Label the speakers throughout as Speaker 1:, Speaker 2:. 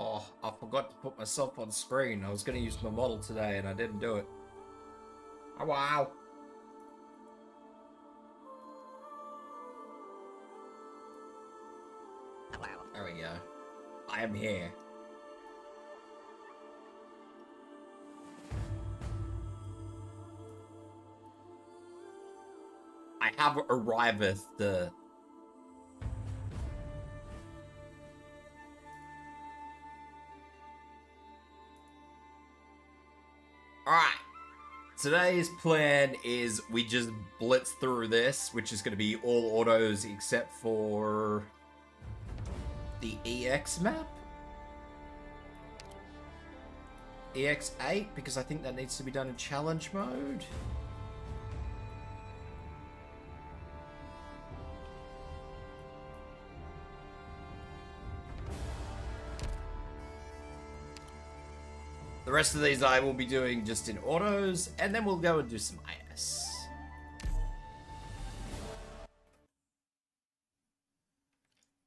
Speaker 1: Oh, I forgot to put myself on screen. I was going to use my model today and I didn't do it. Oh, wow. There we go. I am here. I have arriveth the... Alright. Today's plan is we just blitz through this, which is going to be all autos except for the EX map. EX8, because I think that needs to be done in challenge mode. The rest of these I will be doing just in autos, and then we'll go and do some IS.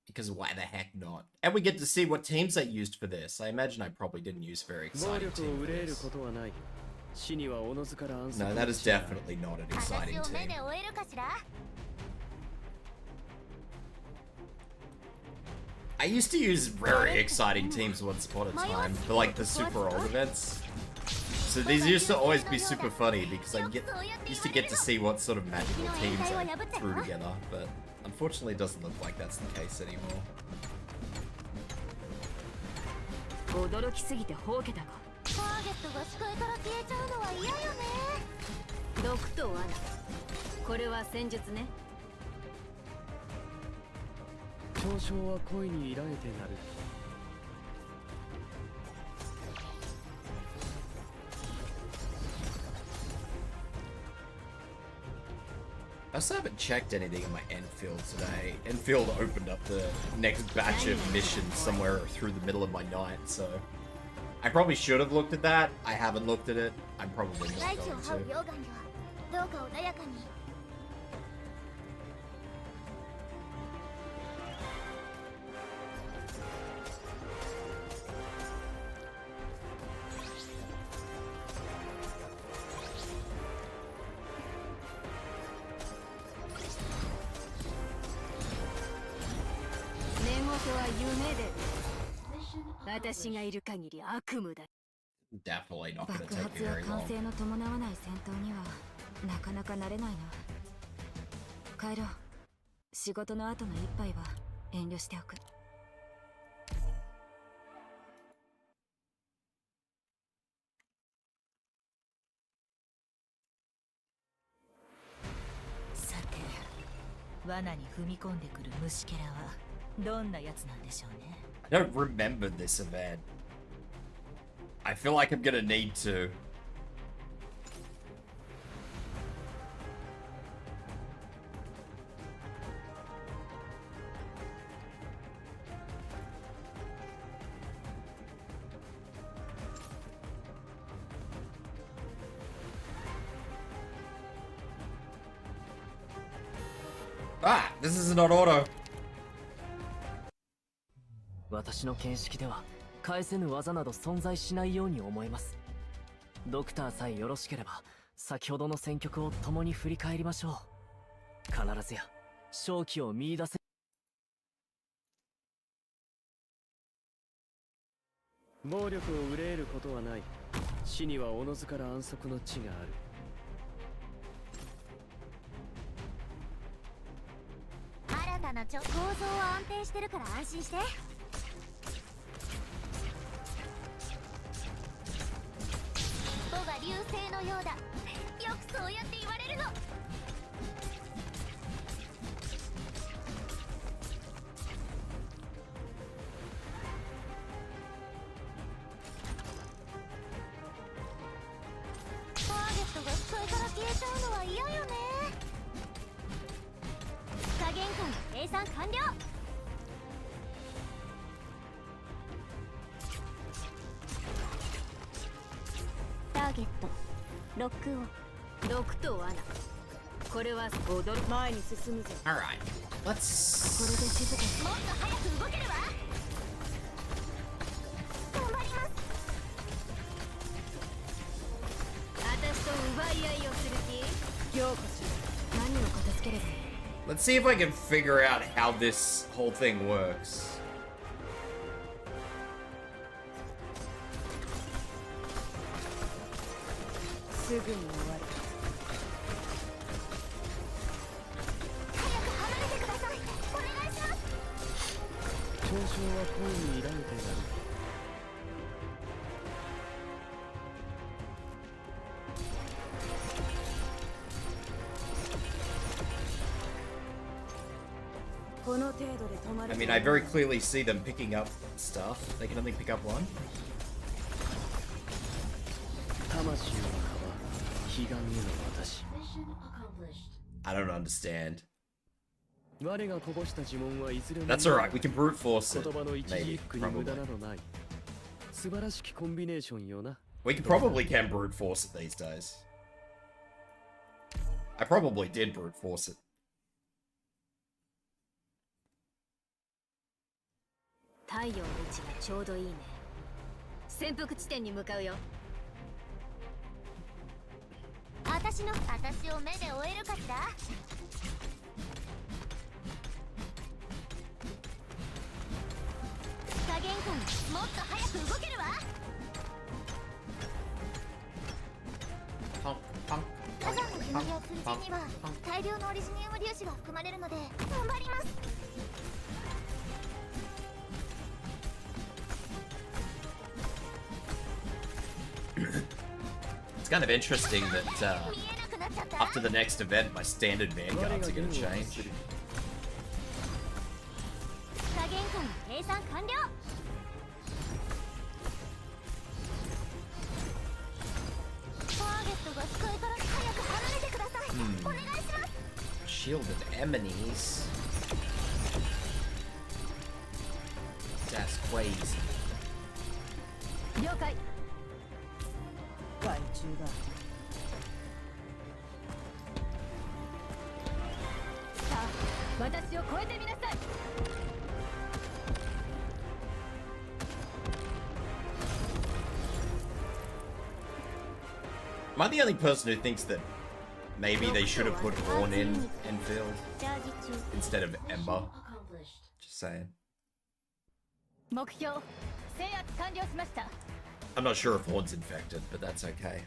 Speaker 1: Because why the heck not? And we get to see what teams I used for this. I imagine I probably didn't use very exciting teams. No, that is definitely not an exciting team. I used to use very exciting teams once upon a time for like the super old events. So these used to always be super funny because I used to get to see what sort of magical teams I threw together, but unfortunately it doesn't look like that's the case anymore.
Speaker 2: 驚きすぎてほうけたか。ターゲットが視界から消えちゃうのは嫌よね。毒と罠。これは戦術ね。嘲笑は恋に依頼てなる。
Speaker 1: I still haven't checked anything in my Enfield today. Enfield opened up the next batch of missions somewhere through the middle of my night, so... I probably should have looked at that. I haven't looked at it. I'm probably not going to. Definitely not going to take me very long. I don't remember this event. I feel like I'm gonna need to. Ah, this is not auto.
Speaker 3: 私の見識では返せぬ技など存在しないように思えます。ドクターさえよろしければ先ほどの戦局を共に振り返りましょう。必ずや勝機を見出せ。暴力を憂えることはない。死にはおのずから安息の地がある。
Speaker 2: 新たな構造は安定してるから安心して。が流星のようだ。よくそうやって言われるの。ターゲットが視界から消えちゃうのは嫌よね。加減間計算完了。ターゲットロックオン。毒と罠。これは踊る前に進むぞ。
Speaker 1: Alright, let's.
Speaker 2: これで静かにもっと早く動けるわ。
Speaker 1: Let's see if I can figure out how this whole thing works. I mean, I very clearly see them picking up stuff. They can only pick up one. I don't understand. That's alright, we can brute force it. Maybe. Probably. We probably can brute force it these days. I probably did brute force it.
Speaker 2: 太陽の位置がちょうどいいね。潜伏地点に向かうよ。私を目で追えるかしら。加減君、もっと早く動けるわ。火山の煙をする地には大量のオリジニウム粒子が含まれるので頑張ります。
Speaker 1: It's kind of interesting that after the next event, my standard vanguards are going to change. Shielded Emotes. That's crazy.
Speaker 2: 了解。 私を超えてみなさい。
Speaker 1: Am I the only person who thinks that maybe they should have put Horn in Enfield instead of Ember? Just saying.
Speaker 2: 目標制圧完了しました。
Speaker 1: I'm not sure if Horn's infected, but that's okay.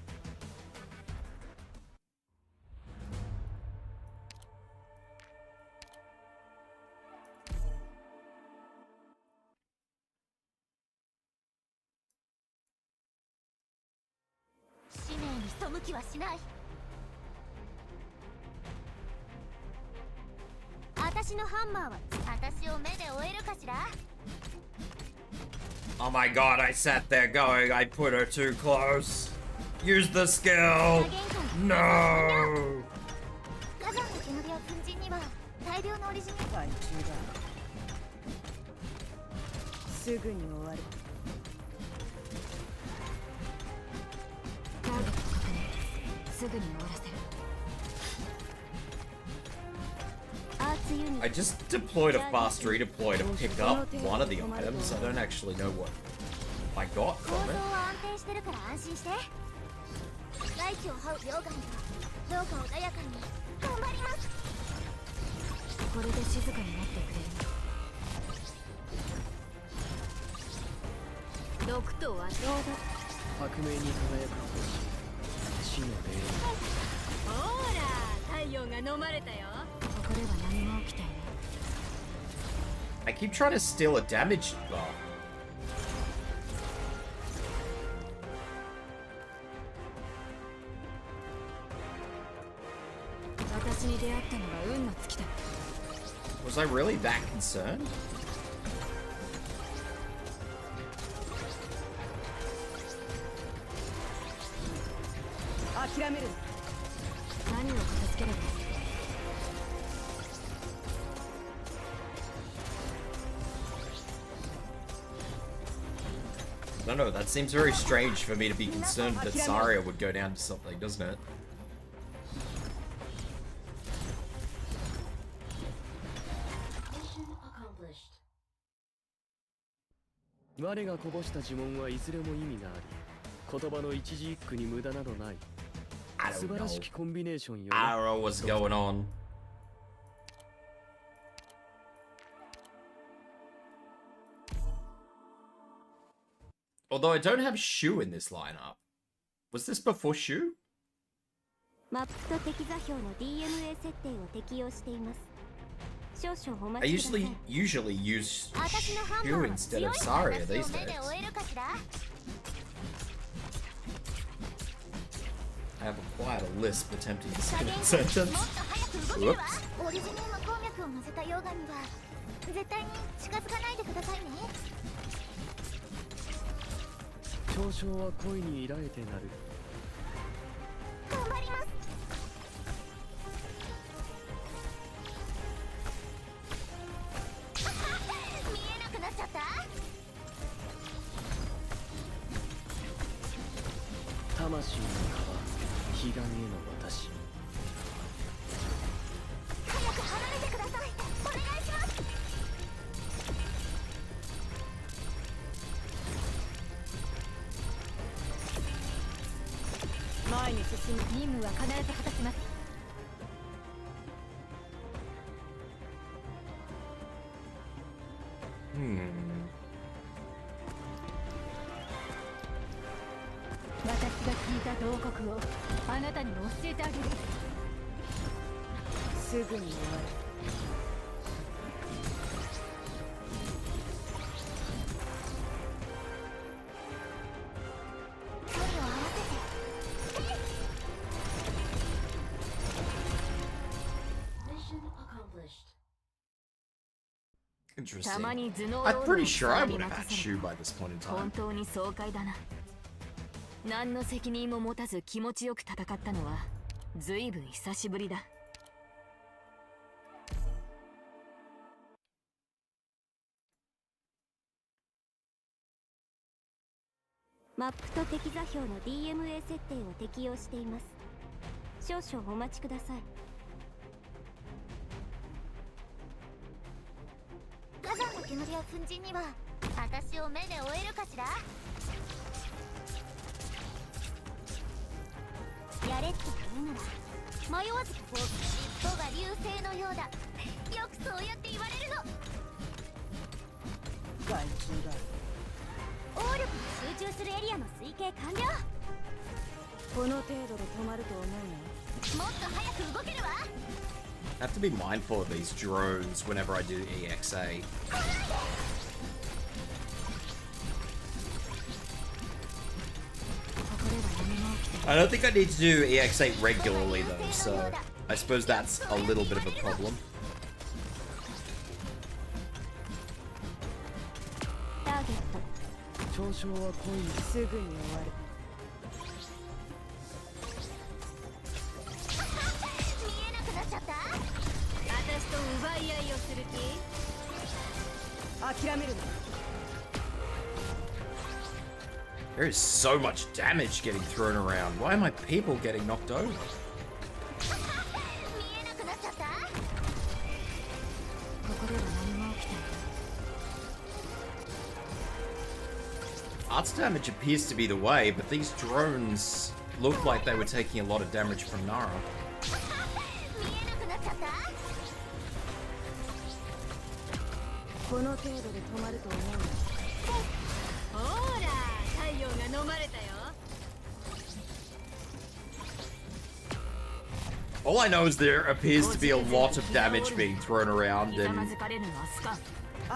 Speaker 1: Oh my god, I sat there going, I put her too close. Use the skill. No. I just deployed a fast redeploy to pick up one of the items. I don't actually know what I got from it. I keep trying to steal a damage bar. Was I really that concerned? I don't know, that seems very strange for me to be concerned that Zarya would go down to something, doesn't it? I don't know what's going on. Although I don't have Shu in this lineup. Was this before Shu?
Speaker 4: マップと敵座標の DMA 設定を適用しています。少々お
Speaker 1: I
Speaker 4: 待ちください。
Speaker 1: usually use
Speaker 4: 私のハン
Speaker 1: Shu
Speaker 4: マーは
Speaker 1: instead
Speaker 4: 強
Speaker 1: of
Speaker 4: い
Speaker 1: Saria
Speaker 4: 話
Speaker 1: these
Speaker 4: を目で
Speaker 1: days.
Speaker 4: 終えるかしら。
Speaker 1: I have quite a lisp attempting to say
Speaker 4: 加減
Speaker 1: that
Speaker 4: しても
Speaker 1: sentence.
Speaker 4: っと早く動けるわ。
Speaker 1: Whoops.
Speaker 4: オリジナルの鉱脈を乗せた溶岩には絶対に近づかないでくださいね。
Speaker 3: 嘲笑は恋に抱えてなる。
Speaker 4: 頑張ります。見えなくなっちゃった。
Speaker 3: 魂の皮、彼岸への私。
Speaker 4: 早く離れてください。お願いします。前に進む。任務は必ず果たします。 私が聞いた慟哭をあなたにも教えてあげる。すぐに終わる。距離を合わせて。
Speaker 1: Interesting.
Speaker 2: たまに頭脳
Speaker 1: I'm
Speaker 2: 労
Speaker 1: pretty
Speaker 2: 働
Speaker 1: sure I
Speaker 2: に
Speaker 1: would have
Speaker 2: 任
Speaker 1: had
Speaker 2: せる
Speaker 1: Shu by this point in
Speaker 2: 本
Speaker 1: time.
Speaker 2: 当に爽快だな。何の責任も持たず気持ちよく戦ったのはずいぶん久しぶりだ。
Speaker 4: マップと敵座標の DMA 設定を適用しています。少々お待ちください。火山の煙や粉塵には私を目で追えるかしら。やれって言うなら迷わずここを尻尾が流星のようだ。よくそうやって言われるの。
Speaker 3: 害虫だ。
Speaker 4: 応力が集中するエリアの推計完了。この程度で止まると思うの。もっと早く動けるわ。
Speaker 1: I have to be mindful of these drones whenever I do EXA. I don't think I need to do EX8 regularly though, so I suppose that's a little bit of a problem.
Speaker 4: ターゲット。
Speaker 3: 嘲笑は恋に
Speaker 4: すぐに終わる。見えなくなっちゃった。
Speaker 2: 私と奪い合いをする気？諦めるな。
Speaker 1: There is so much damage getting thrown around. Why are my people getting knocked over?
Speaker 4: 見えなくなっちゃった。ここでは何も起きてない。
Speaker 1: Arts damage appears to be the way, but these drones look like they were taking a lot of damage from Nara.
Speaker 4: 見えなくなっちゃった。この程度で止まると思うの。
Speaker 2: ほら、太陽が飲まれたよ。
Speaker 1: All I know is there appears to be a lot of damage being thrown around,
Speaker 2: ひざま
Speaker 1: and
Speaker 2: ずかれるのはスカ。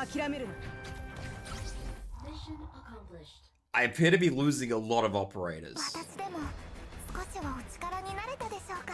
Speaker 2: 諦めるな。
Speaker 1: I appear to be losing a lot of operators.
Speaker 4: 私でも少しはお力になれたでしょうか。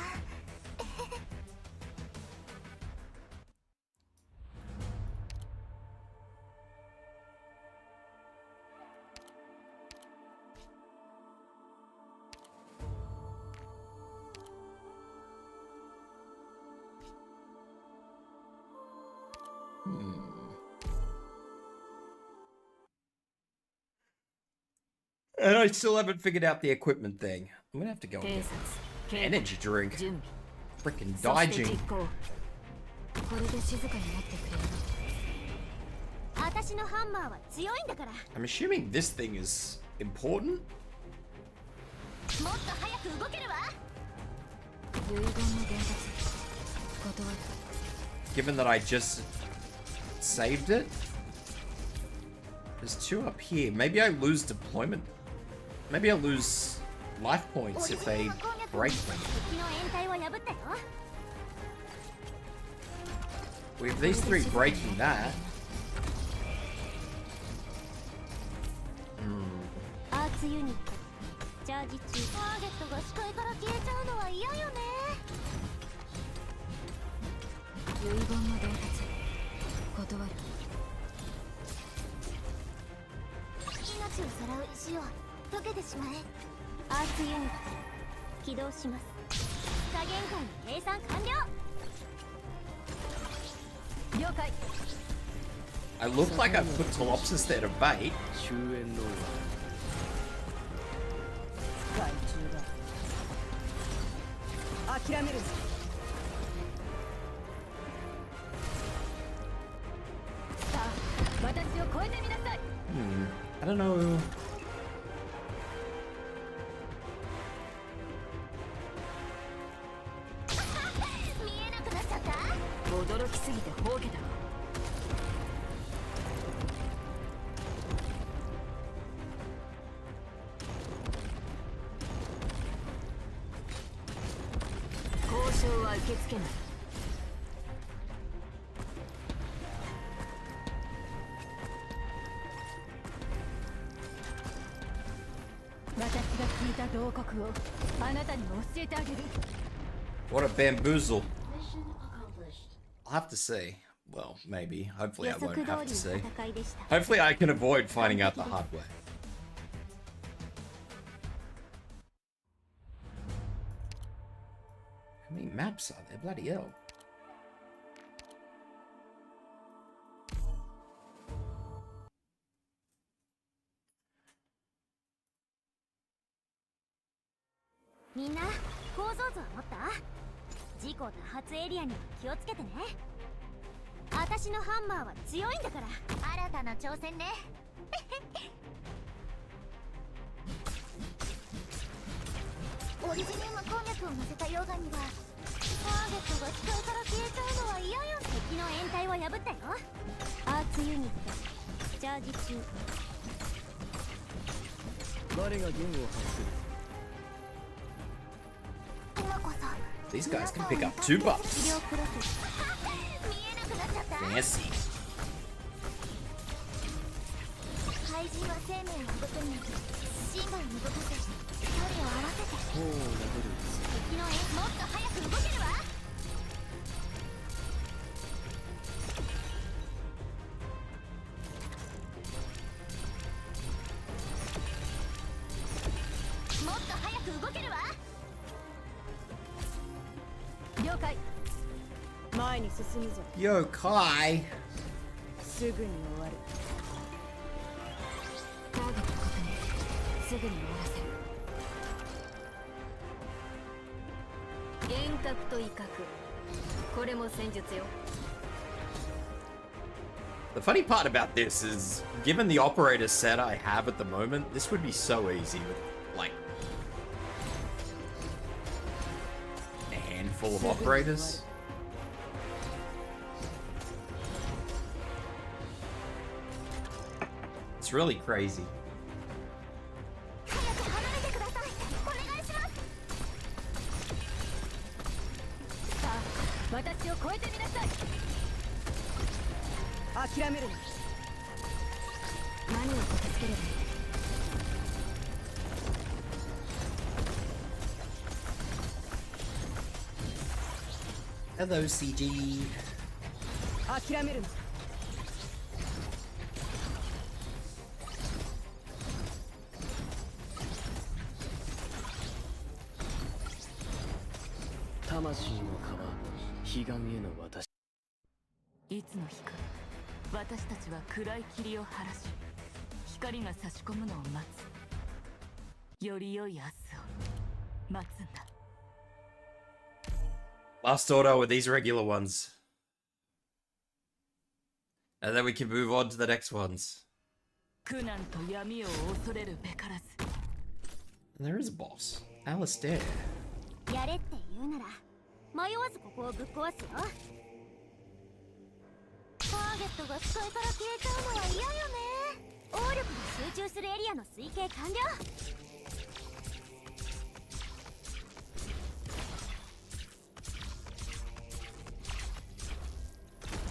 Speaker 1: And I still haven't figured out the equipment thing. I'm gonna have to go and
Speaker 2: 偵
Speaker 1: get
Speaker 2: 察、
Speaker 1: an
Speaker 2: 警
Speaker 1: energy drink.
Speaker 2: 備、準
Speaker 1: Freaking
Speaker 2: 備、そして
Speaker 1: Daijin.
Speaker 2: 実行。これで静かになってくれる。
Speaker 4: 私のハンマーは強いんだから。
Speaker 1: I'm assuming this thing is important?
Speaker 4: もっと早く動けるわ。
Speaker 2: 遺言の伝達。断る。
Speaker 1: Given that I just saved it? There's 2 up here. Maybe I lose deployment. Maybe I lose life points if they break them. We have these 3 breaking that. I look like I put Telopsis there to bait.
Speaker 3: 終焉の
Speaker 2: 諦めるさあ私を超えてみなさい
Speaker 1: I don't know.
Speaker 2: 驚きすぎてほうけた交渉は受け付けない私が聞いた慟哭をあなたに教えてあげる
Speaker 1: What a bamboozle. I'll have to say. Well, maybe. Hopefully I won't have to say. Hopefully I can avoid finding out the hard way. How many maps are there? Bloody hell.
Speaker 4: Minna, 構造図は持った？事故多発エリアには気をつけてね。私のハンマーは強いんだから。新たな挑戦ね。オリジニウム鉱脈を乗せた溶岩にはターゲットが視界から消えちゃうのは嫌よ。敵の掩体を破ったよ。アーツユニットチャージ中。
Speaker 3: 我が弦を発する
Speaker 1: These guys can pick up 2 buffs. Fancy.
Speaker 4: 怪人は生命を育み心外に動かせ距離を合わせて敵のもっと早く動けるわもっと早く動けるわ了解前に進むぞ
Speaker 1: Yo, Kai.
Speaker 2: すぐに終わるターゲット確認すぐに終わらせる幻覚と威嚇これも戦術よ
Speaker 1: The funny part about this is, given the operator set I have at the moment, this would be so easy with, like, a handful of operators. It's really crazy.
Speaker 4: 早く離れてくださいお願いします
Speaker 2: さあ私を超えてみなさい諦めるな何を駆けつければいい
Speaker 1: Hello, CG.
Speaker 2: 諦めるな
Speaker 3: 魂の川彼岸への私
Speaker 2: いつの日か私たちは暗い霧を晴らし光が差し込むのを待つより良い明日を待つんだ
Speaker 1: Last order with these regular ones. And then we can move on to the next ones.
Speaker 2: 苦難と闇を恐れるべからず
Speaker 1: And there is a boss. Alistair.
Speaker 4: やれって言うなら迷わずここをぶっ壊すよターゲットが視界から消えちゃうのは嫌よね応力が集中するエリアの推計完了。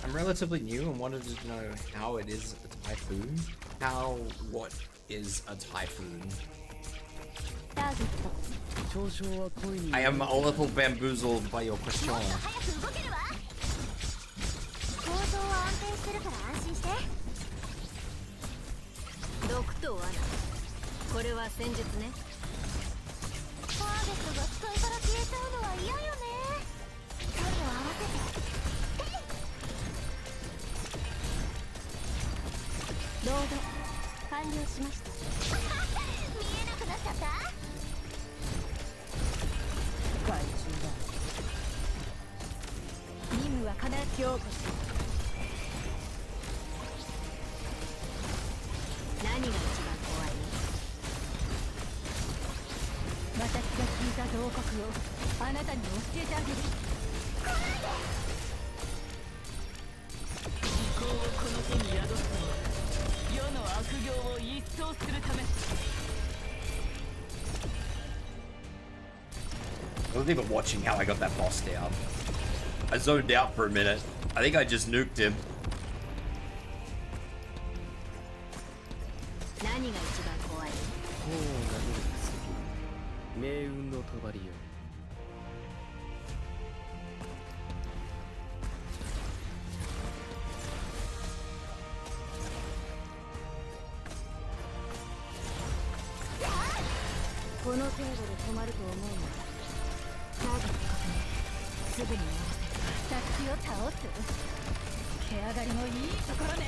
Speaker 1: I'm relatively new and wanted to know how it is a typhoon. What is a typhoon?
Speaker 4: ターゲット
Speaker 1: I am a little bamboozled by your question.
Speaker 4: もっと早く動けるわ。構造は安定してるから安心して。
Speaker 2: 毒と罠、これは戦術ね。
Speaker 4: ターゲットが視界から消えちゃうのは嫌よね。距離を合わせてロード完了しました。見えなくなっちゃった。
Speaker 2: 怪獣だ。任務は必ず強化する。何が一番怖い？私が聞いた同国をあなたに教えてあげる。
Speaker 4: 来ないで。
Speaker 2: 時効をこの手に宿すのは世の悪行を一掃するため。
Speaker 1: I wasn't even watching how I got that boss down. I zoned out for a minute. I think I just nuked him.
Speaker 2: 何が一番怖い？
Speaker 3: 命運の帳よ。
Speaker 4: この程度で止まると思うの。ターゲット確認。すぐに終わらせる。敵を倒す。
Speaker 2: 毛上がりもいいところね。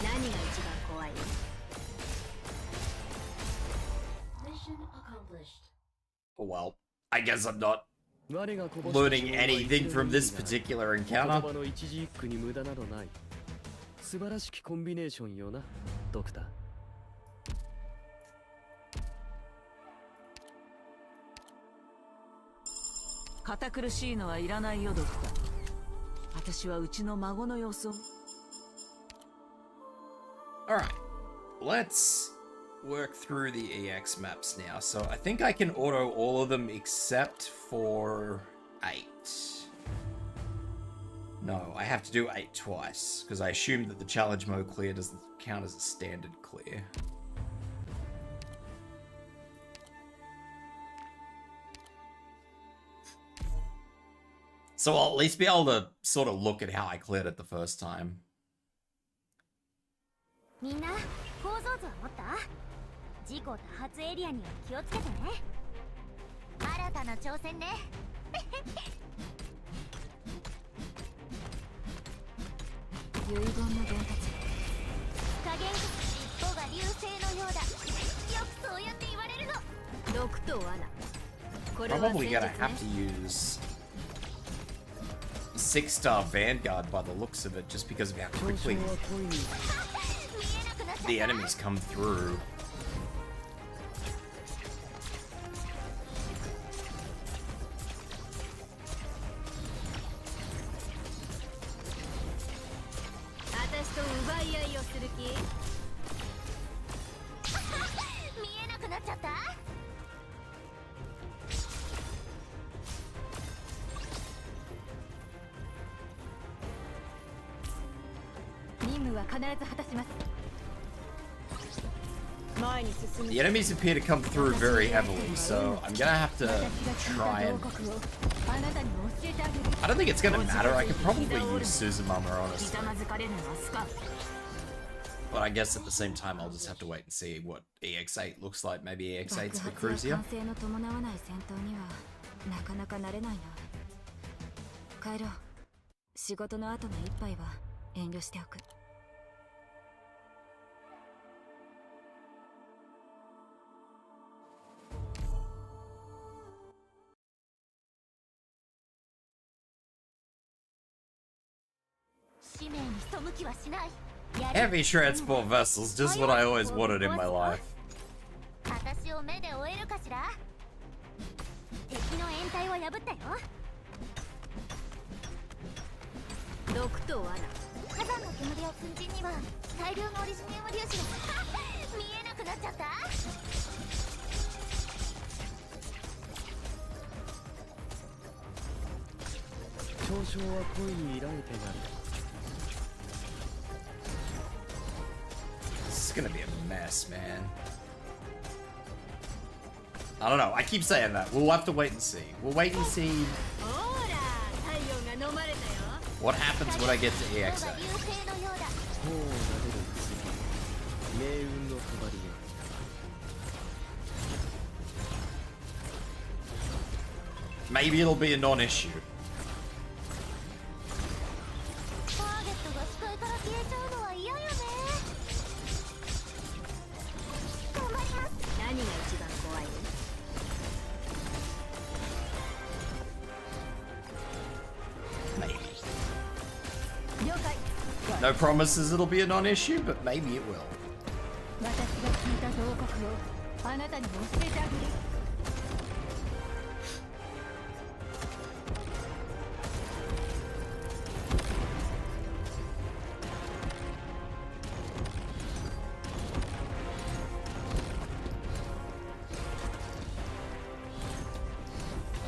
Speaker 2: 何が一番怖い？
Speaker 1: Well, I guess I'm not learning anything from this particular encounter.
Speaker 3: 素晴らしきコンビネーションよな、ドクター。
Speaker 2: 堅苦しいのはいらないよ、ドクター。私はうちの孫の様子を。
Speaker 1: Alright, let's work through the EX maps now. So I think I can auto all of them except for 8. No, I have to do 8 twice, because I assumed that the challenge mode clear doesn't count as a standard clear. So I'll at least be able to sort of look at how I cleared it the first time.
Speaker 4: みんな構造図は持った？事故多発エリアには気をつけてね。新たな挑戦ね。遺言の伝達。加減尻尾が流星のようだ。よくそうやって言われるの。
Speaker 2: 毒と罠。これは
Speaker 1: Probably gonna have to use 6-star Vanguard by the looks of it, just because of how quickly the enemies come through.
Speaker 2: 私と奪い合いをする気？
Speaker 4: 見えなくなっちゃった。
Speaker 2: 任務は必ず果たします。前に進む。
Speaker 1: The enemies appear to come through very heavily, so I'm gonna have to try and... I don't think it's gonna matter. I could probably use Suzumama, honestly. But I guess at the same time, I'll just have to wait and see what EX8 looks like. Maybe EX8's a bit cruisier.
Speaker 2: なかなか慣れないな。帰ろう。仕事の後の一杯は遠慮しておく。
Speaker 4: 使命に背きはしない。
Speaker 1: Heavy transport vessels, just what I always wanted in my life.
Speaker 4: 私を目で追えるかしら。敵の掩体を破ったよ。
Speaker 2: 毒と罠。
Speaker 4: 火山の煙を粉塵には大量のオリジニウム粒子が見えなくなっちゃった。
Speaker 3: 嘲笑は恋に抱いてなる。
Speaker 1: This is gonna be a mess, man. I don't know. I keep saying that. We'll have to wait and see. We'll wait and see what happens when I get to EXA. Maybe it'll be a non-issue. No promises it'll be a non-issue, but maybe it will.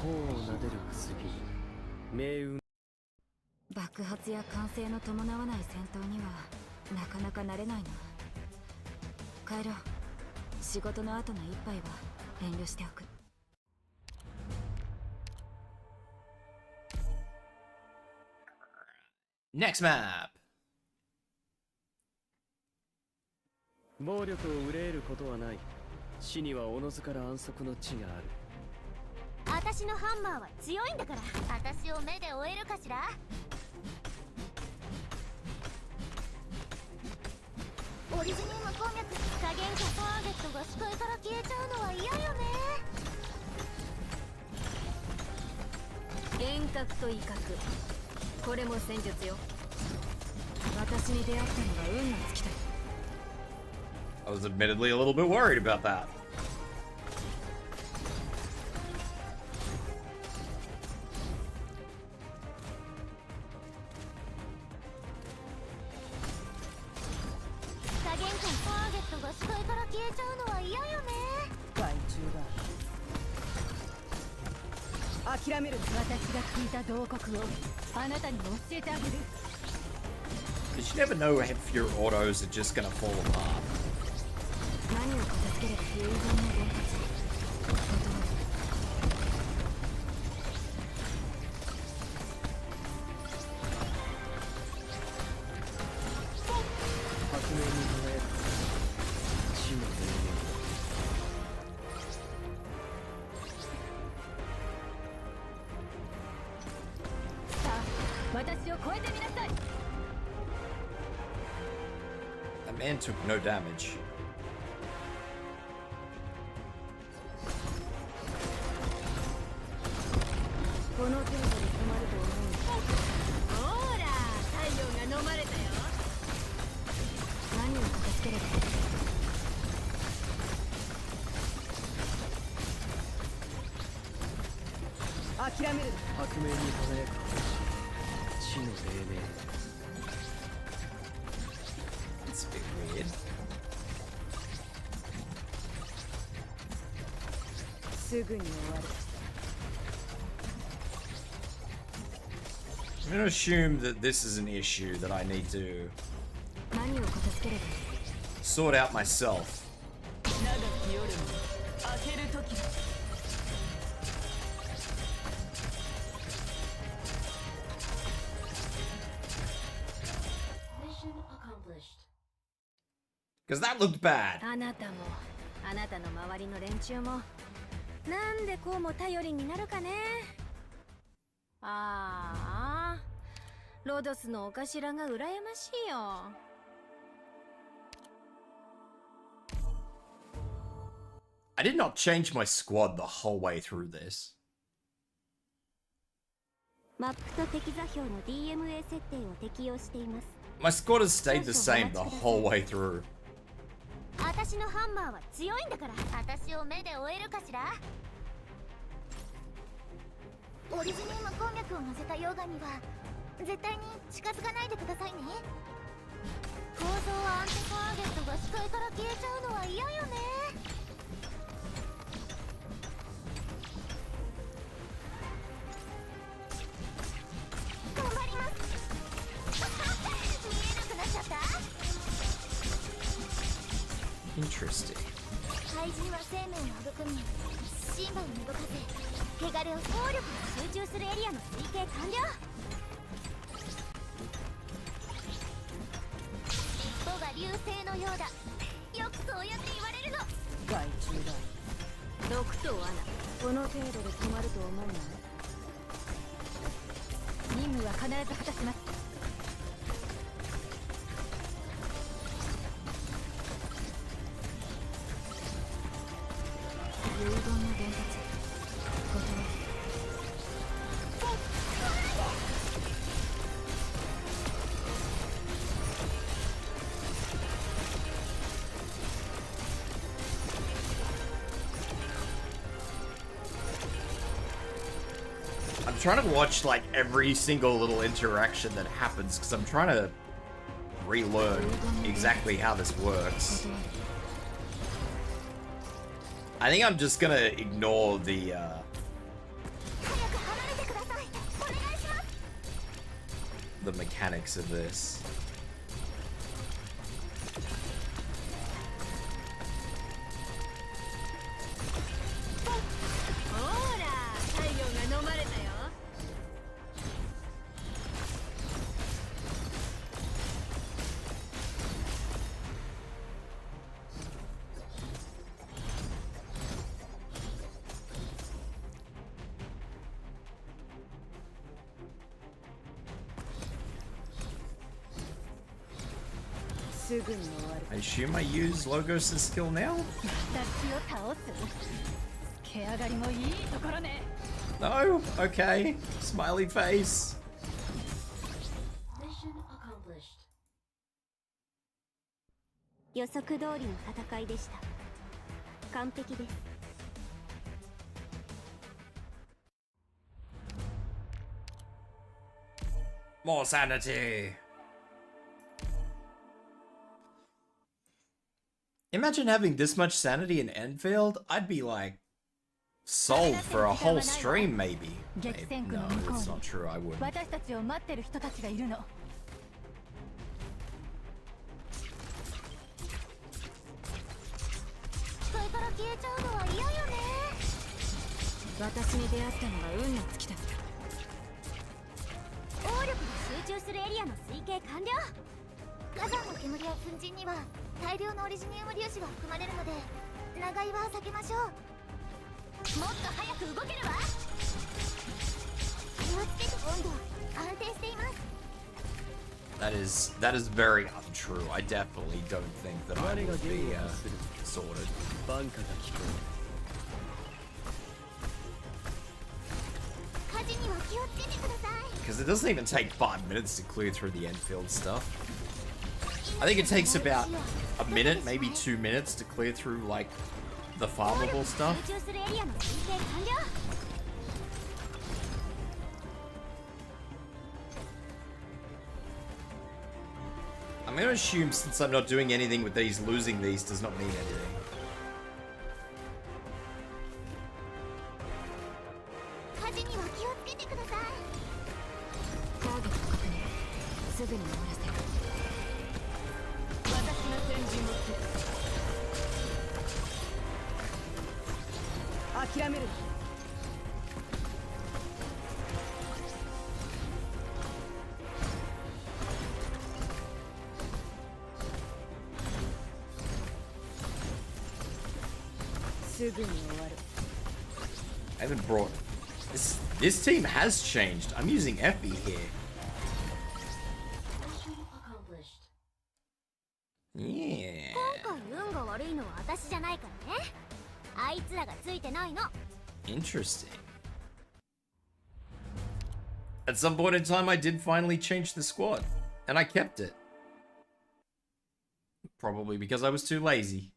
Speaker 3: Oh,
Speaker 5: 爆発や歓声の伴わない戦闘にはなかなか慣れないな。帰ろう。仕事の後の一杯は遠慮しておく。
Speaker 1: Next map.
Speaker 3: 暴力を憂えることはない。死にはおのずから安息の地がある。
Speaker 4: 私のハンマーは強いんだから、私を目で追えるかしら。オリジニウム鉱脈、加減下ターゲットが視界から消えちゃうのは嫌よね。
Speaker 5: 遠隔と威嚇、これも戦術よ。私に出会ったのが運の尽きだ。
Speaker 1: I was admittedly a little bit worried about that. Because you never know if your autos are just gonna fall apart. That man took no damage. It's a bit weird. I'm gonna assume that this is an issue that I need to sort out myself. Because that looked bad.
Speaker 5: あなたもあなたの周りの連中もなんでこうも頼りになるかね。ああ、ロドスのお頭が羨ましいよ。
Speaker 1: I did not change my squad the whole way through this.
Speaker 4: マップと敵座標の DMA 設定を適用しています。
Speaker 1: My squad has stayed the same the whole way through.
Speaker 4: 私のハンマーは強いんだから、私を目で追えるかしら。オリジニウム鉱脈を乗せた溶岩には絶対に近づかないでくださいね。構造アンチターゲットが視界から消えちゃうのは嫌よね。頑張ります。見えなくなっちゃった。
Speaker 1: Interesting.
Speaker 4: 怪人は生命を育み、シンバを動かせ、汚れを総力が集中するエリアの推計完了。尻尾が流星のようだ。よくそうやって言われるの。
Speaker 5: 害虫だ。毒と罠、この程度で止まると思うな。任務は必ず果たします。遺言の伝達、ごと
Speaker 1: I'm trying to watch like every single little interaction that happens because I'm trying to relearn exactly how this works. I think I'm just gonna ignore the mechanics of this.
Speaker 5: すぐに終わる。
Speaker 1: I assume I use Logos' skill now?
Speaker 4: 私を倒す。
Speaker 5: 毛上がりもいいところね。
Speaker 1: No? Okay. Smiley face.
Speaker 4: 予測通りの戦いでした。完璧です。
Speaker 1: More sanity. Imagine having this much sanity in Enfield. I'd be like sold for a whole stream, maybe. No, it's not true. I wouldn't.
Speaker 4: 私たちを待ってる人たちがいるの。視界から消えちゃうのは嫌よね。
Speaker 5: 私に出会ったのは運の尽きだ。
Speaker 4: 応力が集中するエリアの推計完了。火山の煙や粉塵には大量のオリジニウム粒子が含まれるので長居は避けましょう。もっと早く動けるわ。気をつけて温度安定しています。
Speaker 1: That is very untrue. I definitely don't think that I will be sorted.
Speaker 4: 火事には気をつけてください。
Speaker 1: Because it doesn't even take 5 minutes to clear through the Enfield stuff. I think it takes about a minute, maybe 2 minutes to clear through like the farmable stuff. I'm gonna assume since I'm not doing anything with these, losing these does not mean anything.
Speaker 4: 火事には気をつけてください。
Speaker 5: ターゲット確認。すぐに終わらせる。私が先陣を切る。諦める。すぐに終わる。
Speaker 1: I haven't brought this team has changed. I'm using Effie here. Yeah.
Speaker 4: 今回運が悪いのは私じゃないからね。あいつらがついてないの。
Speaker 1: Interesting. At some point in time, I did finally change the squad, and I kept it. Probably because I was too lazy.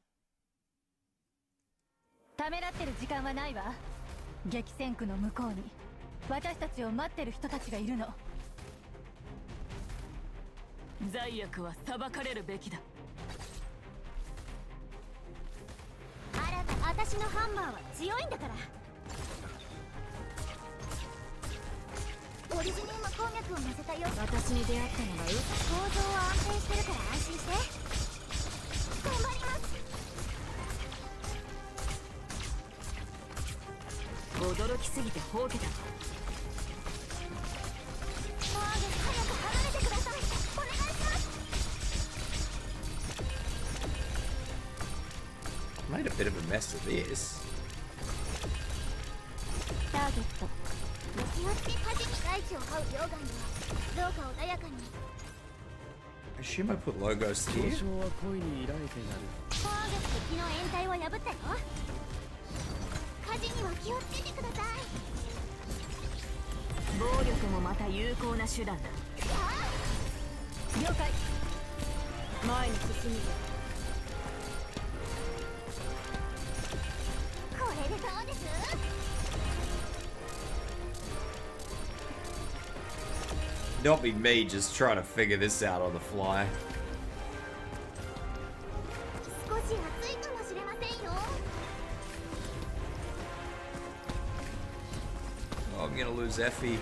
Speaker 4: ためらってる時間はないわ。激戦区の向こうに私たちを待ってる人たちがいるの。
Speaker 2: 罪悪は裁かれるべきだ。
Speaker 4: 私のハンマーは強いんだから。オリジネーム攻略を乗せたよ。
Speaker 5: 私に出会ったのが
Speaker 4: 構造は安定してるから安心して。頑張ります。
Speaker 5: 驚きすぎてほうけた。
Speaker 4: 早く離れてください。お願いします。
Speaker 1: Made a bit of a mess of this.
Speaker 4: ターゲット。気をつけ端に大地を這う溶岩ではどうか穏やかに。
Speaker 1: I assume I put logos here.
Speaker 4: ターゲット敵の掩体を破ったよ。火事には気をつけてください。
Speaker 5: 暴力もまた有効な手段だ。
Speaker 4: 了解。
Speaker 5: 前に進むぞ。
Speaker 4: これでどうです？
Speaker 1: Not be me just trying to figure this out on the fly.
Speaker 4: 少し暑いかもしれませんよ。
Speaker 1: Oh, I'm gonna lose Effie.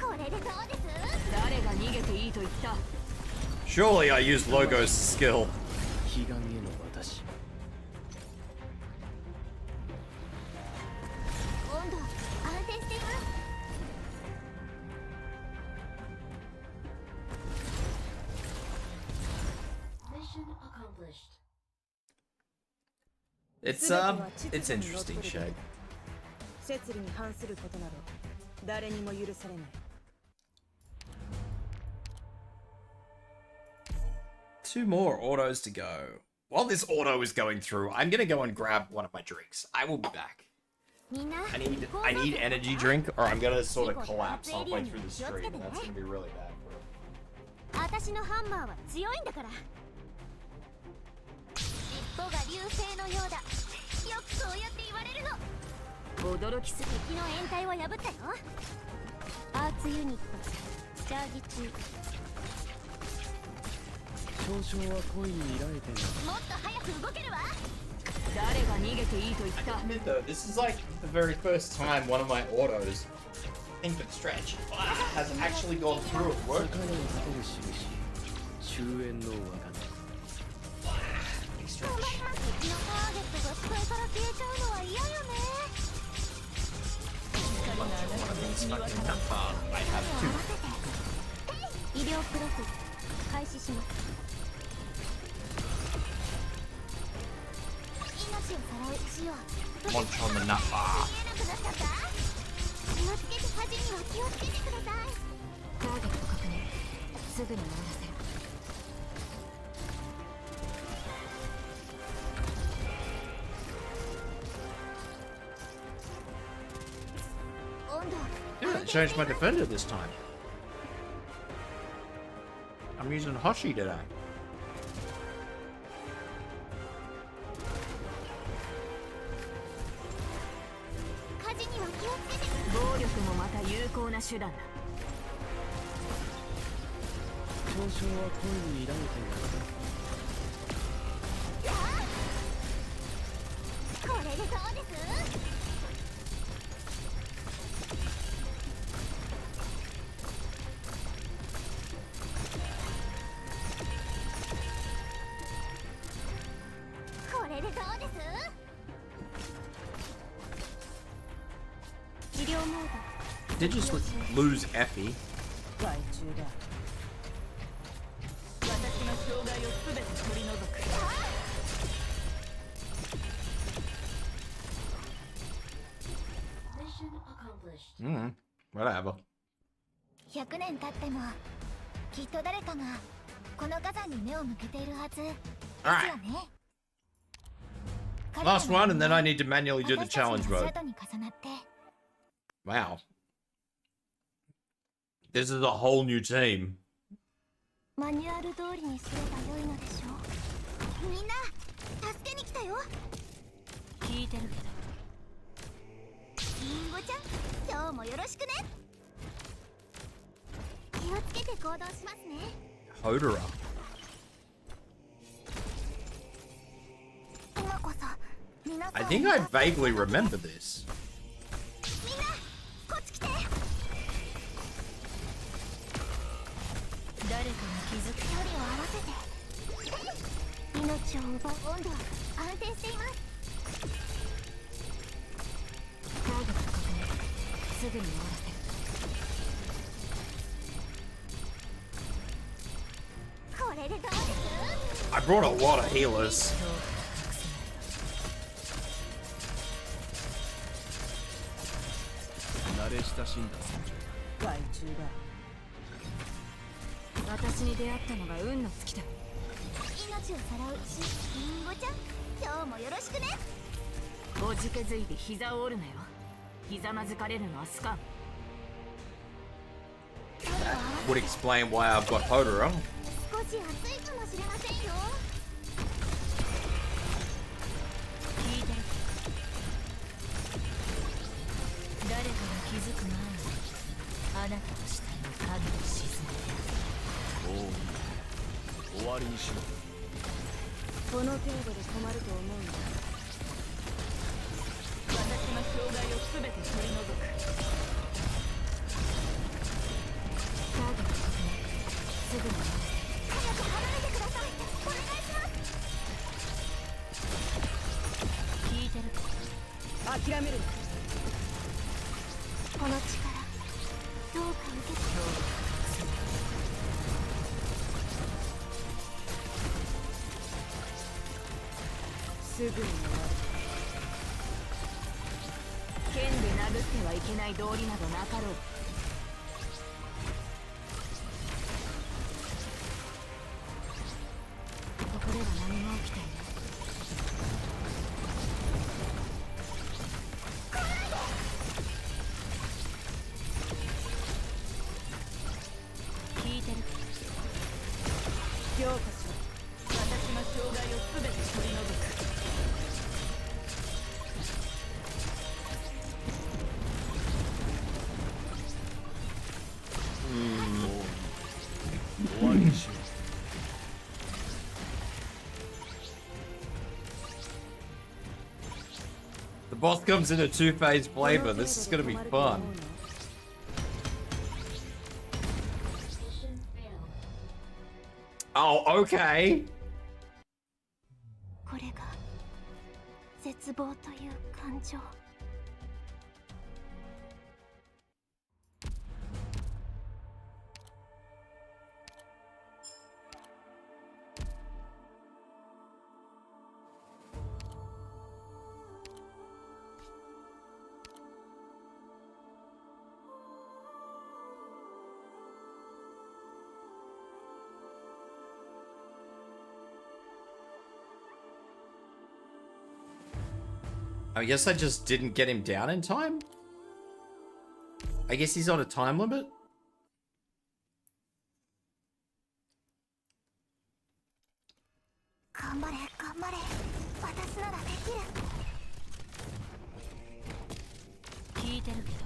Speaker 4: これでどうです？
Speaker 5: 誰が逃げていいと言った？
Speaker 1: Surely I used Logos' skill.
Speaker 3: 悲願への私。
Speaker 4: 温度安定しています。
Speaker 1: It's interesting shape.
Speaker 6: 摂理に反することなど誰にも許されない。
Speaker 1: Two more autos to go. While this auto is going through, I'm gonna go and grab one of my drinks. I will be back.
Speaker 4: みんな
Speaker 1: I need energy drink, or I'm gonna sort of collapse halfway through the stream. And that's gonna be really bad for it.
Speaker 4: 私のハンマーは強いんだから。尻尾が流星のようだ。よくそうやって言われるの。
Speaker 5: 驚きすぎ。
Speaker 4: 敵の掩体を破ったよ。アーツユニットチャージ中。
Speaker 3: 少々は恋に抱いてんだ。
Speaker 4: もっと早く動けるわ。
Speaker 5: 誰が逃げていいと言っ
Speaker 1: I
Speaker 5: た？
Speaker 1: admit though, this is like the very first time one of my autos, think but stretch, has actually gone through and
Speaker 3: 魚
Speaker 1: worked.
Speaker 3: を立てる印。終焉のわか
Speaker 1: Big
Speaker 4: 頑張り
Speaker 1: stretch.
Speaker 4: ます。敵のターゲットが視界から消えちゃうのは嫌よね。
Speaker 1: One of these fucking nut bar. I have
Speaker 4: 合
Speaker 1: two.
Speaker 4: わせて。医療プロセス開始します。命をさらう石を
Speaker 1: Munch on the nut bar.
Speaker 4: 見えなくなっちゃった。気をつけて端には気をつけてください。
Speaker 5: ターゲット確認。すぐに終わらせる。
Speaker 4: 温度
Speaker 1: Yeah, changed my defender this time. I'm using Hoshi today.
Speaker 4: 火事には気をつけて。
Speaker 5: 暴力もまた有効な手段だ。
Speaker 3: 少々は恋に抱いてんだ。
Speaker 4: これでどうです？ これでどうです？治療モード。
Speaker 1: Did just lose Effie.
Speaker 6: 害虫だ。
Speaker 2: 私の障害を全て取り除く。
Speaker 1: Whatever.
Speaker 4: 100年経ってもきっと誰かがこの火山に目を向けているはずですよね。
Speaker 1: Last one, and then I need to manually do the challenge
Speaker 4: 私
Speaker 1: mode.
Speaker 4: たちの足跡に重なって
Speaker 1: Wow. This is a whole new team.
Speaker 4: マニュアル通りにすれば良いのでしょう。みんな助けに来たよ。
Speaker 5: 聞いてるけど。
Speaker 4: リンゴちゃん、今日もよろしくね。気をつけて行動しますね。
Speaker 1: Hodora.
Speaker 4: 今こそ皆さん
Speaker 1: I think I vaguely remember this.
Speaker 4: みんなこっち来て。
Speaker 2: 誰かが気づく。
Speaker 4: 距離を合わせて。命を奪う温度は安定しています。
Speaker 5: ターゲット確認。すぐに終わらせる。
Speaker 4: これでどうです？
Speaker 1: I brought a lot of healers.
Speaker 7: 慣れ親しんだ戦場だ。
Speaker 5: 私に出会ったのが運の尽きだ。
Speaker 4: 命をさらうリンゴちゃん、今日もよろしくね。
Speaker 2: おじけづいて膝を折るなよ。ひざまずかれるのは好かん。
Speaker 1: Would explain why I've got Hodora.
Speaker 4: 少し暑いかもしれませんよ。
Speaker 2: 聞いてる。誰かが気づく前にあなたの死体を影に沈めて。
Speaker 7: おう、終わりにしろ。
Speaker 6: この程度で困ると思うんだ。
Speaker 2: 私の障害を全て取り除く。
Speaker 5: ターゲット確認。すぐに終わらせる。
Speaker 4: 早く離れてください。お願いします。
Speaker 2: 聞いてる。
Speaker 6: 諦めるな。
Speaker 4: この力どうか受けて。
Speaker 6: すぐに終わる。
Speaker 2: 剣で殴ってはいけない道理などなかろう。
Speaker 5: ここでは何も起きていない。
Speaker 2: 聞いてる。
Speaker 6: 強化しろ。
Speaker 2: 私の障害を全て取り除く。
Speaker 7: 終わりにしろ。
Speaker 1: The boss comes in a two-phase flavor. This is gonna be fun. Oh, okay.
Speaker 4: これが絶望という感情。
Speaker 1: I guess I just didn't get him down in time? I guess he's on a time limit?
Speaker 4: 頑張れ頑張れ、私ならできる。
Speaker 2: 聞いてるけど。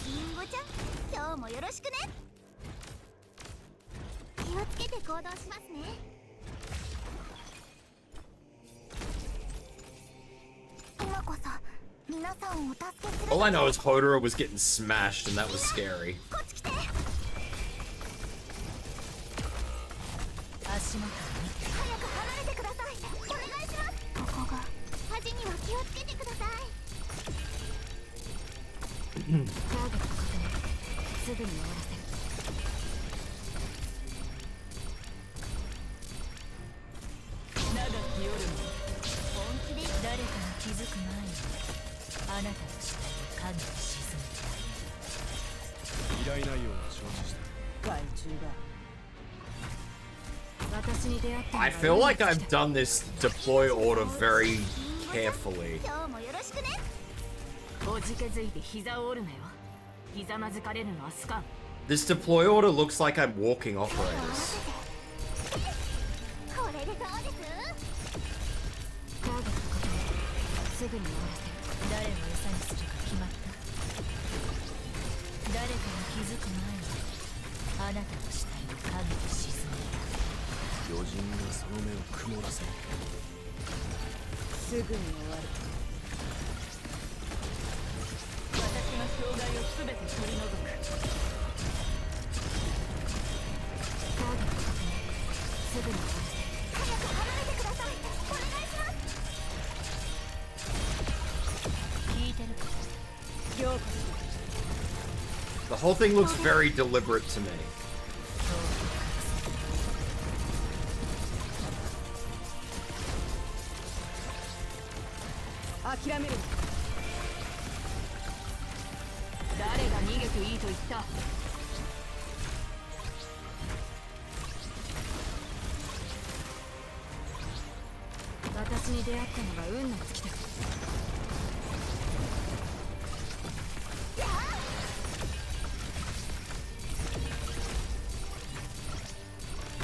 Speaker 4: リンゴちゃん、今日もよろしくね。気をつけて行動しますね。 今こそ皆さんをお助けする。
Speaker 1: All I know is Hodora was getting smashed and that was scary.
Speaker 4: こっち来て。
Speaker 2: 足元を見て。
Speaker 4: 早く離れてください。お願いします。ここが端には気をつけてください。
Speaker 5: ターゲット確認。すぐに終わらせる。
Speaker 2: 長き夜も
Speaker 4: 本気で
Speaker 2: 誰かが気づく前にあなたの死体を影に沈めて。
Speaker 7: 依頼内容は承知した。
Speaker 6: 害虫が。
Speaker 5: 私に出会ったのが
Speaker 1: I feel like I've done this deploy order very carefully.
Speaker 4: 今日もよろしくね。
Speaker 2: おじけづいて膝を折るなよ。ひざまずかれるのは好かん。
Speaker 1: This deploy order looks like I'm walking operators.
Speaker 4: これでどうです？
Speaker 5: ターゲット確認。すぐに終わらせる。
Speaker 2: 誰の餌誰かに気づく前にあなたの死体の影に沈め
Speaker 7: 巨人がその目を曇らせる。
Speaker 6: すぐに終わる。
Speaker 2: 私の障害を全て取り除く。
Speaker 5: ターゲット確認。すぐに終わる。
Speaker 4: 早く離れてください。お願いします。
Speaker 2: 聞いてるか。
Speaker 6: 了解。
Speaker 1: The whole thing looks very deliberate to me.
Speaker 6: 諦める。
Speaker 2: 誰が逃げていいと言った。
Speaker 5: 私に出会ったのが運の尽きた。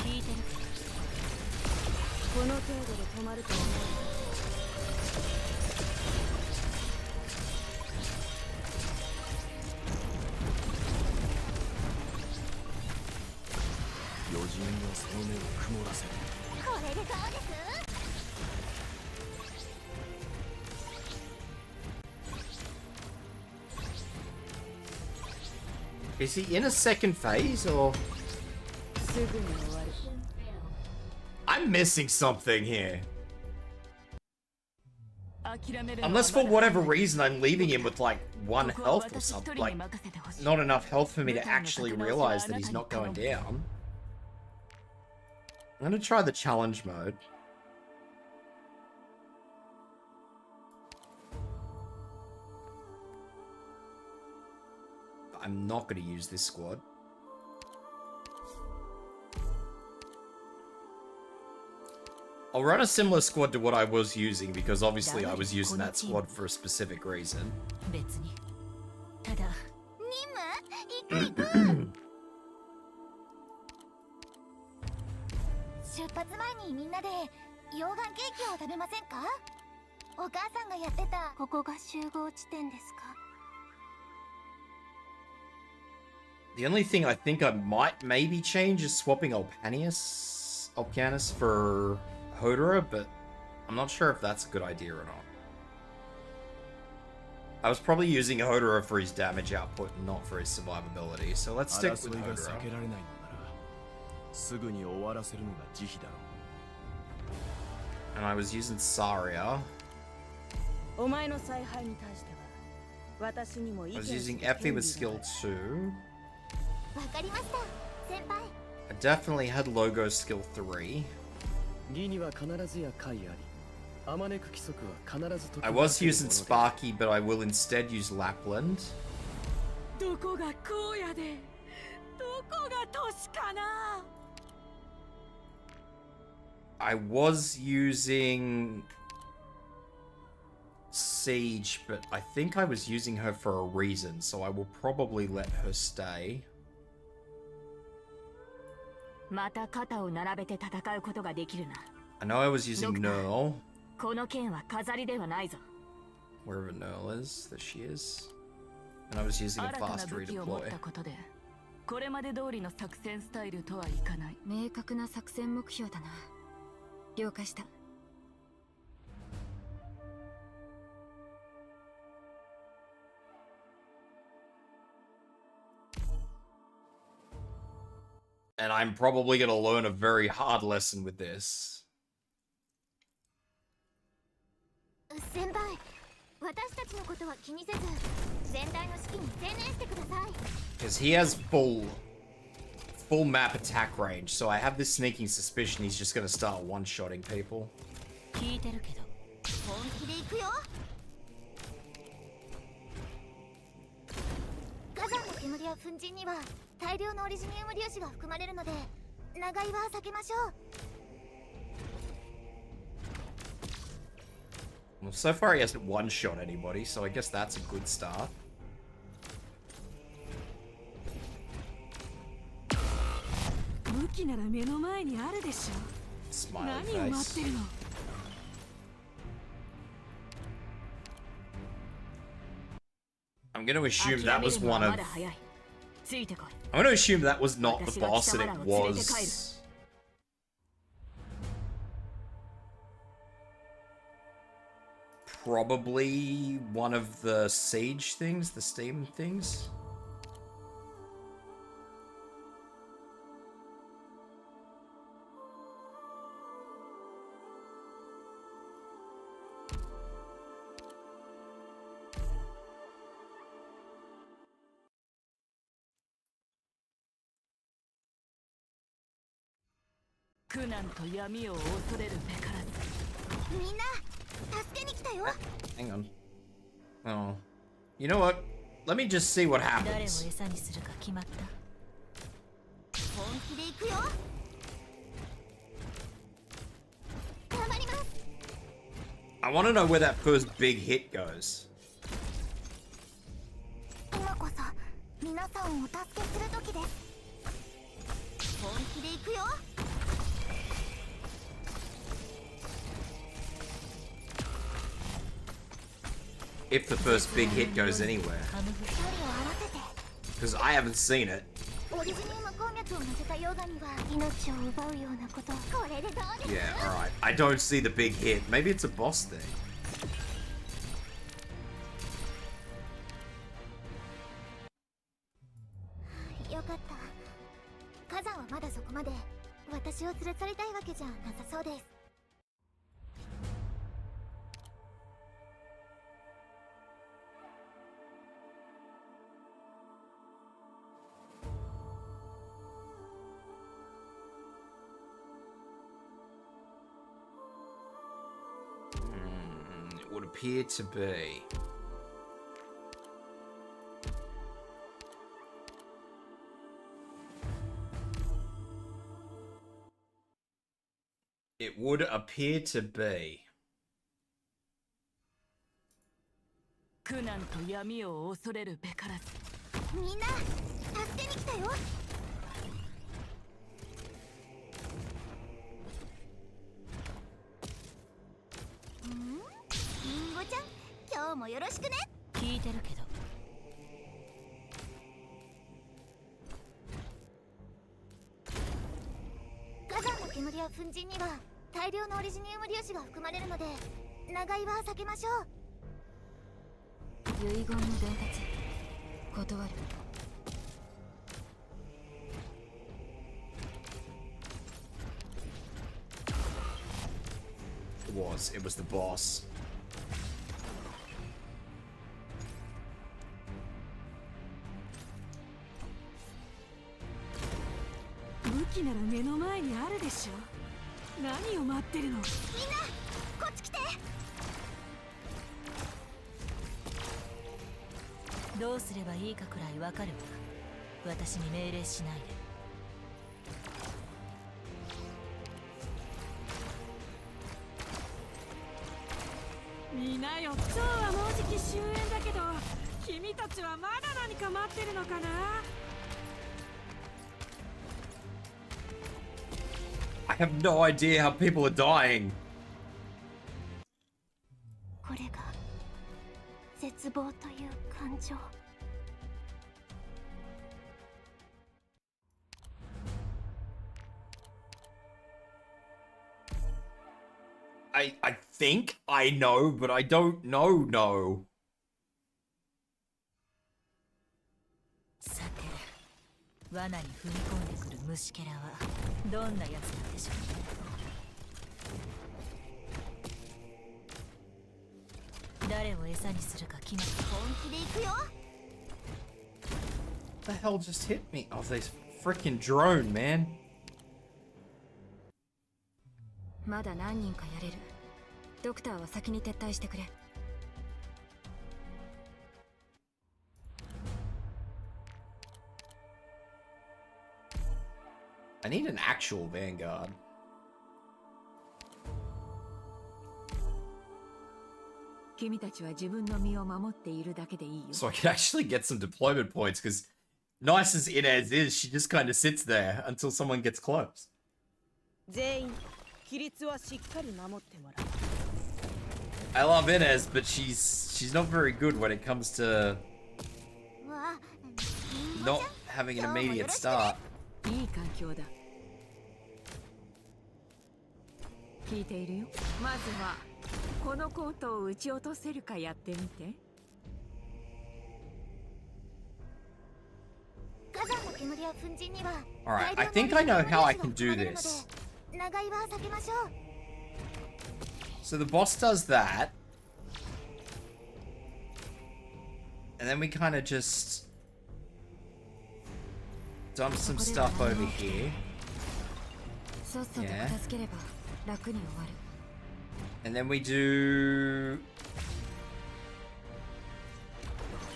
Speaker 2: 聞いてるか。
Speaker 6: この程度で止まると思う。
Speaker 7: 巨人がその目を曇らせる。
Speaker 4: これでどうです？
Speaker 1: Is he in a second phase or?
Speaker 6: すぐに終わる。
Speaker 1: I'm missing something here.
Speaker 2: 諦めるのは
Speaker 1: Unless for whatever reason I'm leaving him with like 1 health or something, like not enough health for me to actually realize that he's not going down. I'm gonna try the challenge mode. I'm not gonna use this squad. I'll run a similar squad to what I was using because obviously I was using that squad for a specific reason.
Speaker 2: 別に。ただ、
Speaker 4: 任務？行く行く。出発前にみんなで溶岩ケーキを食べませんか？お母さんがやってた。ここが集合地点ですか？
Speaker 1: The only thing I think I might maybe change is swapping Alpanius for Hodora, but I'm not sure if that's a good idea or not. I was probably using Hodora for his damage output and not for his survivability, so let's stick with
Speaker 7: 争いが
Speaker 1: Hodora.
Speaker 7: 避けられないのならすぐに終わらせるのが慈悲だろう。
Speaker 1: And I was using Saria.
Speaker 6: お前の采配に対しては私にも意
Speaker 1: I
Speaker 6: 見
Speaker 1: was
Speaker 6: す
Speaker 1: using
Speaker 6: る
Speaker 1: Effie
Speaker 6: 権利
Speaker 1: with
Speaker 6: があ
Speaker 1: skill
Speaker 6: る。
Speaker 1: 2.
Speaker 4: わかりました、先輩。
Speaker 1: I definitely had Logo skill 3.
Speaker 3: 義には必ずや解あり。あまねく規則は必ず解く。
Speaker 1: I was using Sparky, but I will instead use Lapland.
Speaker 2: どこが荒野で、どこが都市かな。
Speaker 1: I was using Siege, but I think I was using her for a reason, so I will probably let her stay.
Speaker 2: また肩を並べて戦うことができるな。
Speaker 1: I know I was using Nerl,
Speaker 2: この剣は飾りではないぞ。
Speaker 1: wherever Nerl is, there she is. And I was using a
Speaker 2: 新たな
Speaker 1: fast
Speaker 2: 武器を持っ
Speaker 1: redeploy.
Speaker 2: たことで、これまで通りの作戦スタイルとはいかない。
Speaker 5: 明確な作戦目標だな。了解した。
Speaker 1: And I'm probably gonna learn a very hard lesson with this.
Speaker 4: 先輩、私たちのことは気にせず、全体の指揮に専念してください。
Speaker 1: Because he has full map attack range, so I have this sneaking suspicion he's just gonna start one-shotting people.
Speaker 2: 聞いてるけど。
Speaker 4: 本気で行くよ。火山の煙や粉塵には大量のオリジニウム粒子が含まれるので、長居は避けましょう。
Speaker 1: Well, so far he hasn't one-shot anybody, so I guess that's a good start.
Speaker 2: 武器なら目の前にあるでしょ。
Speaker 1: Smiley
Speaker 2: 何を待って
Speaker 1: face.
Speaker 2: るの。
Speaker 1: I'm gonna assume that was one
Speaker 2: ま
Speaker 1: of
Speaker 2: だ早い。
Speaker 1: I'm gonna assume that was not the boss and it was... probably one of the siege things, the steam things. Hang on. Oh. You know what? Let me just see what happens. I want to know where that first big hit goes. If the first big hit goes anywhere. Because I haven't seen it. Yeah, alright. I don't see the big hit. Maybe it's a boss thing. It would appear to be. It would appear to be. It was the boss. I have no idea how people are dying. I think I know, but I don't know. What the hell just hit me? Oh, this freaking drone, man. I need an actual Vanguard. So I can actually get some deployment points, because nice as Inez is, she just kind of sits there until someone gets close. I love Inez, but she's not very good when it comes to not having an immediate start.
Speaker 2: いい環境だ。聞いているよ。まずはこのコートを撃ち落とせるかやってみて。
Speaker 4: 火山の煙や粉塵には
Speaker 1: Alright, I think I know how I can do this.
Speaker 4: 長居は避けましょう。
Speaker 1: So the boss does that. And then we kind of just dump some stuff over here.
Speaker 5: さっさと片付ければ楽に終わる。
Speaker 1: And then we do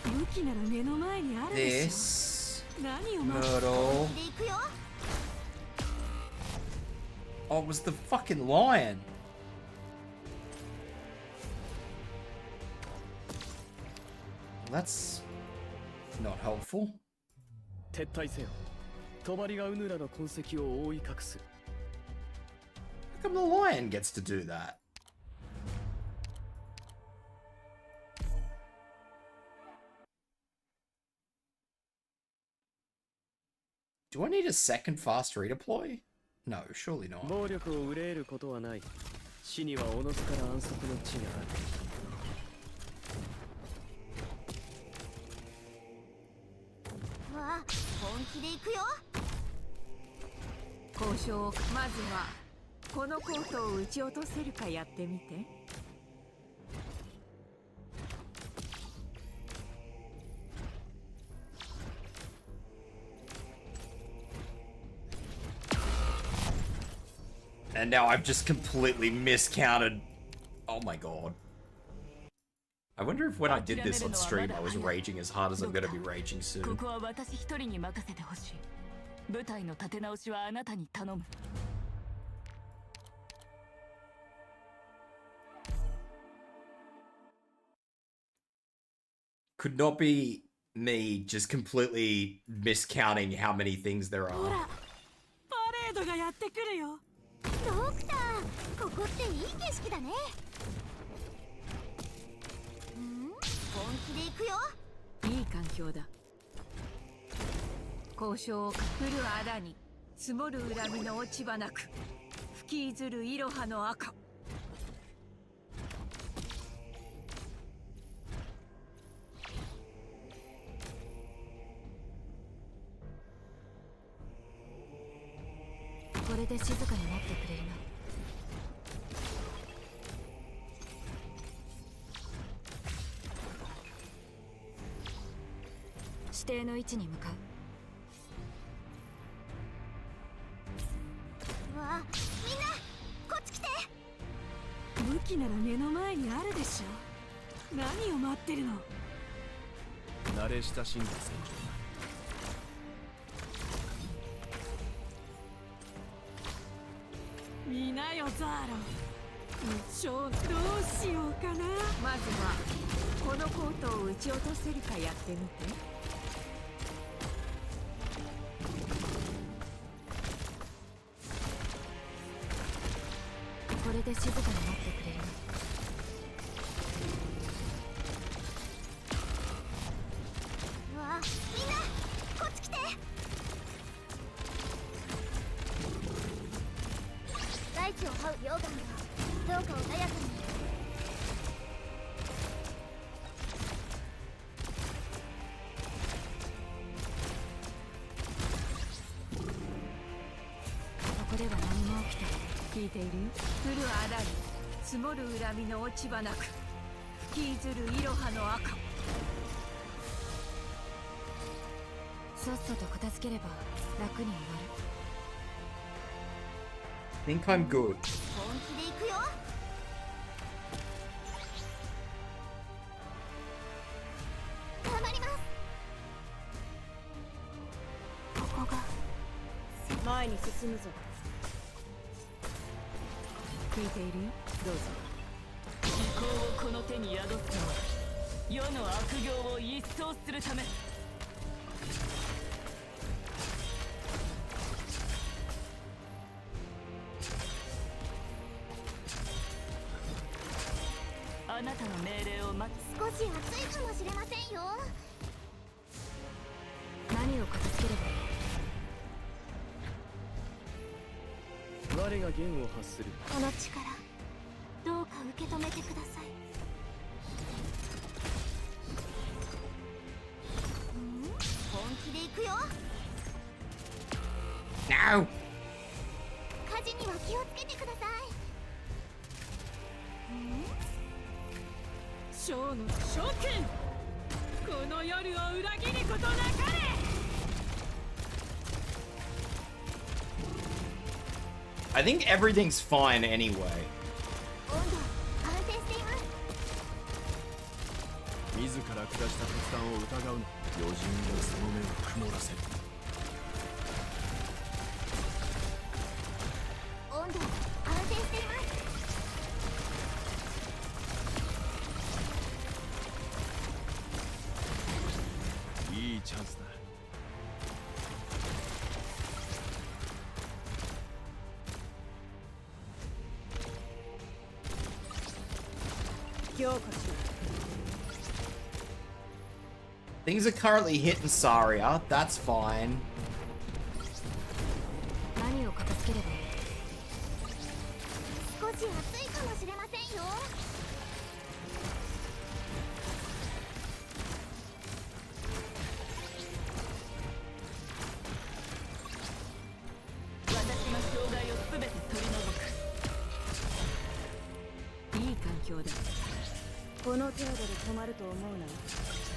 Speaker 2: 武器なら目の前にあるでし
Speaker 1: this.
Speaker 2: ょ。何を待つ
Speaker 1: Myrtle.
Speaker 4: で行くよ。
Speaker 1: Oh, it was the fucking lion. That's not helpful.
Speaker 3: 撤退せよ。帳がうぬらの痕跡を覆い隠す。
Speaker 1: How come the lion gets to do that? Do I need a second fast redeploy? No, surely not.
Speaker 3: 暴力を憂えることはない。死にはおのずから安息の地がある。
Speaker 4: わあ、本気で行くよ。
Speaker 2: 交渉をまずはこのコートを撃ち落とせるかやってみて。
Speaker 1: And now I've just completely miscounted. Oh my god. I wonder if when I did this on stream I was raging as hard as I'm gonna be raging
Speaker 2: こ
Speaker 1: soon.
Speaker 2: こは私一人に任せてほしい。舞台の立て直しはあなたに頼む。
Speaker 1: Could not be me just completely miscounting how many things there
Speaker 2: ほら、
Speaker 1: are.
Speaker 2: パレードがやってくるよ。
Speaker 4: ドクター、ここっていい景色だね。本気で行くよ。
Speaker 2: いい環境だ。交渉を降る荒に積もる恨みの落ち葉なく吹き出るいろはの赤。
Speaker 5: これで静かになってくれるな。指定の位置に向かう。
Speaker 4: わあ、みんなこっち来て。
Speaker 2: 武器なら目の前にあるでしょ。何を待ってるの。
Speaker 7: 慣れ親しんだ戦場だ。
Speaker 2: 見なよザーロ。一応どうしようかな。まずはこのコートを撃ち落とせるかやってみて。
Speaker 5: これで静かになってくれるな。
Speaker 4: わあ、みんなこっち来て。大地を這う溶岩にはどうか穏やかに。
Speaker 5: ここでは何も起きてない。
Speaker 2: 聞いているよ。降る荒に積もる恨みの落ち葉なく吹き出るいろはの赤。
Speaker 5: さっさと片付ければ楽に終わる。
Speaker 1: I think I'm good.
Speaker 4: 本気で行くよ。頑張ります。ここが
Speaker 6: 前に進むぞ。
Speaker 2: 聞いているよ。どうぞ。意向をこの手に宿すのは世の悪行を一掃するため。あなたの命令を待つ。
Speaker 4: 少し暑いかもしれませんよ。
Speaker 5: 何を片付ければいい。
Speaker 3: 我が弦を発する。
Speaker 4: この力どうか受け止めてください。本気で行くよ。
Speaker 1: No!
Speaker 4: 火事には気をつけてください。
Speaker 2: ショーの諸君、この夜を裏切ることなかれ。
Speaker 1: I think everything's fine anyway.
Speaker 4: 温度安定しています。
Speaker 7: 自ら下した決断を疑うな。余人がその目を曇らせる。
Speaker 4: 温度安定しています。
Speaker 7: いいチャンスだ。
Speaker 6: 強化しろ。
Speaker 1: Things are currently hitting Saria. That's fine.
Speaker 5: 何を片付ければいい。
Speaker 4: 少し暑いかもしれませんよ。
Speaker 2: 私の障害をすべて取り除く。いい環境だ。
Speaker 6: この程度で止まると思うな。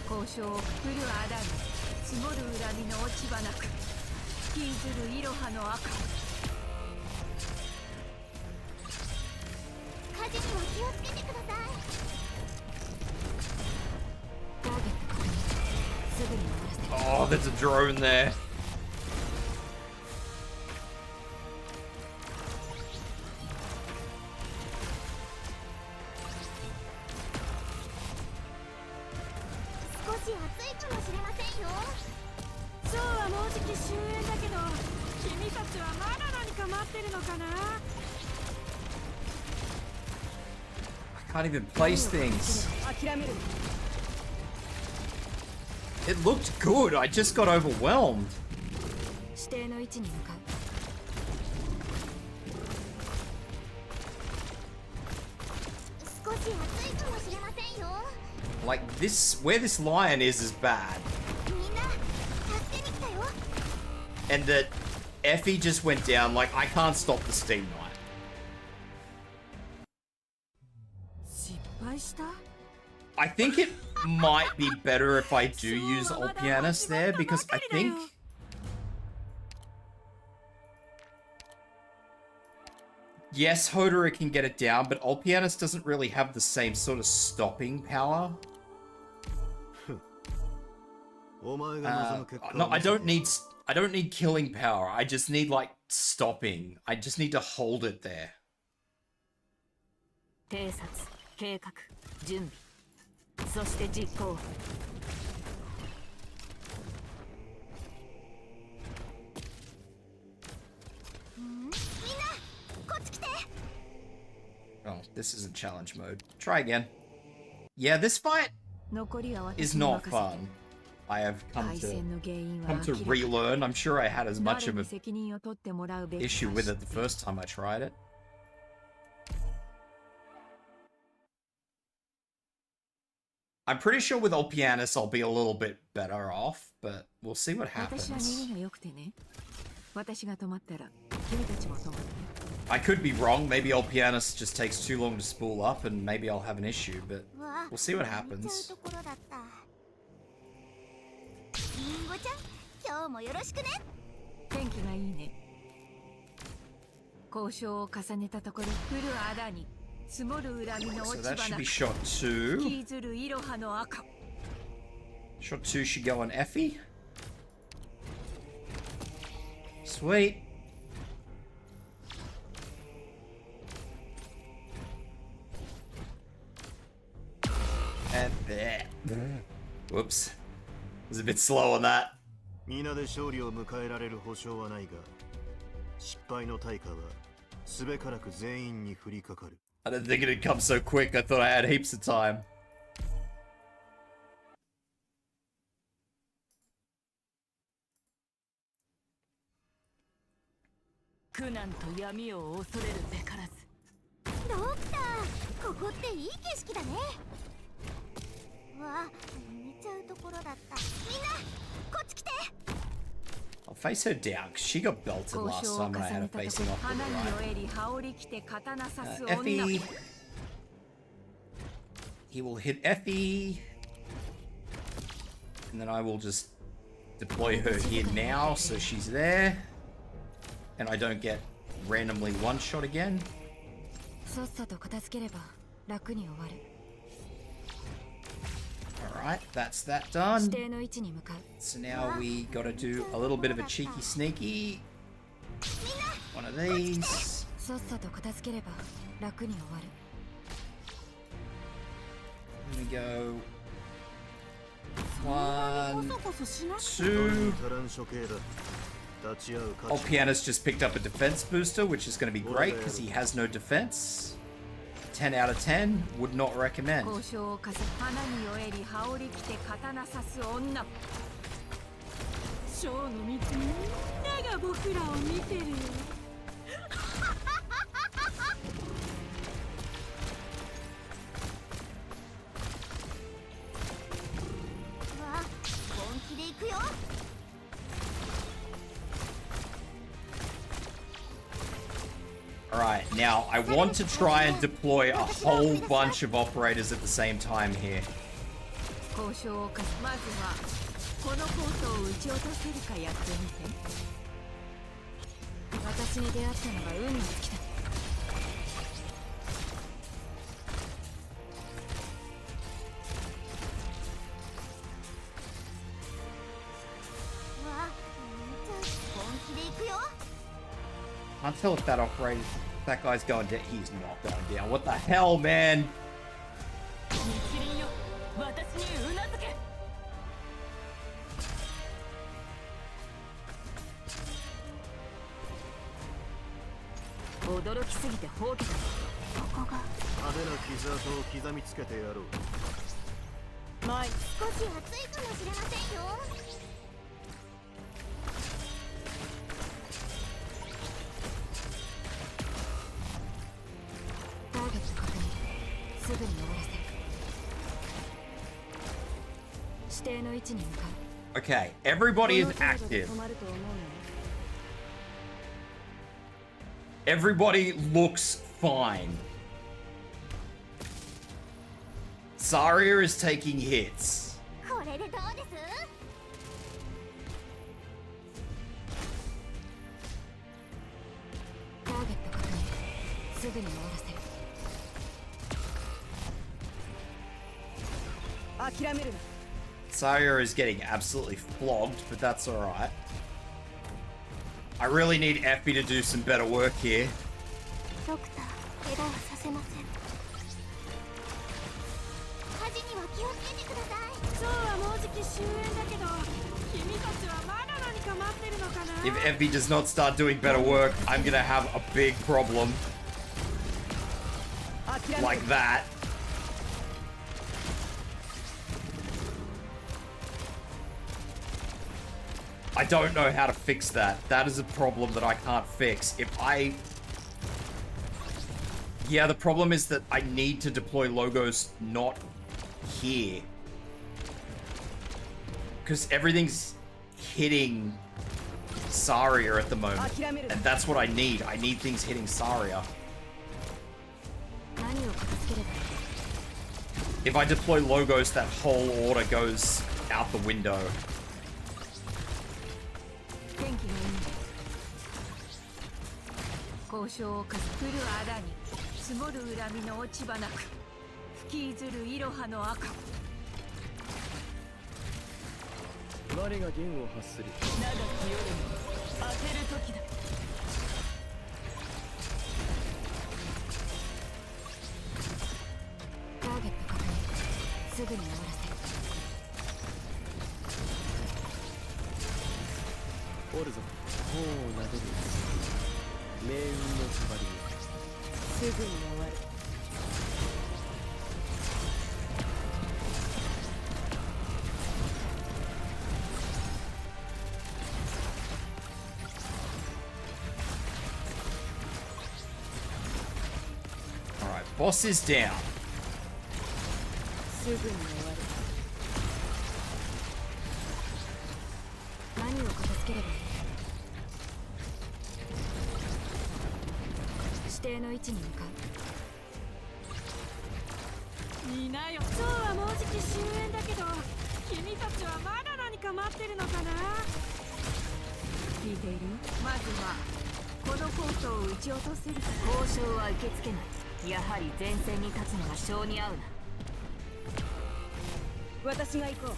Speaker 2: 交渉をくくるあだに積もる恨みの落ち葉なく引きずるいろはの赤。
Speaker 4: 火事には気をつけてください。
Speaker 5: ターゲット確認。すぐに終わらせて。
Speaker 1: Oh, there's a drone there.
Speaker 4: 少し暑いかもしれませんよ。
Speaker 6: ショーはもうじき終焉だけど、君たちはまだ何か待ってるのかな。
Speaker 1: I can't even place things.
Speaker 6: 諦める。
Speaker 1: It looked good. I just got overwhelmed.
Speaker 5: 指定の位置に向かう。
Speaker 4: 少し暑いかもしれませんよ。
Speaker 1: Like this, where this lion is bad.
Speaker 4: みんな助けに来たよ。
Speaker 1: And that Effie just went down. Like, I can't stop the Steam Knight.
Speaker 6: 失敗した。
Speaker 1: I think it might be better if I do use Olpianus there, because I think... Yes, Hodora can get it down, but Olpianus doesn't really have the same sort of stopping power. No, I don't need killing power. I just need, like, stopping. I just need to hold it there.
Speaker 2: 偵察、計画、準備、そして実行。
Speaker 4: みんなこっち来て。
Speaker 1: Oh, this isn't challenge mode. Try again. Yeah, this fight
Speaker 2: 残りは
Speaker 1: is
Speaker 2: 私に
Speaker 1: not
Speaker 2: 任せて。
Speaker 1: fun. I have
Speaker 2: 敗戦の原因は
Speaker 1: come to
Speaker 2: 明らか。
Speaker 1: relearn. I'm sure I had as much
Speaker 2: 誰
Speaker 1: of
Speaker 2: に
Speaker 1: an
Speaker 2: 責任を取ってもらうべきか
Speaker 1: issue with it the first time I tried it. I'm pretty sure with Olpianus I'll be a little bit better off, but we'll see what
Speaker 2: 私は
Speaker 1: happens.
Speaker 2: 逃げが良くてね。私が止まったら君たちも止まって。
Speaker 1: I could be wrong. Maybe Olpianus just takes too long to spool up, and maybe I'll have an issue, but
Speaker 4: わあ
Speaker 1: we'll see what
Speaker 4: 見ちゃ
Speaker 1: happens.
Speaker 4: うところだった。リンゴちゃん、今日もよろしくね。
Speaker 2: 天気がいいね。交渉を重ねたところ降るあだに積もる恨みの
Speaker 1: So
Speaker 2: 落ち
Speaker 1: that
Speaker 2: 葉
Speaker 1: should
Speaker 2: な
Speaker 1: be
Speaker 2: く
Speaker 1: shot 2.
Speaker 2: 引きずるいろはの赤。
Speaker 1: Shot 2 should go on Effie. Sweet. And there. Whoops. Was a bit slow on that.
Speaker 8: 皆で勝利を迎えられる保証はないが、失敗の対価はすべからく全員に降りかかる。
Speaker 1: I didn't think it'd come so quick. I thought I had heaps of time.
Speaker 2: 苦難と闇を恐れるべからず。
Speaker 4: ドクター、ここっていい景色だね。わあ、見ちゃうところだった。みんなこっち来て。
Speaker 1: I'll face her down because she got belted last time when I had her facing off to the right. Effie. He will hit Effie. And then I will just deploy her here now so she's there. And I don't get randomly one shot again. Alright, that's that done. So now we gotta do a little bit of a cheeky sneaky. One of these. Here we go. 1, 2. Oh, Pianist just picked up a defense booster, which is going to be great because he has no defense. 10 out of 10, would not recommend. Alright, now I want to try and deploy a whole bunch of operators at the same time here. Can't tell if that operator, that guy's going down. He's not going down. What the hell, man? Okay, everybody is active. Everybody looks fine. Saria is taking hits. Saria is getting absolutely flogged, but that's alright. I really need Effie to do some better work here. If Effie does not start doing better work, I'm gonna have a big problem. Like that. I don't know how to fix that. That is a problem that I can't fix. Yeah, the problem is that I need to deploy logos not here. Because everything's hitting Saria at the moment. And that's what I need. I need things hitting Saria. If I deploy logos, that whole order goes out the window. Boss is down.
Speaker 5: すぐに終わる。何を片付ければいい？指定の位置に向かう。
Speaker 6: いないよ。そうはもうじき終焉だけど、君たちはまだ何か待ってるのかな。
Speaker 2: 聞いている？まずはこのコートを撃ち落とせるか。交渉は受け付けない。やはり前線に立つのが性に合うな。私が行こう。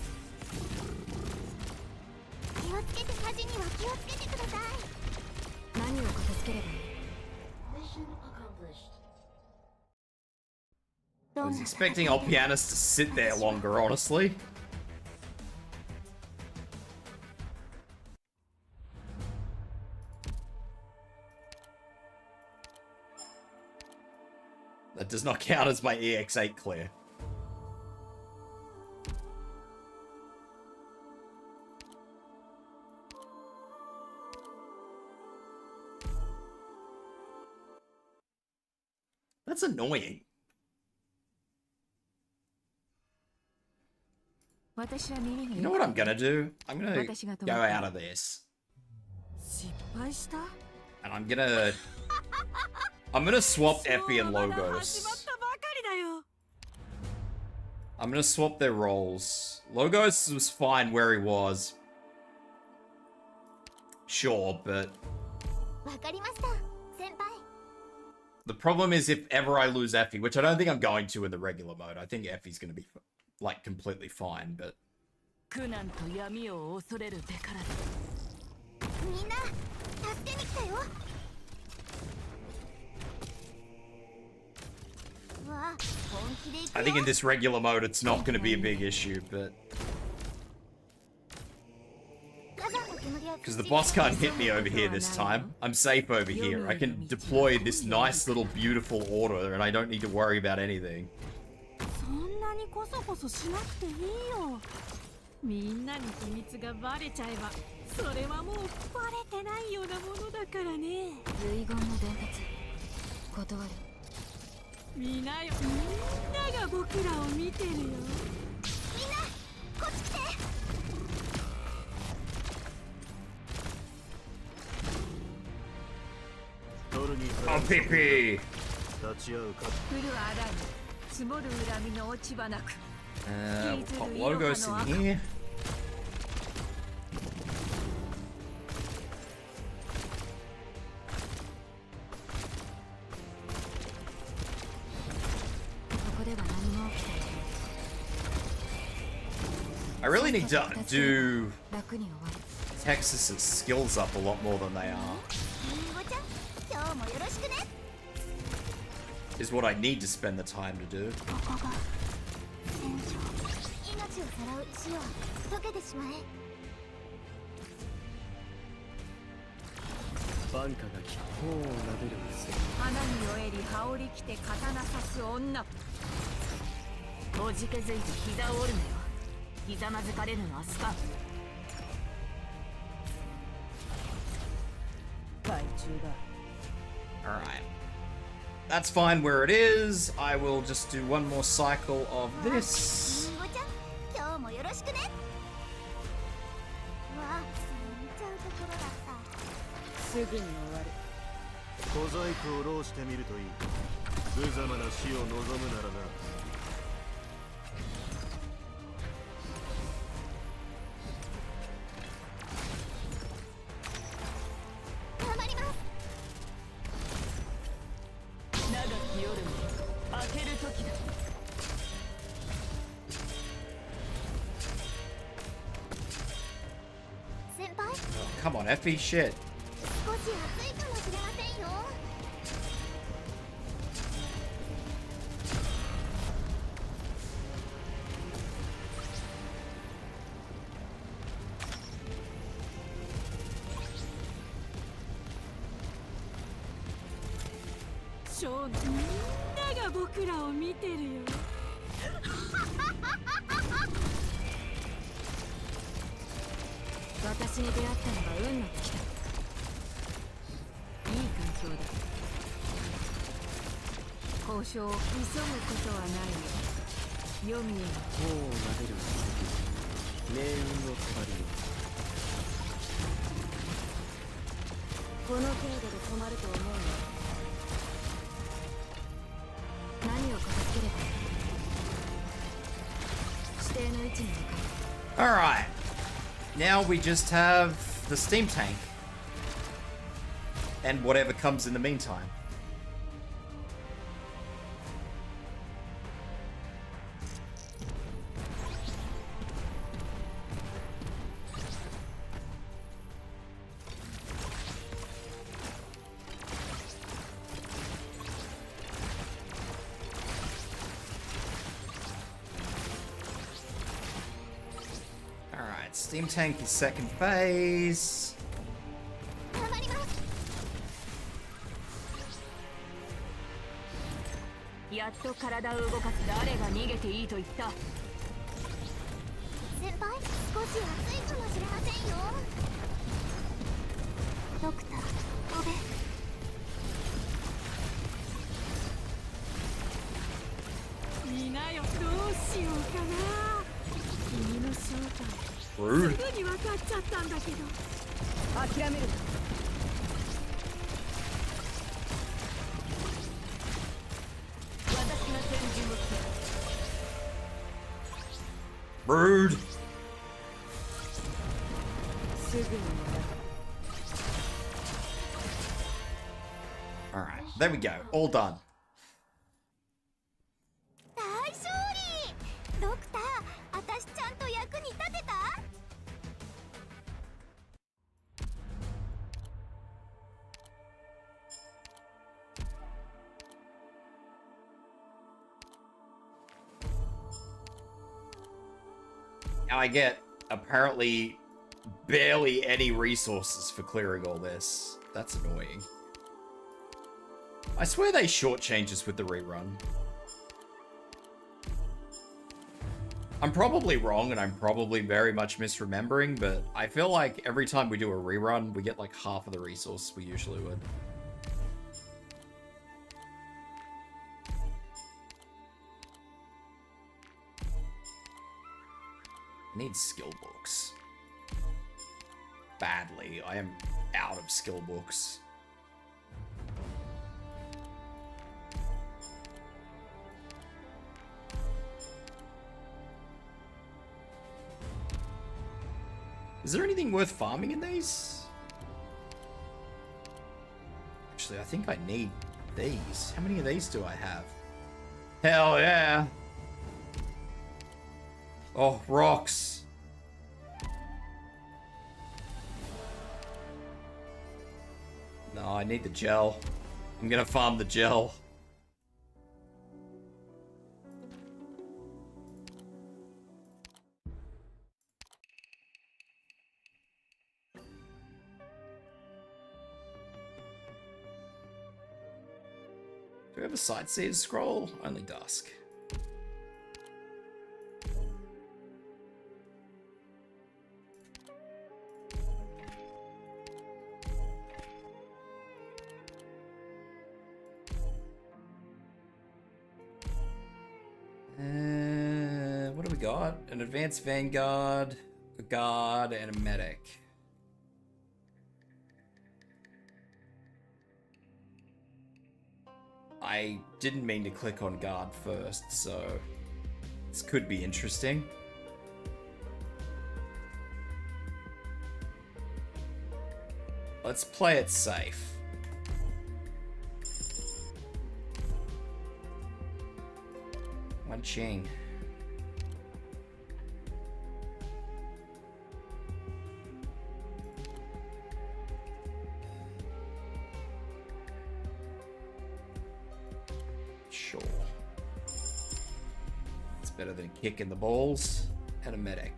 Speaker 4: 気をつけて、火事には気をつけてください。
Speaker 5: 何を片付ければいい？
Speaker 1: I was expecting our pianist to sit there longer, honestly. That does not count as my EX8 clear. That's annoying. You know what I'm gonna do? I'm gonna go out of this. And I'm gonna swap Effie and Logos. I'm gonna swap their roles. Logos was fine where he was. Sure, but the problem is if ever I lose Effie, which I don't think I'm going to in the regular mode. I think Effie's gonna be like completely fine, but I think in this regular mode it's not going to be a big issue, but because the boss can't hit me over here this time, I'm safe over here. I can deploy this nice little beautiful order and I don't need to worry about anything.
Speaker 6: こそこそしなくていいよ。みんなに秘密がバレちゃえば、それはもうバレてないようなものだからね。
Speaker 5: 遺言の伝達、断る。
Speaker 6: みんなよ、みんなが僕らを見てるよ。みんな、こっち来て。
Speaker 1: Oh, Pippi!
Speaker 2: 積もる恨みの落ち葉なく。
Speaker 1: We'll put Logos in here. I really need to do Texas's skills up a lot more than they are. Is what I need to spend the time to do. Alright. That's fine where it is. I will just do one more cycle of this. Come on, Effie, shit.
Speaker 6: Show, みんなが僕らを見てるよ。
Speaker 5: 私に出会ったのが運の尽きた。いい環境だ。
Speaker 6: 交渉を急ぐことはないよ。黄泉へ
Speaker 3: 王を撫でる命運を配るよ。
Speaker 5: この程度で止まると思うよ。何を片付ければ指定の位置に向かう。
Speaker 1: Alright. Now we just have the steam tank. And whatever comes in the meantime. Alright, steam tank is second phase.
Speaker 4: 頑張ります。
Speaker 2: やっと体を動かす。誰が逃げていいと言った。
Speaker 4: 先輩、少し暑いかもしれませんよ。ドクター、おべ。
Speaker 6: 見なよ、どうしようかな。君の正体
Speaker 1: Rude.
Speaker 6: すぐに分かっちゃったんだけど。
Speaker 2: 諦める。私が先陣を切る。
Speaker 1: Rude.
Speaker 6: すぐにやる。
Speaker 1: Alright, there we go. All done.
Speaker 4: 大勝利。ドクター、私ちゃんと役に立てた？
Speaker 1: Now I get apparently barely any resources for clearing all this. That's annoying. I swear they shortchange us with the rerun. I'm probably wrong and I'm probably very much misremembering, but I feel like every time we do a rerun, we get like half of the resources we usually would. I need skill books. Badly. I am out of skill books. Is there anything worth farming in these? Actually, I think I need these. How many of these do I have? Hell yeah! Oh, rocks. No, I need the gel. I'm gonna farm the gel. Do we have a sightseer scroll? Only dusk. What do we got? An advanced vanguard, a guard, and a medic. I didn't mean to click on guard first, so this could be interesting. Let's play it safe. One ching. Sure. It's better than kicking the balls. And a medic.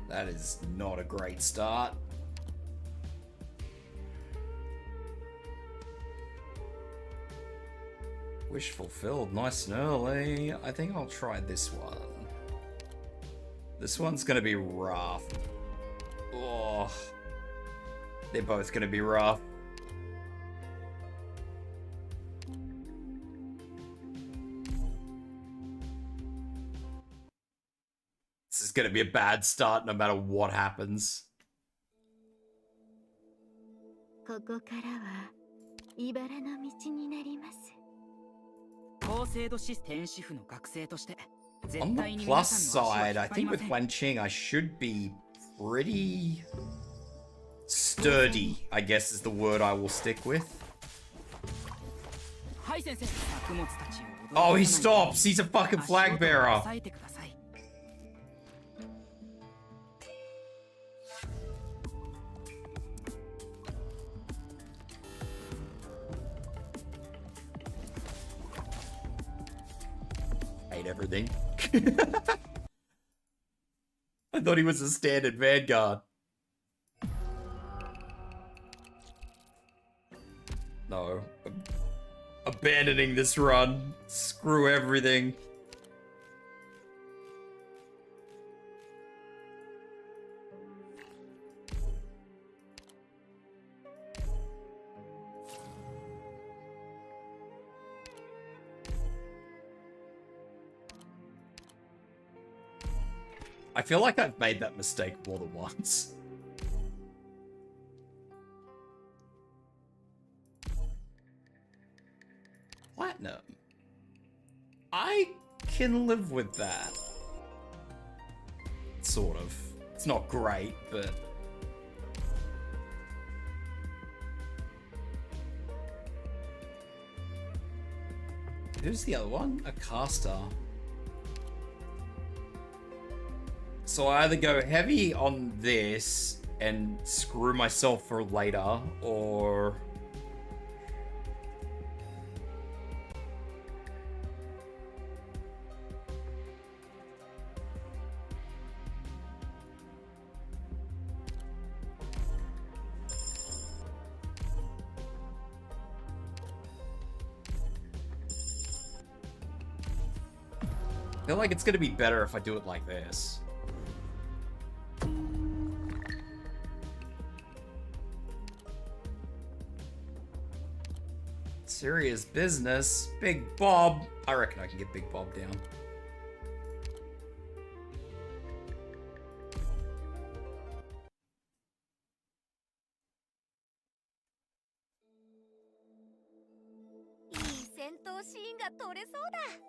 Speaker 1: That is not a great start. Wish fulfilled, nice and early. I think I'll try this one. This one's gonna be rough. Oh, they're both gonna be rough. This is gonna be a bad start no matter what happens.
Speaker 4: ここからは茨の道になります。
Speaker 9: 高精度シス天使府の学生として
Speaker 1: On the plus side, I think with Wanqing I should be pretty sturdy, I guess is the word I will stick with. Oh, he stops! He's a fucking flag bearer! Hate everything. I thought he was a standard vanguard. No. Abandoning this run. Screw everything. I feel like I've made that mistake more than once. Platinum. I can live with that. Sort of. It's not great, but... Who's the other one? A caster. So I either go heavy on this and screw myself for later, or... I feel like it's gonna be better if I do it like this. Serious business. Big Bob. I reckon I can get Big Bob down.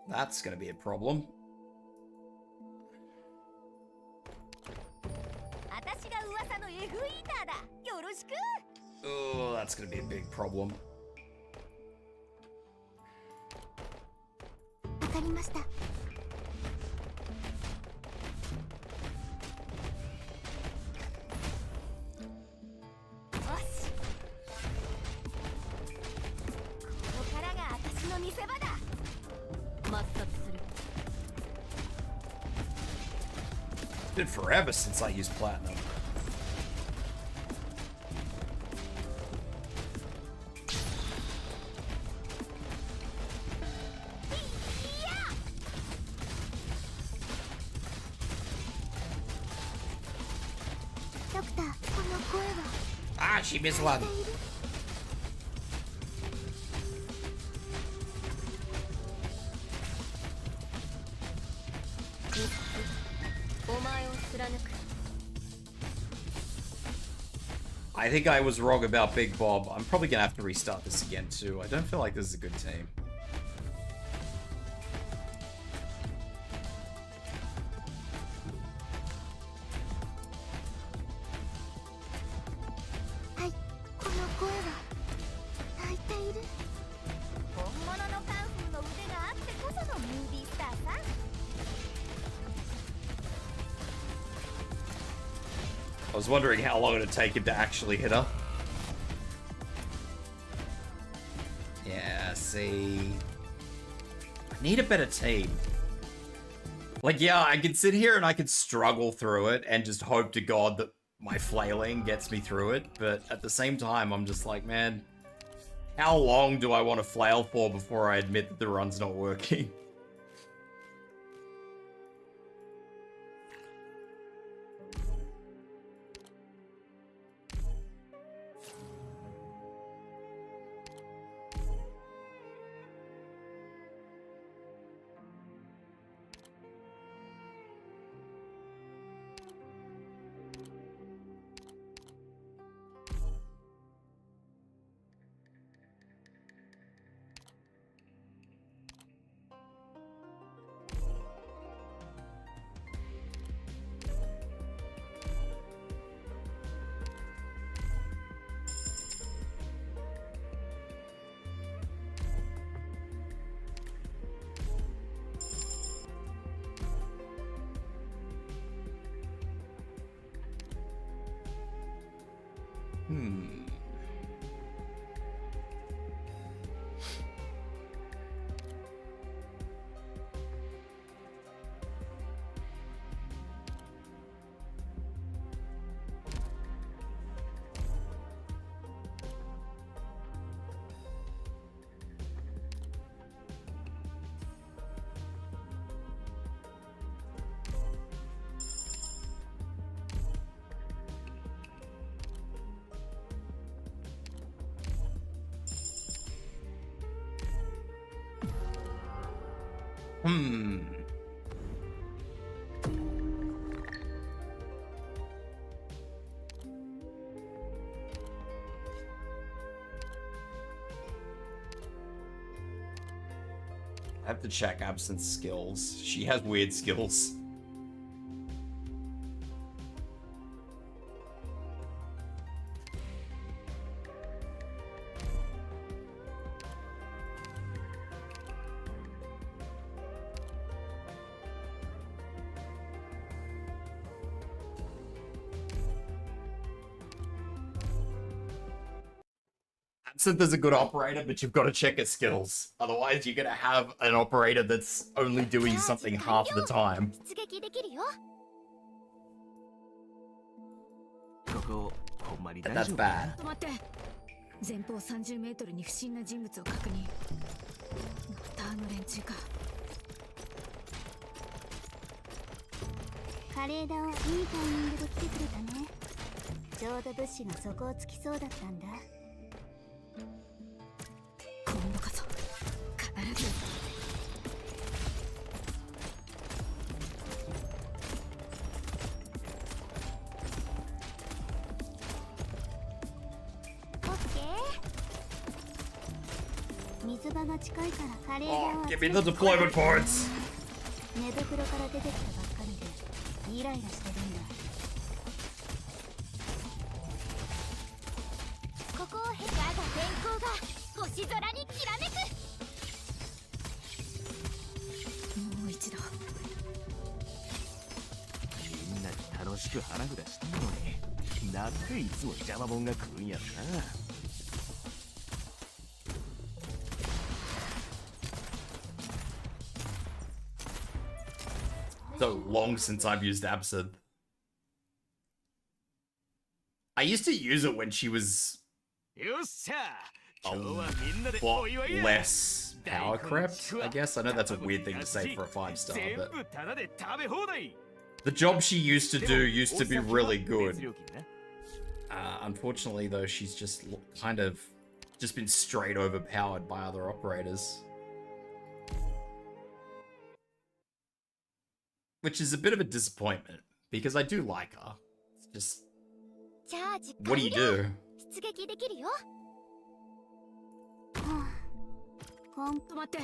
Speaker 1: That's gonna be a problem. Oh, that's gonna be a big problem.
Speaker 4: わかりました。
Speaker 1: It's been forever since I used platinum. Ah, she missed one. I think I was wrong about Big Bob. I'm probably gonna have to restart this again too. I don't feel like this is a good team. I was wondering how long it'd take him to actually hit her. Yeah, see... I need a better team. Like, yeah, I can sit here and I can struggle through it and just hope to God that my flailing gets me through it, but at the same time, I'm just like, man, How long do I want to flail for before I admit that the run's not working? I have to check Absinthe's skills. She has weird skills. Absinthe is a good operator, but you've got to check her skills. Otherwise, you're going to have an operator that's only doing something half the time. And that's bad.
Speaker 5: 前方30メートルに不審な人物を確認。またあの連中か。
Speaker 4: カレーダをいいタイミングで来てくれたね。ちょうど物資が底をつきそうだったんだ。
Speaker 5: 今度こそ必ず。
Speaker 4: 水場が近いからカレーダを
Speaker 1: Give me the deployment points!
Speaker 4: 寝袋から出てきたばっかりでイライラしてるんだ。ここを経て我が天候が星空にきらめく。
Speaker 5: もう一度。
Speaker 7: みんなに楽しく花札したのに、なんでいつも邪魔者が来るんやろな。
Speaker 1: So long since I've used Absinthe. I used to use it when she was a lot less power crept, I guess. I know that's a weird thing to say for a 5-star, but the job she used to do used to be really good. Unfortunately, though, she's just kind of just been straight overpowered by other operators. Which is a bit of a disappointment, because I do like her. It's just... What do you do?
Speaker 5: 止まって。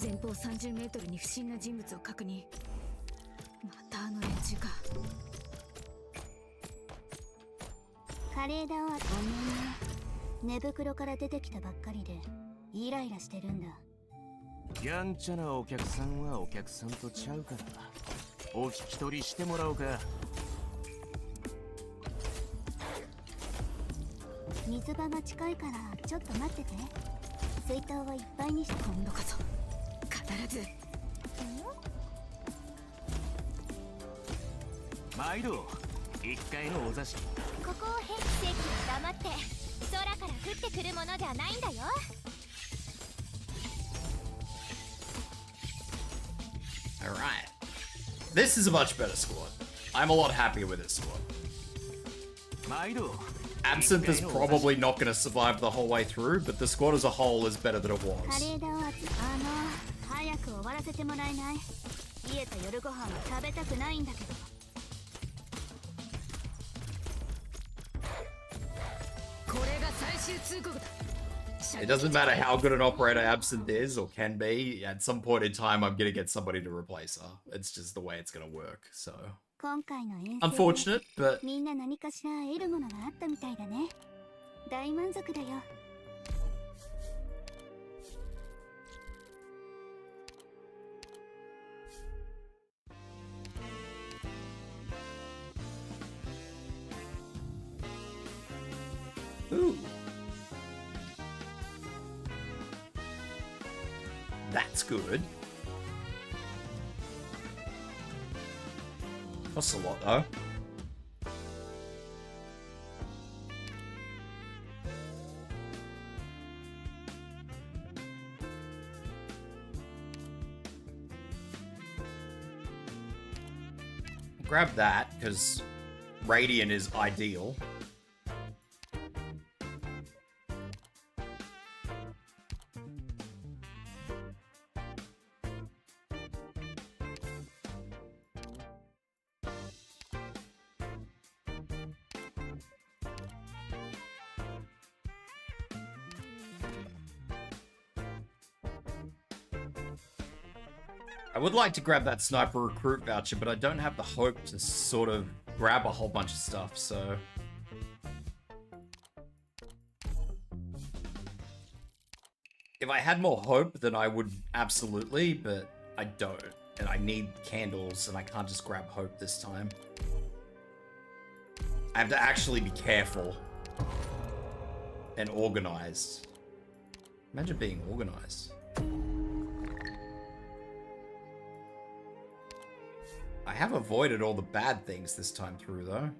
Speaker 5: 前方30メートルに不審な人物を確認。またあの連中か。
Speaker 4: カレーダはごめんね。寝袋から出てきたばっかりでイライラしてるんだ。
Speaker 7: やんちゃなお客さんはお客さんとちゃうから、お引き取りしてもらおうか。
Speaker 4: 水場が近いからちょっと待ってて。水筒をいっぱいにして。
Speaker 5: 今度こそ必ず。
Speaker 7: 毎度1階のお座敷。
Speaker 4: ここをへきせき黙って空から降ってくるくるものではないんだよ。
Speaker 1: Alright. This is a much better squad. I'm a lot happier with this squad. Absinthe is probably not going to survive the whole way through, but the squad as a whole is better than it was.
Speaker 4: 早く終わらせてもらえない？家と夜ご飯は食べたくないんだけど。
Speaker 1: It doesn't matter how good an operator Absinthe is or can be, at some point in time I'm gonna get somebody to replace her. It's just the way it's gonna work, so... Unfortunate, but...
Speaker 4: みんな何かしら得るものがあったみたいだね。大満足だよ。
Speaker 1: Ooh. That's good. Costs a lot though. Grab that, because Raidian is ideal. I would like to grab that sniper recruit voucher, but I don't have the hope to sort of grab a whole bunch of stuff, so... If I had more hope, then I would absolutely, but I don't. And I need candles, and I can't just grab hope this time. I have to actually be careful. And organized. Imagine being organized. I have avoided all the bad things this time through, though.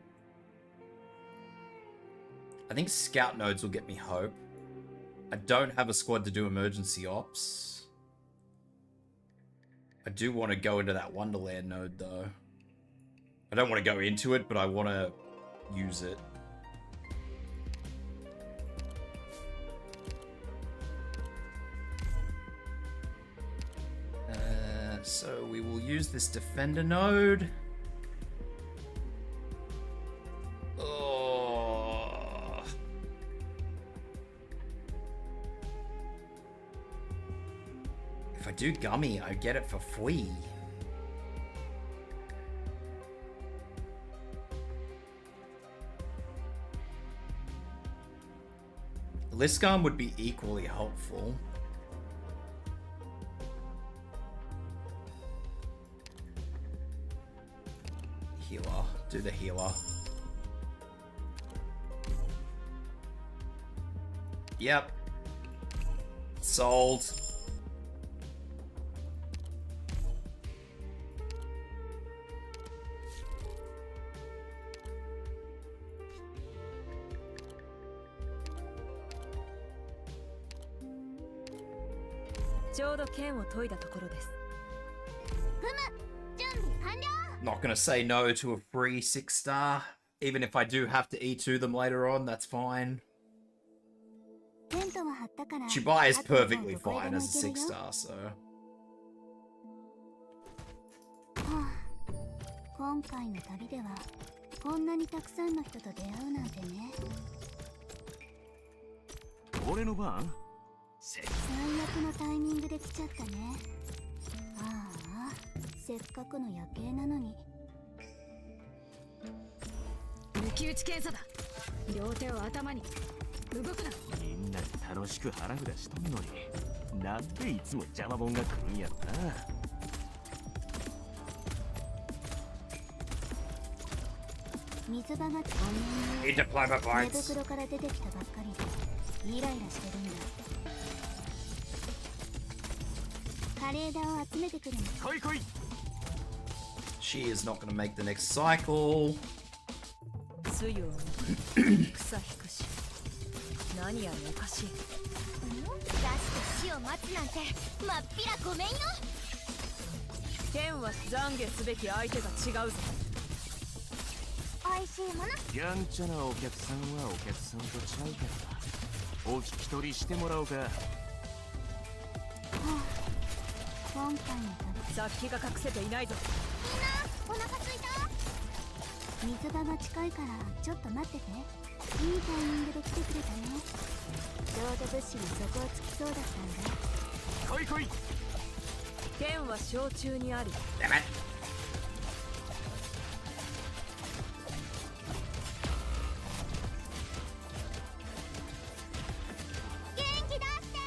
Speaker 1: I think scout nodes will get me hope. I don't have a squad to do emergency ops. I do want to go into that Wonderland node, though. I don't want to go into it, but I want to use it. So we will use this defender node. Oh. If I do gummy, I get it for free. Liscam would be equally helpful. Healer. Do the healer. Yep. Sold. Not gonna say no to a free 6-star. Even if I do have to E2 them later on, that's fine. Chibi is perfectly fine as a 6-star, so...
Speaker 4: 今回の旅ではこんなにたくさんの人と出会うなんてね。
Speaker 7: 俺の番？
Speaker 4: 最悪のタイミングで来ちゃったね。ああ、せっかくの夜景なのに。
Speaker 6: 抜き打ち検査だ。両手を頭に。動くな。
Speaker 7: みんなで楽しく腹札しとんのに、なんでいつも邪魔者が来るんやろな。
Speaker 4: 水場が寝袋から出てきたばっかりでイライラしてるんだ。枯れ枝を集めてくるの。
Speaker 7: 来い来い。
Speaker 1: She is not going to make the next cycle.
Speaker 2: 強草引くし何
Speaker 6: 何やらおかしい。
Speaker 4: 出して死を待つなんてまっぴらごめんよ。
Speaker 6: 剣は懺悔すべき相手が違うぞ。
Speaker 4: おいしいもの
Speaker 7: やんちゃなお客さんはお客さんとちゃうからお引き取りしてもらおうか。
Speaker 4: 今回の旅
Speaker 6: 殺気が隠せていないぞ。
Speaker 4: みんなお腹すいた？水場が近いからちょっと待ってて。いいタイミングで来てくれたね。ちょうど物資に底をつきそうだったんだ。
Speaker 7: 来い来い。
Speaker 6: 剣は小中にあり。
Speaker 1: Damn it.
Speaker 4: 元気出して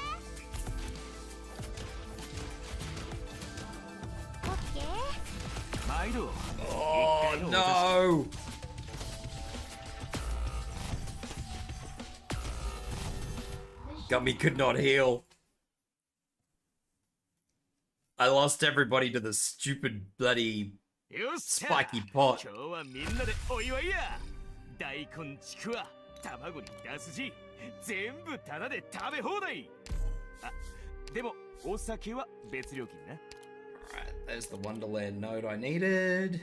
Speaker 4: オッケー。
Speaker 7: 毎度
Speaker 1: Oh no! Gummy could not heal. I lost everybody to the stupid bloody
Speaker 7: よっしゃ
Speaker 1: spiky pot.
Speaker 7: 今日はみんなでお祝いや。大根ちくわ卵に出すじ全部タダで食べ放題。あ、でもお酒は別料金な。
Speaker 1: Alright, there's the Wonderland node I needed.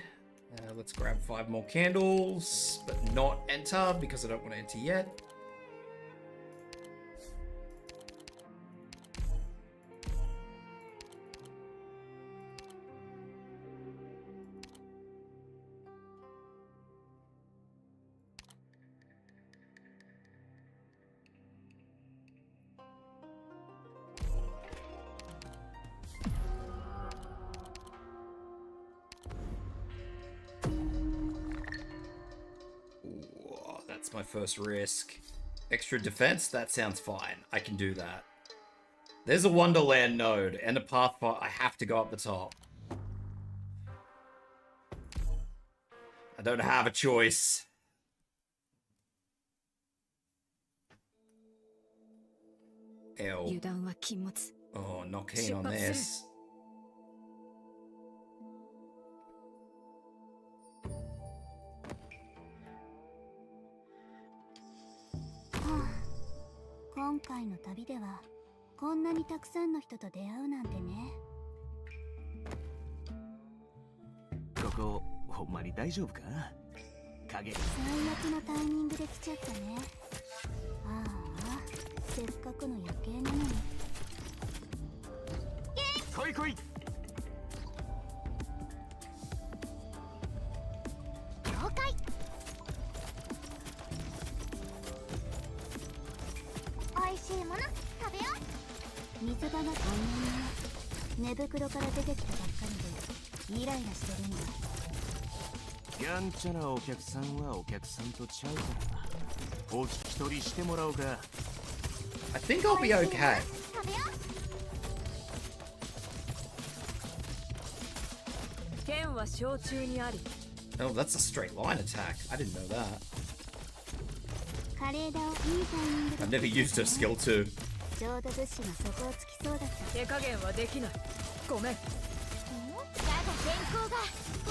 Speaker 1: Let's grab 5 more candles, but not enter because I don't want to enter yet. Ooh, that's my first risk. Extra defense? That sounds fine. I can do that. There's a Wonderland node and a pathfinder. I have to go up the top. I don't have a choice. Ew.
Speaker 5: 油断は禁物。
Speaker 1: Oh, not keen on this.
Speaker 4: Ah, 今回の旅ではこんなにたくさんの人と出会うなんてね。
Speaker 7: ここほんまに大丈夫か？影。
Speaker 4: 最悪のタイミングで来ちゃったね。ああ、せっかくの夜景なのに。
Speaker 7: 来い来い。
Speaker 4: 了解。おいしいもの食べよう。水場がこんなに寝袋から出てきたばっかりでイライラしてるんだ。
Speaker 7: やんちゃなお客さんはお客さんとちゃうからお引き取りしてもらおうか。
Speaker 1: I think I'll be okay.
Speaker 4: 食べよう。
Speaker 6: 剣は小中にあり。
Speaker 1: Oh, that's a straight line attack. I didn't know that.
Speaker 4: カレーダをいいタイミングで
Speaker 1: I've never used her skill too.
Speaker 4: ちょうど物資の底をつきそうだった。
Speaker 6: 手加減はできない。ごめん。
Speaker 4: だが天候が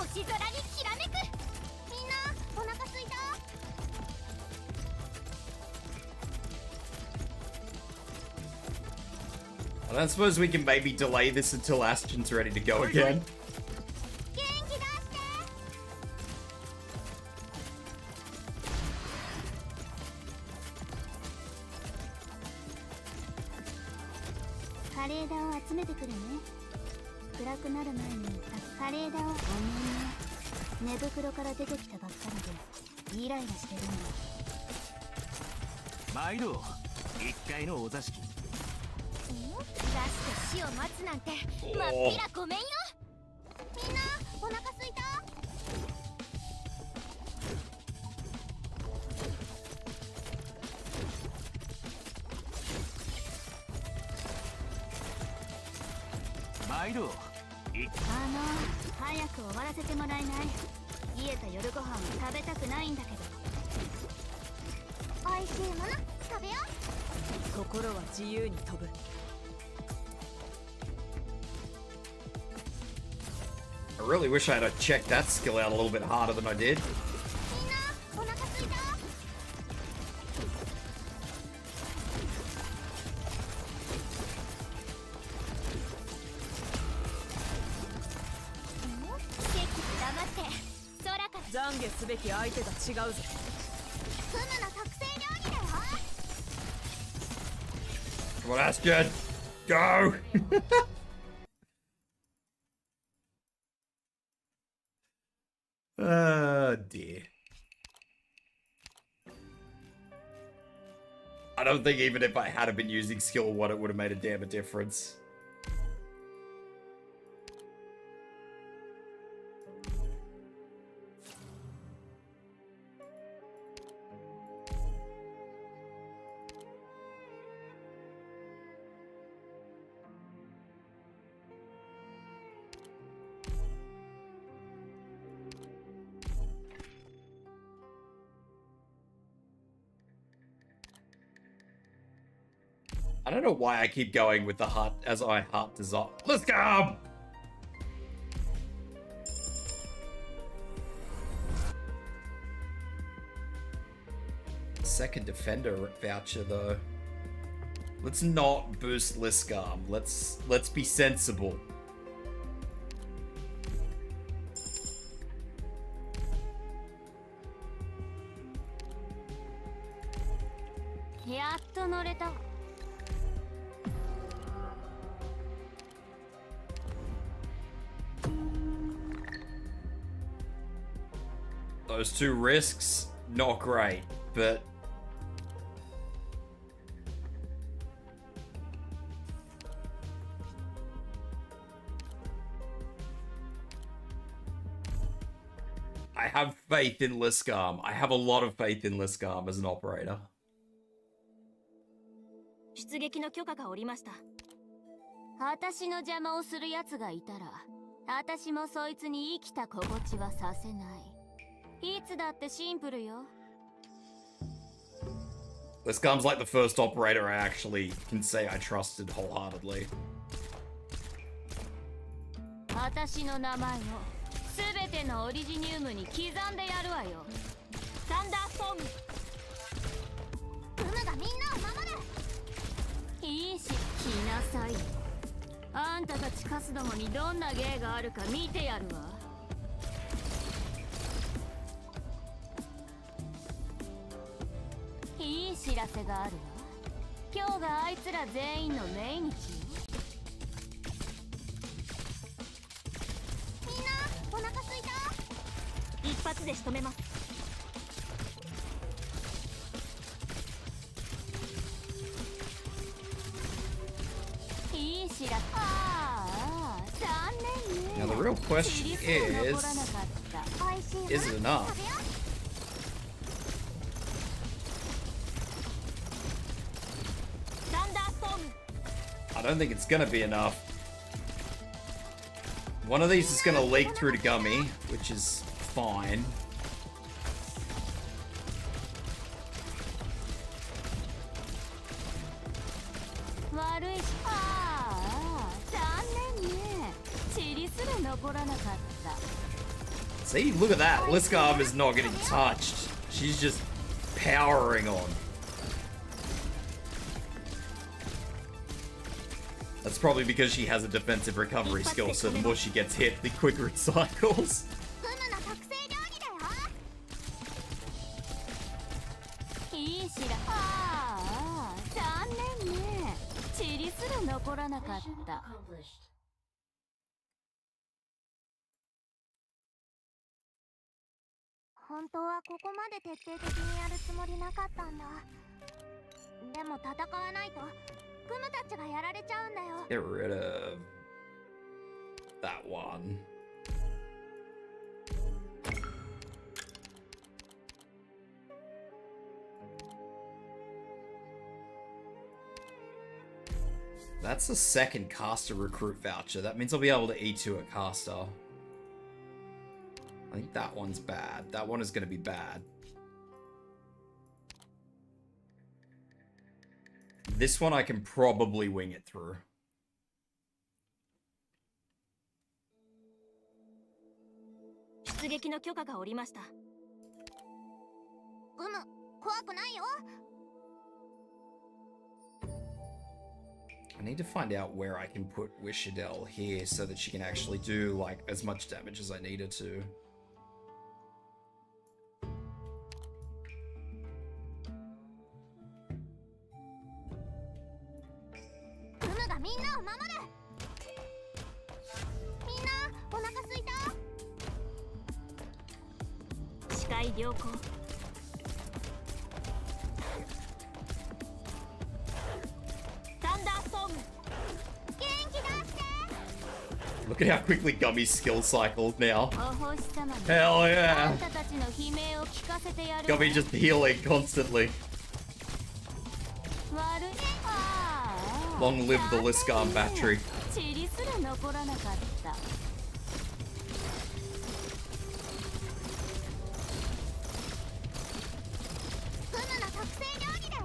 Speaker 4: 星空にきらめく。みんなお腹すいた？
Speaker 1: I don't suppose we can maybe delay this until Aston's ready to go again.
Speaker 4: 元気出して。カレーダを集めてくるね。暗くなる前にカレーダをごめんね。寝袋から出てきたばっかりでイライラしてるんだ。
Speaker 7: 毎度1階のお座敷。
Speaker 4: 出して死を待つなんてまっぴらごめんよ。みんなお腹すいた？
Speaker 7: 毎度
Speaker 4: 早く終わらせてもらえない？冷えた夜ご飯を食べたくないんだけど。おいしいもの食べよう。
Speaker 6: 心は自由に飛ぶ。
Speaker 1: I really wish I had checked that skill out a little bit harder than I did.
Speaker 4: みんなお腹すいた？
Speaker 6: 懺悔すべき相手が違うぞ。
Speaker 4: クムの特製料理だよ。
Speaker 1: Come on, Aston! Go! Oh dear. I don't think even if I had been using skill 1, it would have made a damn difference. I don't know why I keep going with the heart as I heart desire. Let's go! Second defender voucher though. Let's not boost Liskarm. Let's be sensible. Those 2 risks, not great, but I have faith in Liskarm. I have a lot of faith in Liskarm as an operator.
Speaker 4: 出撃の許可が下りました。私の邪魔をする奴がいたら、私もそいつに生きた心地はさせない。いつだってシンプルよ。
Speaker 1: Liskarm's like the first operator I actually can say I trusted wholeheartedly.
Speaker 4: 私の名前をすべてのオリジニウムに刻んでやるわよ。サンダーストーム。クムがみんなを守る。いいし、来なさい。あんたたちカスどもにどんな芸があるか見てやるわ。いい知らせがあるわ。今日があいつら全員の命日よ。みんなお腹すいた？一発で仕留めます。いい知らせ。ああ、残念ね。
Speaker 1: Now the real question is it enough? I don't think it's gonna be enough. One of these is gonna leak through to Gummy, which is fine. See, look at that. Liskarm is not getting touched. She's just powering on. That's probably because she has a defensive recovery skill, so the more she gets hit, the quicker it cycles.
Speaker 4: Accomplished. 本当はここまで徹底的にやるつもりなかったんだ。でも戦わないとクムたちがやられちゃうんだよ。
Speaker 1: Get rid of that one. That's the second caster recruit voucher. That means I'll be able to E2 a caster. I think that one's bad. That one is going to be bad. This one I can probably wing it through. I need to find out where I can put Wishadel here so that she can actually do like as much damage as I need her to.
Speaker 4: がみんなを守る。みんなお腹すいた？視界良好。サンダーストーム。元気出して。
Speaker 1: Look at how quickly Gummy's skill cycled now.
Speaker 4: お星様に
Speaker 1: Hell
Speaker 4: あ
Speaker 1: yeah!
Speaker 4: んたたちの悲鳴を聞かせてやる。
Speaker 1: Gummy just healing constantly.
Speaker 4: 悪い。ああ
Speaker 1: Long live the Liscam battery.
Speaker 4: チリすら残らなかった。フムの特製料理だよ。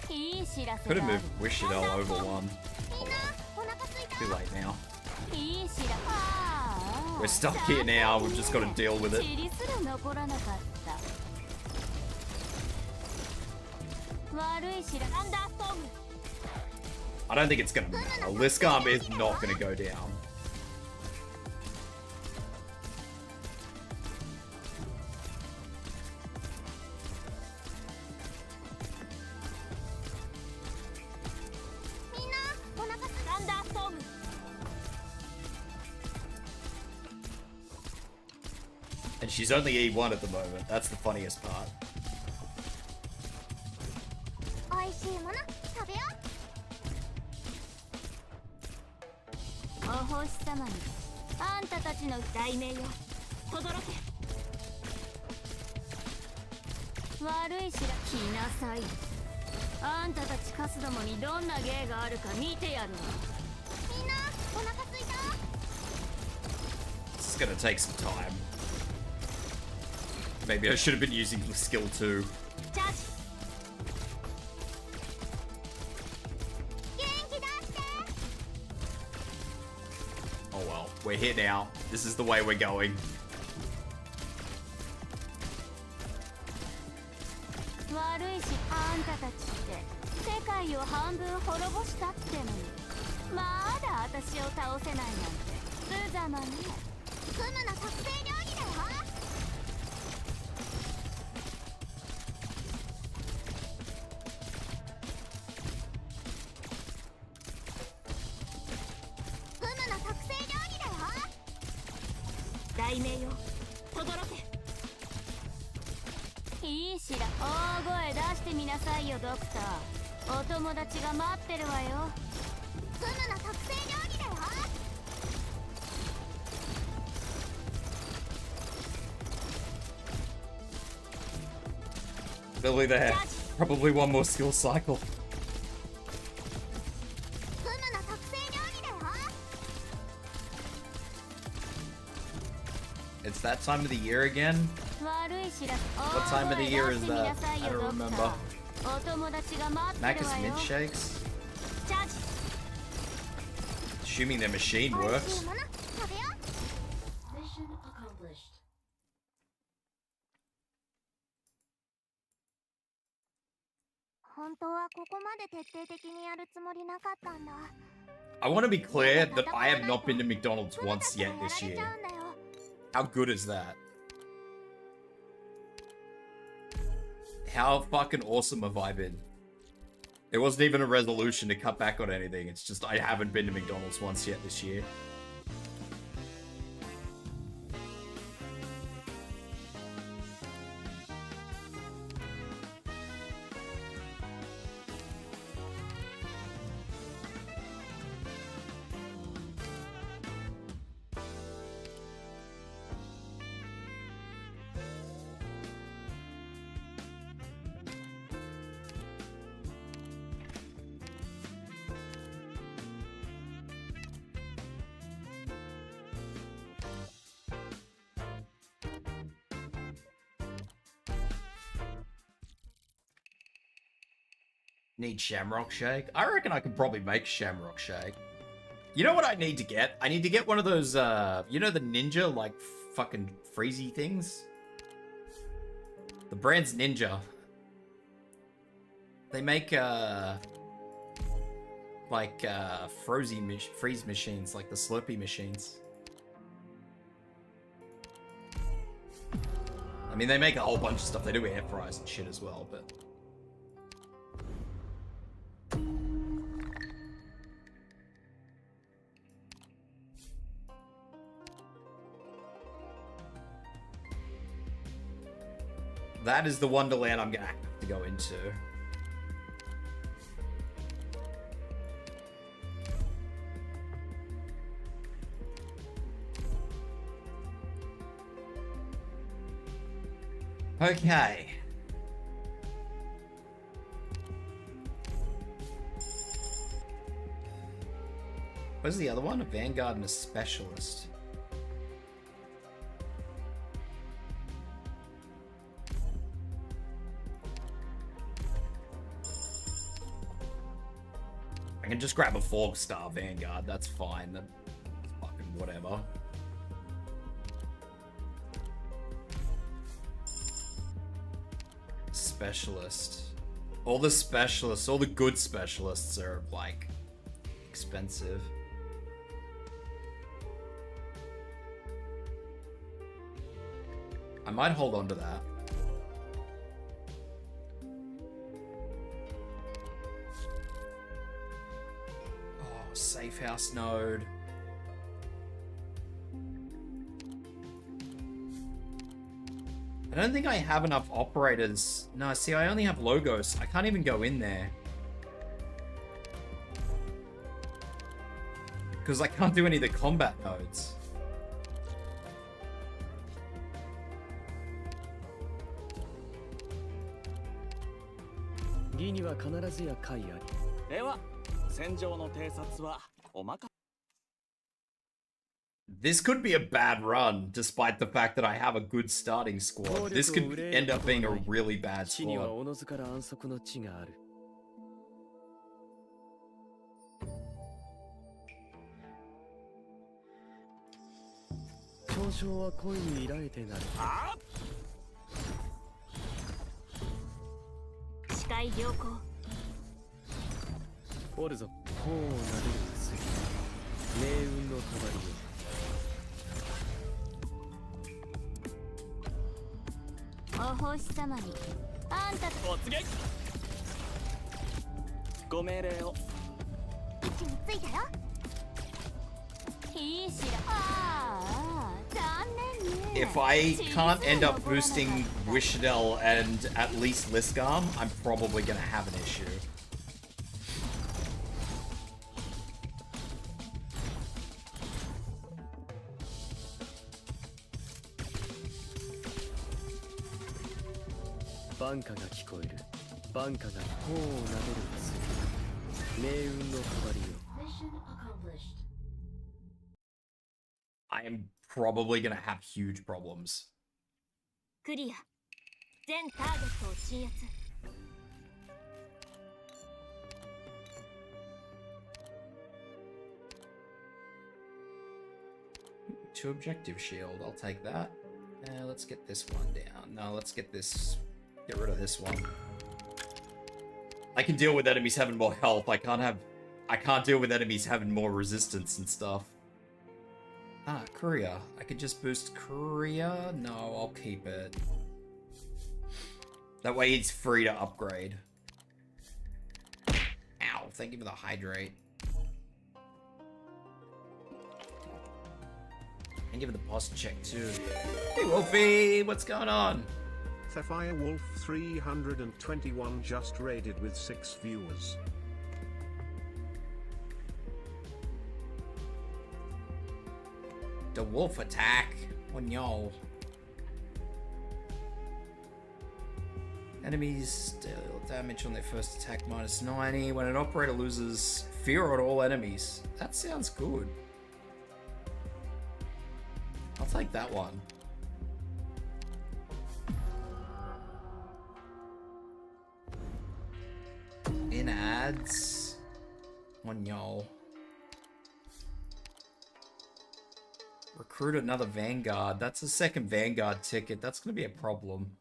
Speaker 4: いい知らせ
Speaker 1: Could
Speaker 4: だ。
Speaker 1: have moved Wishidel over one.
Speaker 4: みんなお腹すいた。
Speaker 1: Too late now.
Speaker 4: いい知ら。ああ
Speaker 1: We're stuck here now. We've just got to deal with it.
Speaker 4: チリすら残らなかった。悪い知ら。アンダーストーム。
Speaker 1: I don't think it's gonna matter. Liscam is not gonna go down.
Speaker 4: みんなお腹すいた。アンダーストーム。
Speaker 1: And she's only E1 at the moment. That's the funniest part.
Speaker 4: おいしいもの食べよう。お星様にあんたたちの題名よ轟け。悪い知ら。来なさい。あんたたちカスどもにどんな芸があるか見てやるわ。みんなお腹すいた？
Speaker 1: This is gonna take some time. Maybe I should have been using skill 2.
Speaker 4: チャージ。元気出して。
Speaker 1: Oh well. We're here now. This is the way we're going.
Speaker 4: 悪いし、あんたたちって世界を半分滅ぼしたってのにまだ私を倒せないなんて無様ね。フムの特製料理だよ。 フムの特製料理だよ。題名よ轟け。いい知ら。大声出してみなさいよドクター。お友達が待ってるわよ。フムの特製料理だよ。
Speaker 1: Billy there. Probably one more skill cycle.
Speaker 4: フムの特製料理だよ。
Speaker 1: It's that time of the year again?
Speaker 4: 悪い知ら。
Speaker 1: What time of the year is that? I don't remember.
Speaker 4: お友達が待ってる
Speaker 1: Macca's
Speaker 4: わよ。
Speaker 1: mint shakes?
Speaker 4: チャージ。
Speaker 1: Assuming their machine
Speaker 4: おいし
Speaker 1: works.
Speaker 4: いもの食べよう。
Speaker 2: Mission accomplished.
Speaker 4: 本当はここまで徹底的にやるつもりなかったんだ。
Speaker 1: I want to be clear that I have not been to McDonald's once yet this year. How good is that? How fucking awesome have I been? It wasn't even a resolution to cut back on anything. It's just I haven't been to McDonald's once yet this year. Need Shamrock Shake? I reckon I could probably make Shamrock Shake. You know what I need to get? I need to get one of those, you know the Ninja, like, fucking freezy things? The brand's Ninja. They make, freeze machines, like the Slurpee machines. I mean, they make a whole bunch of stuff. They do air fryers and shit as well, but... That is the Wonderland I'm gonna have to go into. Okay. Where's the other one? A Vanguard and a Specialist. I can just grab a 4-star Vanguard, that's fine. That's fucking whatever. Specialist. All the specialists, all the good specialists are, like, expensive. I might hold on to that. Oh, safe house node. I don't think I have enough operators. No, see, I only have logos. I can't even go in there. Because I can't do any of the combat nodes. This could be a bad run, despite the fact that I have a good starting squad. This could end up being a really bad squad. If I can't end up boosting Wishadel and at least Lisgarm, I'm probably gonna have an issue. I am probably gonna have huge problems. Two objective shield, I'll take that. Let's get this one down. No, let's get this. Get rid of this one. I can deal with enemies having more health. I can't deal with enemies having more resistance and stuff. Ah, Courier. I could just boost Courier? No, I'll keep it. That way it's free to upgrade. Ow, thank you for the hydrate. And give it the boss check too. Hey Wolfie, what's going on?
Speaker 10: Sapphire Wolf 321 just raided with 6 viewers.
Speaker 1: The wolf attack. Oh no. Enemies deal damage on their first attack minus 90. When an operator loses fear on all enemies. That sounds good. I'll take that one. In ads. Oh no. Recruit another Vanguard. That's a second Vanguard ticket. That's going to be a problem.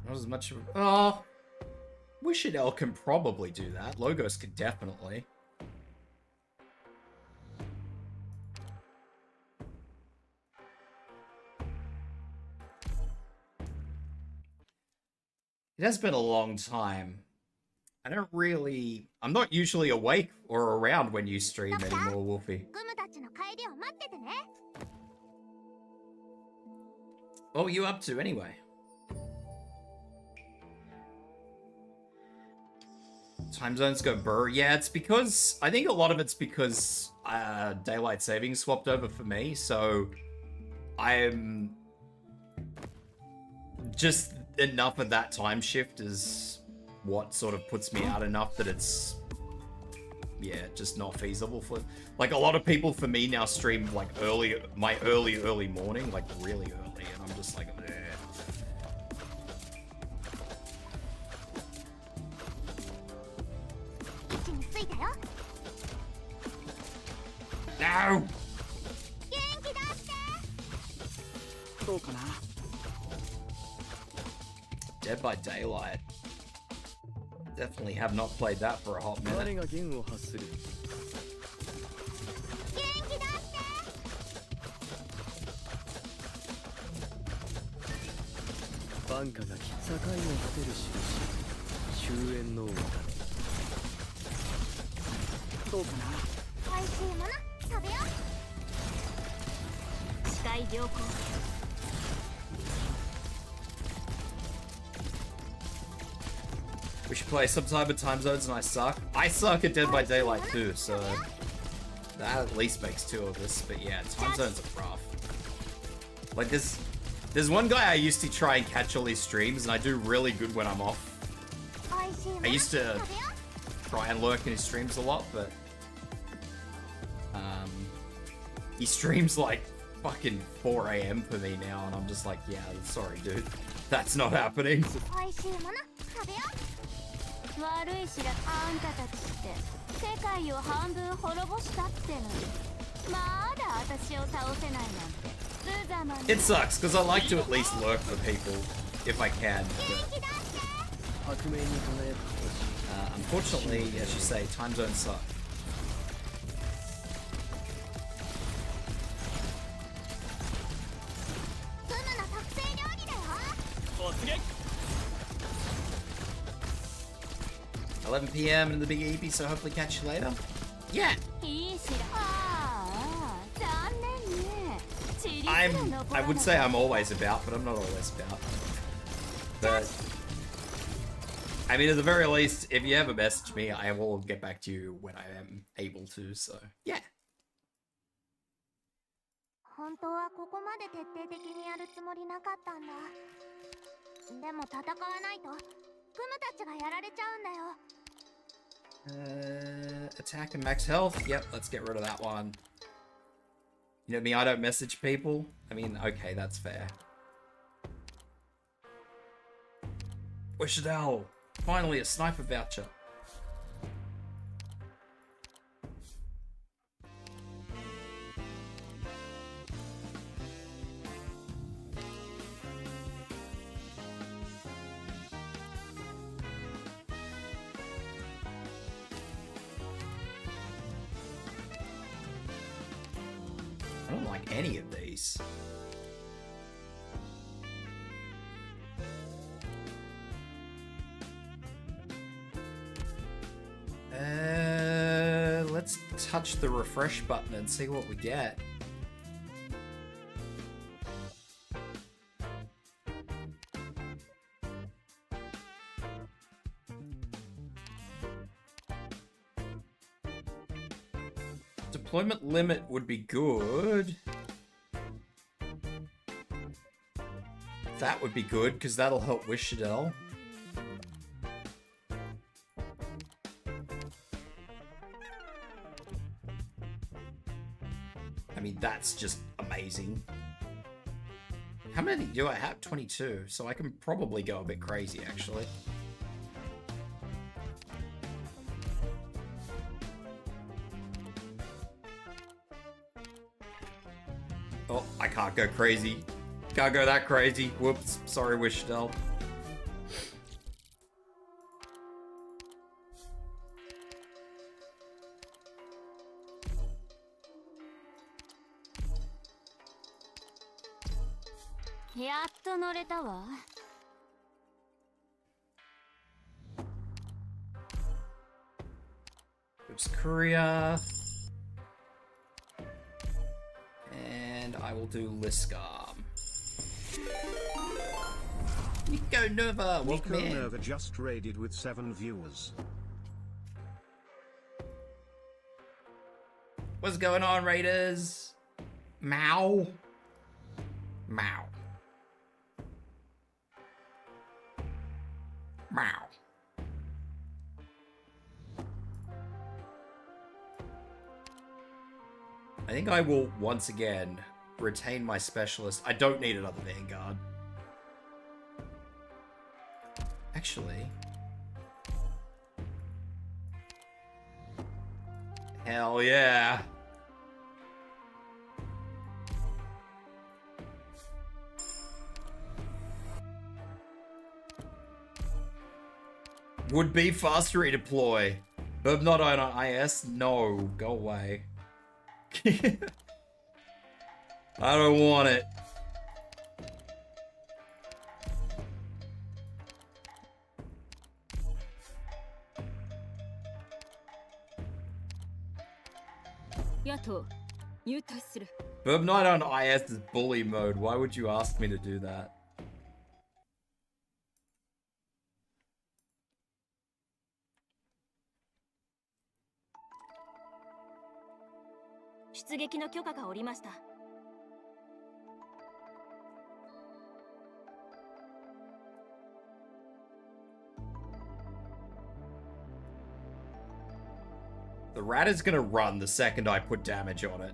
Speaker 1: Not as much of... Oh, Wishadel can probably do that. Logos could definitely. It has been a long time. I'm not usually awake or around when you stream anymore, Wolfie. What were you up to anyway? Time zones go burr. Yeah, it's because... I think a lot of it's because daylight savings swapped over for me, so I'm... Just enough of that time shift is what sort of puts me out enough that it's... Yeah, just not feasible for... Like, a lot of people for me now stream, like, my early morning, like, really early, and I'm just like, eh. No! Dead by Daylight. Definitely have not played that for a hot minute. We should play sometime at time zones and I suck. I suck at Dead by Daylight too, so that at least makes two of us. But yeah, time zones are rough. Like there's one guy I used to try and catch all his streams, and I do really good when I'm off. I used to try and lurk in his streams a lot, but he streams like fucking 4 AM for me now, and I'm just like, yeah, sorry, dude, that's not happening. It sucks, because I like to at least lurk for people, if I can, but unfortunately, as you say, time zones suck. $11 PM in the big EP, so hopefully catch you later. Yeah! I would say I'm always about, but I'm not always about. But I mean, at the very least, if you ever message me, I will get back to you when I am able to, so yeah.
Speaker 4: 本当はここまで徹底的にやるつもりなかったんだ。でも戦わないとクムたちがやられちゃうんだよ。
Speaker 1: Attack and max health. Yep, let's get rid of that one. You know me, I don't message people. I mean, okay, that's fair. Wishadel! Finally, a sniper voucher. I don't like any of these. Let's touch the refresh button and see what we get. Deployment limit would be good. That would be good, because that'll help Wishadel. I mean, that's just amazing. How many do I have? 22, so I can probably go a bit crazy, actually. Oh, I can't go crazy. Can't go that crazy. Whoops. Sorry, Wishadel.
Speaker 4: やっと乗れたわ。
Speaker 1: It's Korea. And I will do Liscom. Nico Nova, welcome
Speaker 10: Nico
Speaker 1: in.
Speaker 10: Nova just raided with 7 viewers.
Speaker 1: What's going on, Raiders? Mao. Mao. Mao. I think I will once again retain my specialist. I don't need another Vanguard. Actually. Hell yeah. Would be faster redeploy. But not on IS? No, go away. I don't want it. Burb Knight on IS is bully mode. Why would you ask me to do that? The rat is gonna run the second I put damage on it.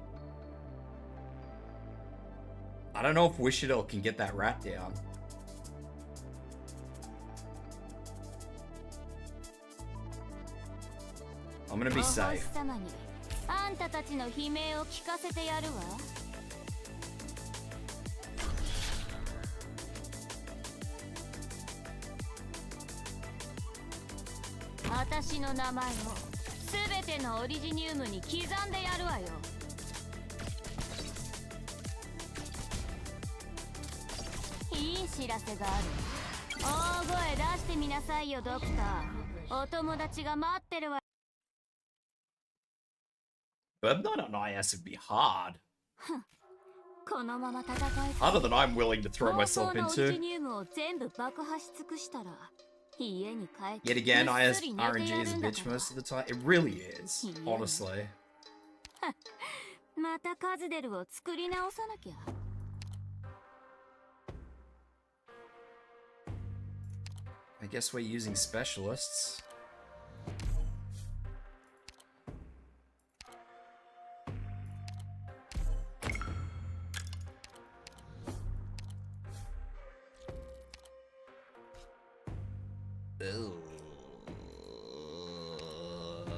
Speaker 1: I don't know if Wishadil can get that rat down. I'm gonna be safe. But not on IS would be hard. Harder than I'm willing to throw myself into. Yet again, IS RNG is a bitch most of the time. It really is, honestly. I guess we're using specialists.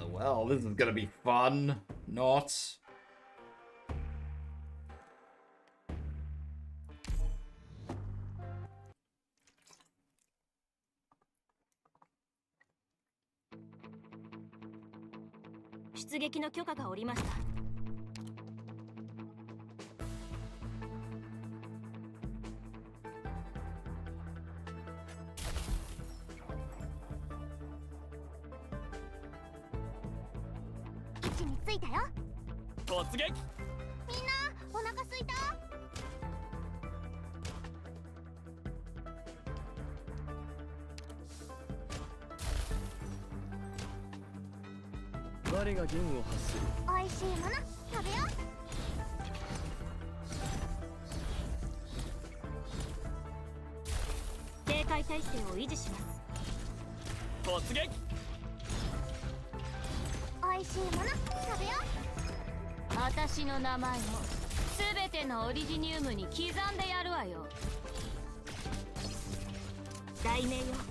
Speaker 1: Well, this is gonna be fun. Not.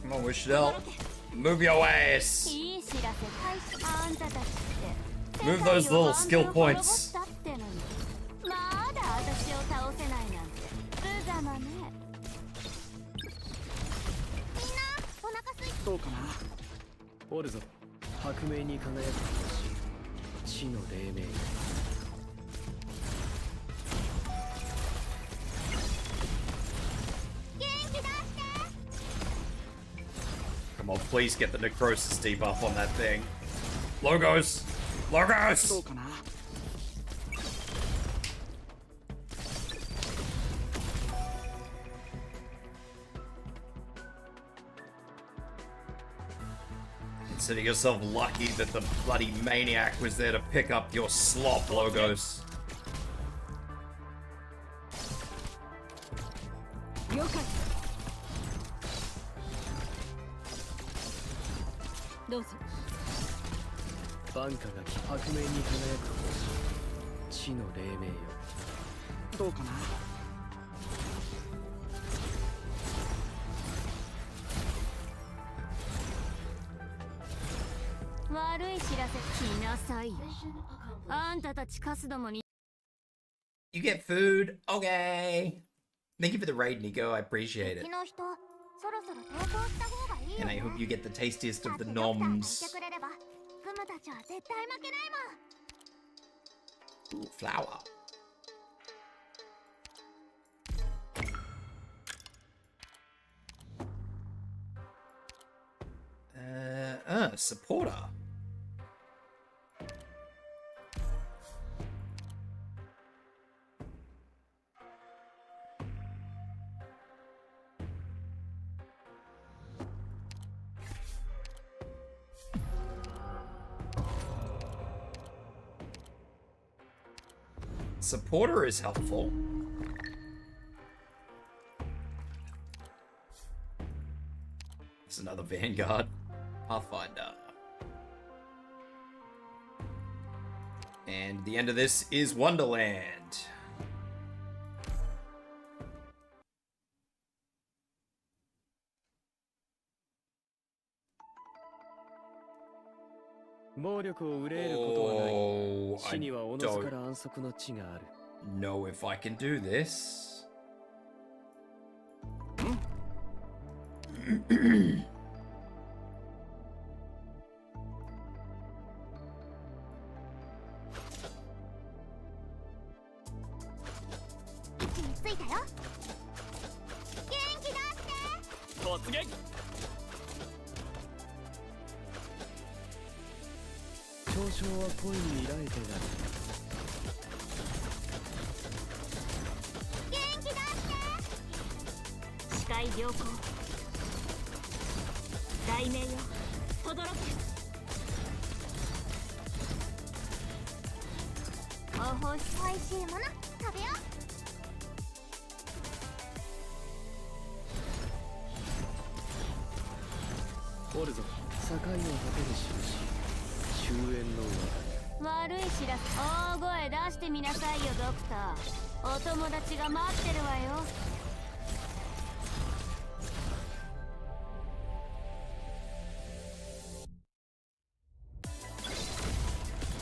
Speaker 1: Come on, Wishadel. Move your ass. Move those little skill points. Come on, please get the necrosis debuff on that thing. Logos! Logos!
Speaker 9: どうかな
Speaker 1: Consider yourself lucky that the bloody maniac was there to pick up your slop, Logos.
Speaker 5: 了解どうぞ
Speaker 3: 万家が白明に輝く地の黎明よ
Speaker 9: どうかな
Speaker 4: 悪い知らせ来なさいよあんたたちカスどもに
Speaker 1: You get food? Okay. Thank you for the raid, Nico. I appreciate it.
Speaker 4: 敵の人そろそろ投降した方がいいよ
Speaker 1: And I hope you get the tastiest of the noms.
Speaker 4: 来てくれればグムたちは絶対負けないもん
Speaker 1: Ooh, flower. Supporter. Supporter is helpful. It's another Vanguard. Pathfinder. And the end of this is Wonderland.
Speaker 3: Oh, I
Speaker 1: don't know if I can do this.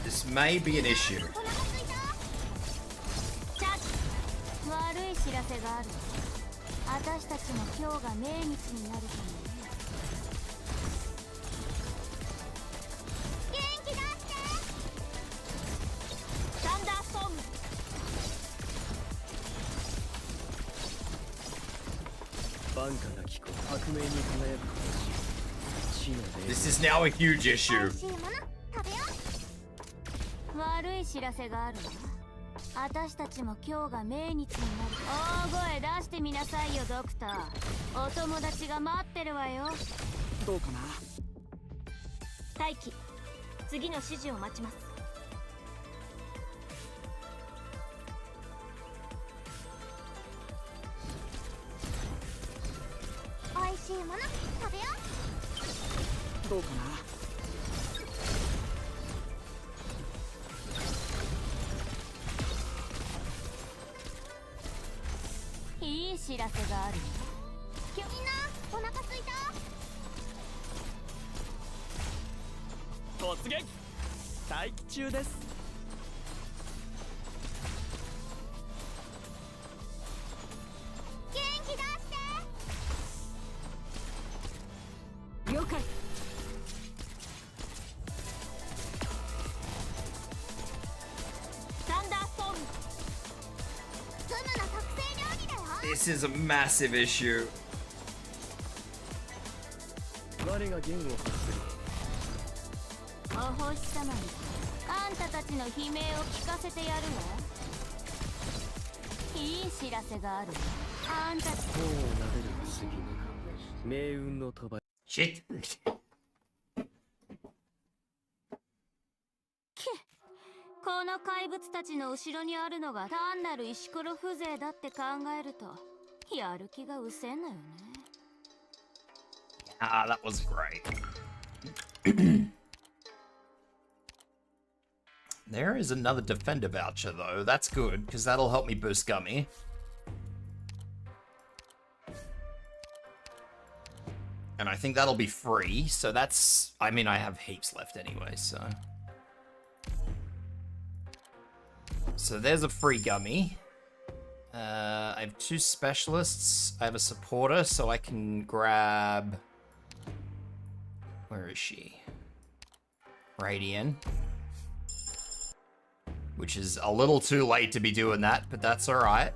Speaker 1: This may be an issue.
Speaker 4: 悪い知らせがある私たちも今日が命日になるかも元気出してサンダーストーム
Speaker 1: This is now a huge issue.
Speaker 4: 悪い知らせがある私たちも今日が命日になる大声出してみなさいよドクターお友達が待ってるわよ
Speaker 9: どうかな
Speaker 4: 待機次の指示を待ちます美味しいもの食べよう
Speaker 9: どうかな
Speaker 4: いい知らせがあるみんなお腹すいた
Speaker 9: 突撃待機中です
Speaker 4: 元気出して
Speaker 5: 了解
Speaker 4: サンダーストームツムの特製料理だよ
Speaker 1: This is a massive issue.
Speaker 3: 我
Speaker 4: お星様にあんたたちの悲鳴を聞かせてやるわ。いい知らせがあるわ。あんたたち
Speaker 1: Shit.
Speaker 4: この怪物たちの後ろにあるのが単なる石ころ風情だって考えるとやる気が失せんのよね。
Speaker 1: Ah, that was great. There is another defender voucher though. That's good because that'll help me boost Gummy. And I think that'll be free, so that's... I mean, I have heaps left anyway, so... So there's a free Gummy. I have 2 specialists. I have a supporter, so I can grab... Where is she? Raidian. Which is a little too late to be doing that, but that's alright.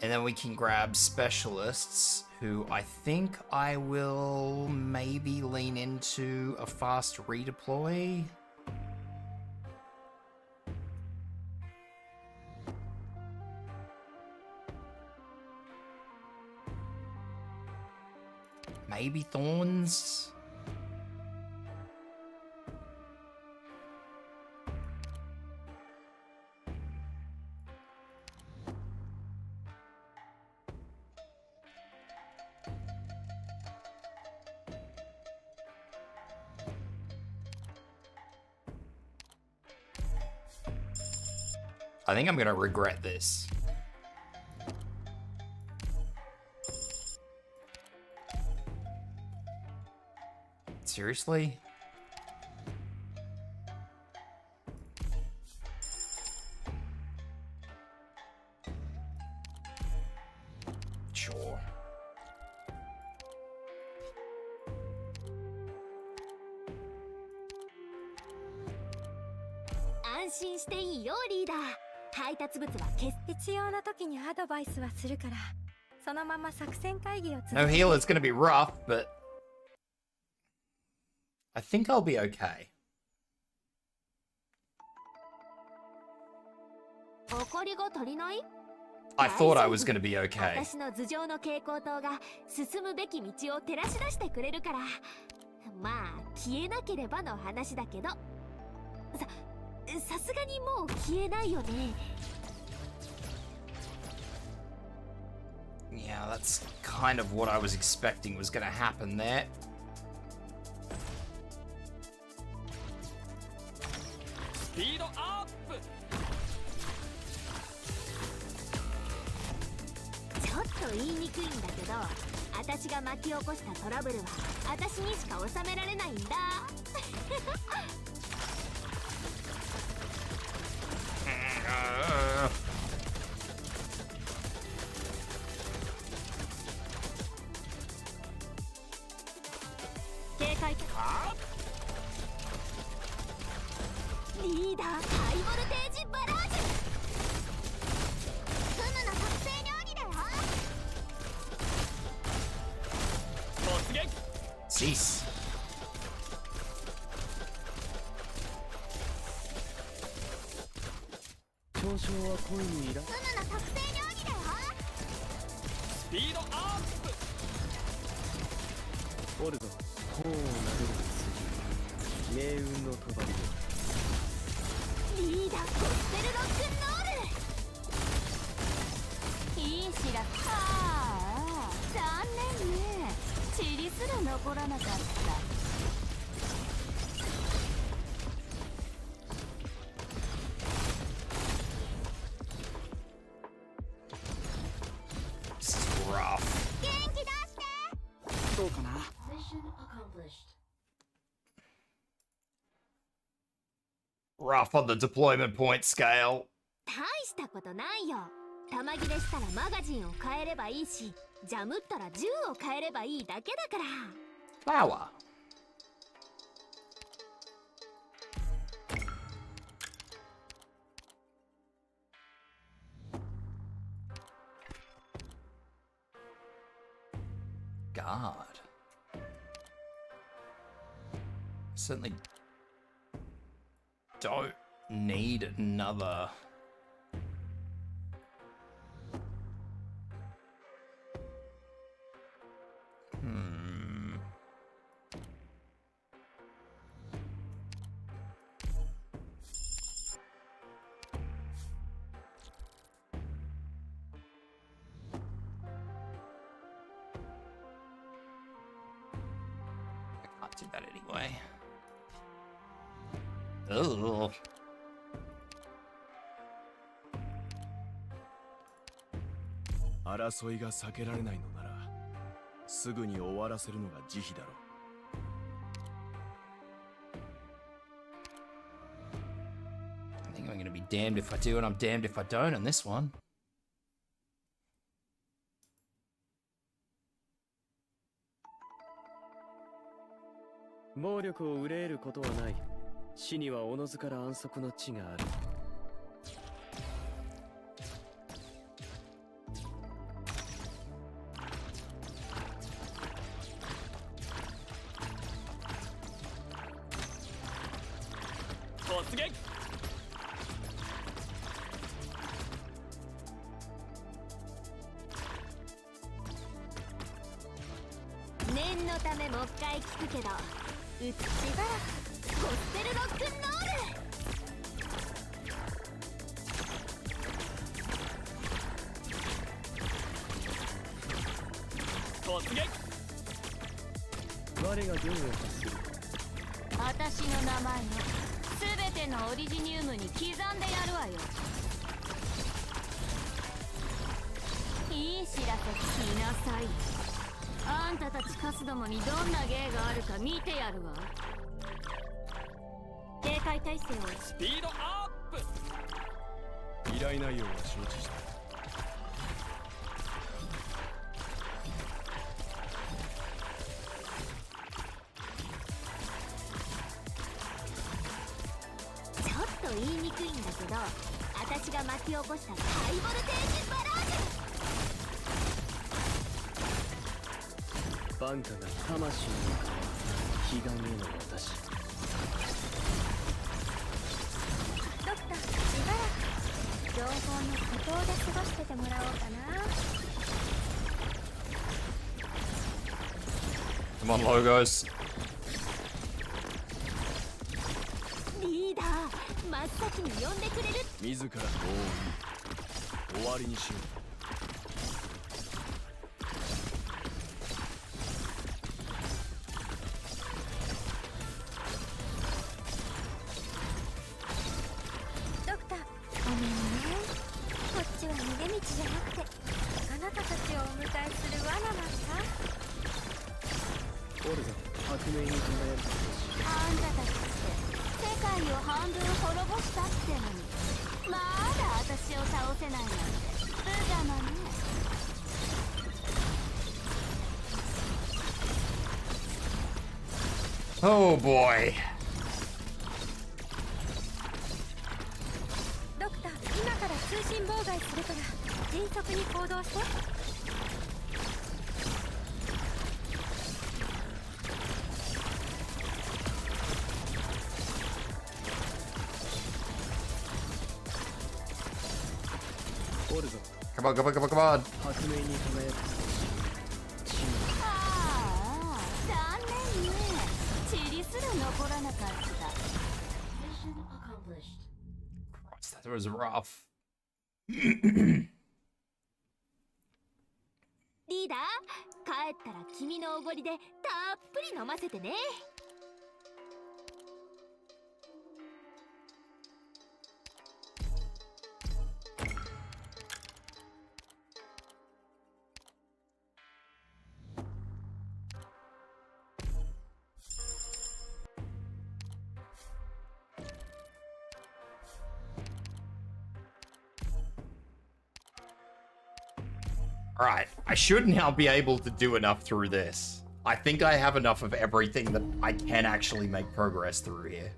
Speaker 1: And then we can grab specialists, who I think I will maybe lean into a fast redeploy. Maybe Thorns? I think I'm gonna regret this. Seriously? Sure.
Speaker 4: 安心していいよリーダー。配達物は必要な時にアドバイスはするから、そのまま作戦会議を続けて。
Speaker 1: No heal is gonna be rough, but I think I'll be okay.
Speaker 4: 怒りが足りない？
Speaker 1: I thought I was gonna be okay.
Speaker 4: 私の頭上の蛍光灯が進むべき道を照らし出してくれるから。まあ消えなければの話だけど、さすがにもう消えないよね。
Speaker 1: Yeah, that's kind of what I was expecting was gonna happen there.
Speaker 7: スピードアップ。
Speaker 4: ちょっと言いにくいんだけど、私が巻き起こしたトラブルは私にしか収められないんだ。警戒リーダーハイボルテージバラージュ。フムの特製料理だよ。
Speaker 7: 突撃。
Speaker 1: Cease.
Speaker 3: 嘲笑は恋にいら。
Speaker 4: フムの特製料理だよ。
Speaker 7: スピードアップ。
Speaker 3: おるぞ。こうなる次。命運の帳よ。
Speaker 4: リーダーゴスペルロックンロール。いい知らせ。ああ、残念ね。塵すら残らなかった。
Speaker 1: This is rough.
Speaker 4: 元気出して。
Speaker 9: どうかな。
Speaker 1: Rough on the deployment point scale.
Speaker 4: 大したことないよ。弾切れしたらマガジンを変えればいいし、ジャムったら銃を変えればいいだけだから。
Speaker 1: Flower. God. Certainly don't need another. I can't do that anyway. Ugh.
Speaker 11: 争いが避けられないのならすぐに終わらせるのが慈悲だろう。
Speaker 1: I think I'm gonna be damned if I do and I'm damned if I don't on this one.
Speaker 3: 暴力を憂えることはない。死にはおのずから安息の地がある。突撃！
Speaker 4: 念のためもう一回聞くけど、うちしばらくゴスペルロックンロール。
Speaker 3: 突撃！我が業を発する。
Speaker 2: 私の名前を全てのオリジニウムに刻んでやるわよ。いい知らせ聞きなさい。あんたたちカスどもにどんな芸があるか見てやるわ。
Speaker 4: 警戒態勢を
Speaker 3: スピードアップ。依頼内容は承知した。
Speaker 4: ちょっと言いにくいんだけど、私が巻き起こしたハイボルテージバラージュ。
Speaker 3: バンカが魂に彼岸への私。
Speaker 4: ドクター、しばらく情報の孤島で過ごしててもらおうかな。
Speaker 1: Come on, logos.
Speaker 4: リーダー、真っ先に呼んでくれる。
Speaker 11: 自ら終わりにしよう。
Speaker 4: ごめんね。こっちは逃げ道じゃなくて、あなたたちをお迎えする罠なんだ。
Speaker 3: オルガ、革命に輝く。
Speaker 2: あんたたちって世界を半分滅ぼしたってのに、まだ私を倒せないなんて無様ね。
Speaker 1: Oh boy.
Speaker 4: ドクター、今から通信妨害するから迅速に行動して。
Speaker 3: オルガ、
Speaker 1: Come on, come on, come on, come on.
Speaker 3: 革命に輝く。
Speaker 2: ああ、残念ね。チリすら残らなかった。
Speaker 1: Christ, that was rough.
Speaker 4: リーダー、帰ったら君のおごりでたっぷり飲ませてね。
Speaker 1: Alright, I should now be able to do enough through this. I think I have enough of everything that I can actually make progress through here.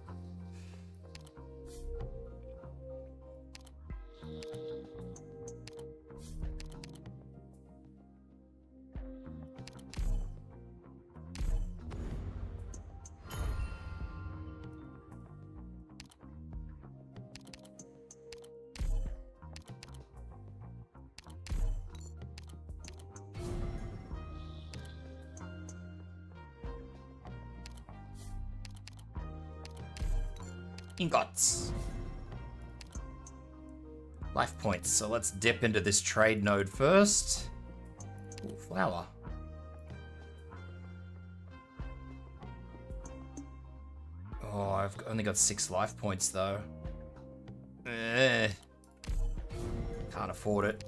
Speaker 1: Ingots. Life points. So let's dip into this trade node first. Ooh, flower. Oh, I've only got 6 life points though. Can't afford it.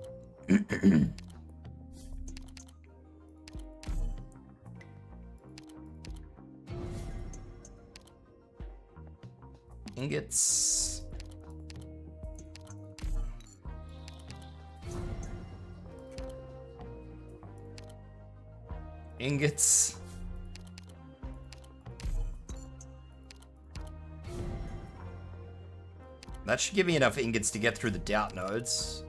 Speaker 1: Ingots. Ingots. That should give me enough ingots to get through the doubt nodes.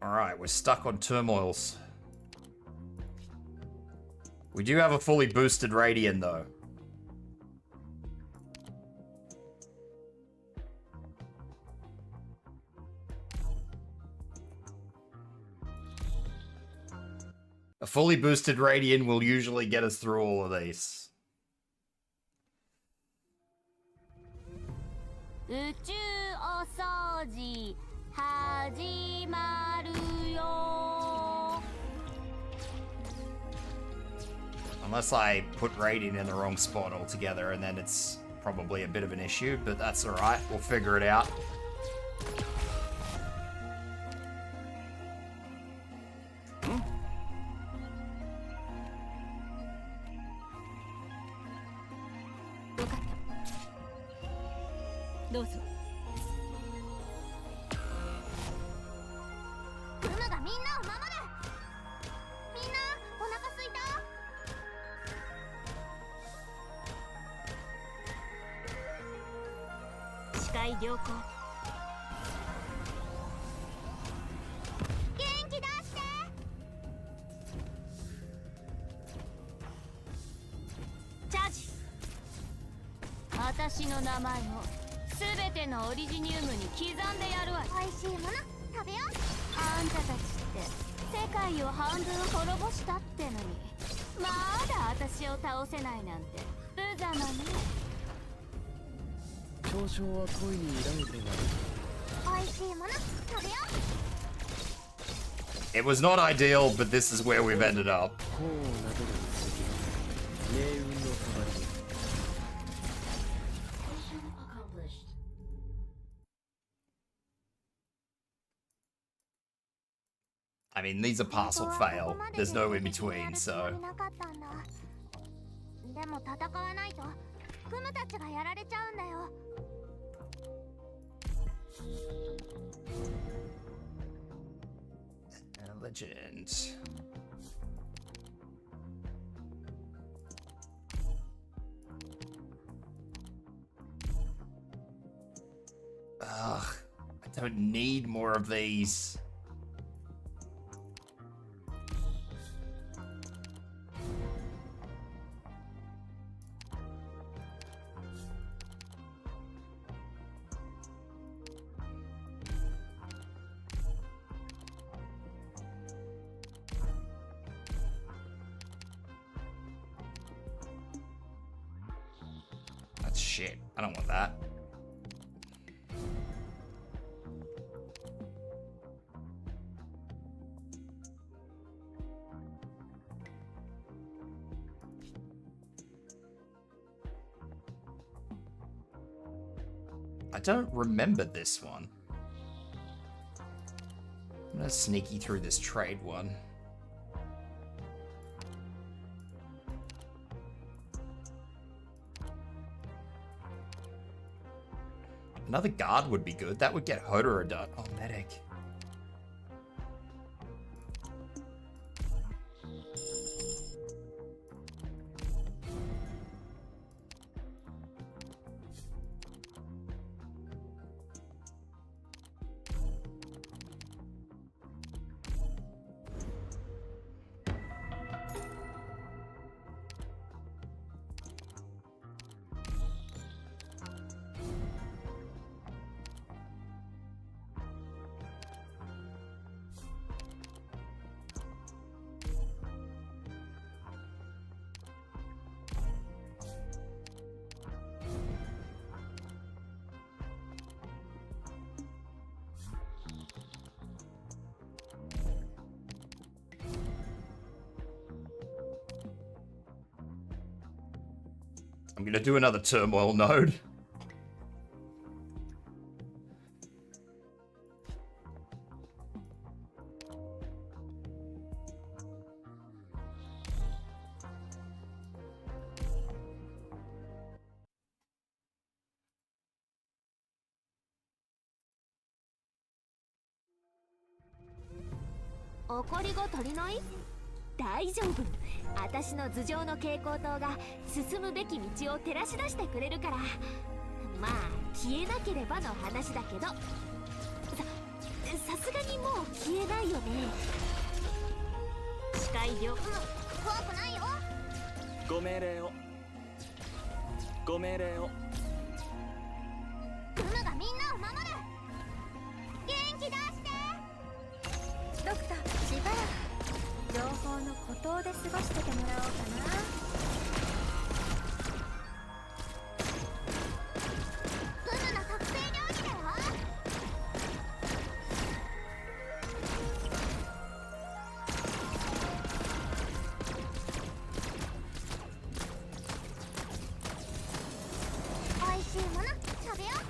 Speaker 1: Alright, we're stuck on turmoils. We do have a fully boosted Raidian though. A fully boosted Raidian will usually get us through all of these.
Speaker 4: 宇宙お掃除始まるよ
Speaker 1: Unless I put Raidian in the wrong spot altogether, and then it's probably a bit of an issue, but that's alright, we'll figure it out.
Speaker 4: 私の名前を全てのオリジニウムに刻んでやるわ。美味しいもの食べよう。あんたたちって世界を半分滅ぼしたってのにまだ私を倒せないなんて無様ね。
Speaker 3: 嘲笑は恋に依頼でなる。
Speaker 4: 美味しいもの食べよう。
Speaker 1: It was not ideal, but this is where we've ended up. I mean, these are pass or fail. There's no in between, so.
Speaker 4: でも戦わないとクムたちがやられちゃうんだよ。
Speaker 1: Legend. Ugh, I don't need more of these. That's shit. I don't want that. I don't remember this one. I'm gonna sneaky through this trade one. Another guard would be good. That would get Hodor done. Oh, medic. I'm gonna do another turmoil node.
Speaker 4: 怒りが足りない？大丈夫。私の頭上の蛍光灯が進むべき道を照らし出してくれるから。まあ消えなければの話だけど、さすがにもう消えないよね。視界良、怖くないよ。
Speaker 9: ご命令を。ご命令を。
Speaker 4: クムがみんなを守る。元気出して。ドクター、しばらく情報の孤島で過ごしててもらおうかな。クムの特製料理だよ。おいしいもの食べよう。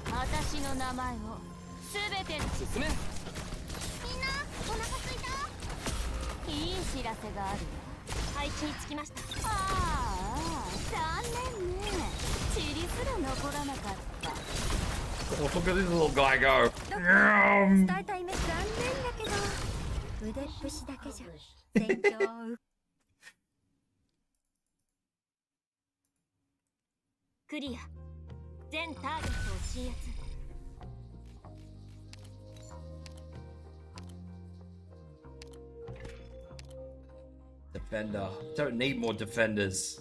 Speaker 4: 私の名前を全て
Speaker 9: 進め。
Speaker 4: みんなお腹すいた？いい知らせがあるよ。配置につきました。ああ、残念ね。チリすら残らなかった。
Speaker 1: Oh, look at this little guy go.
Speaker 4: 伝えたい目残念だけど腕っぷしだけじゃ戦況をクリア。全ターゲットを鎮圧。
Speaker 1: Defender. Don't need more defenders.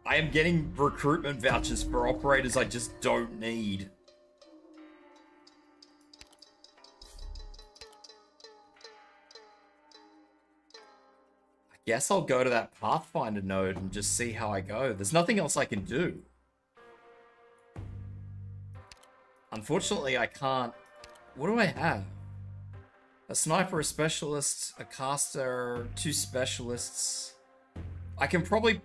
Speaker 1: I am getting recruitment vouchers for operators I just don't need. I guess I'll go to that Pathfinder node and just see how I go. There's nothing else I can do. Unfortunately, I can't... What do I have? A sniper, a specialist, a caster, 2 specialists. I can probably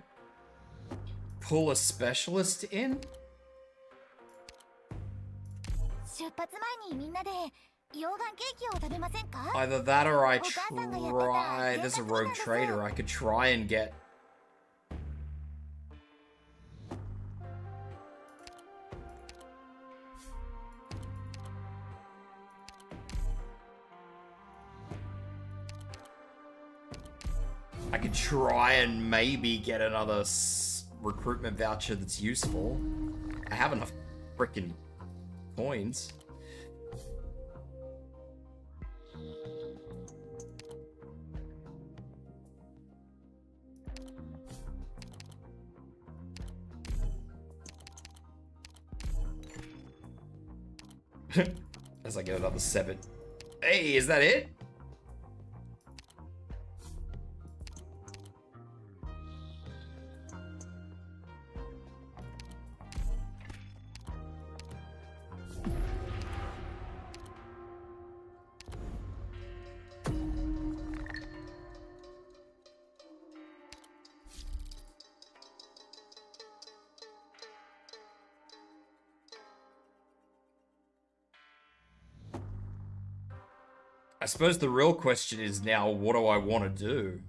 Speaker 1: pull a specialist in?
Speaker 4: 出発前にみんなで溶岩ケーキを食べませんか？
Speaker 1: Either that or I try... There's a rogue trader. I could try and get... I could try and maybe get another recruitment voucher that's useful. I have enough freaking coins. As I get another 7. Hey, is that it? I suppose the real question is now, what do I want to do?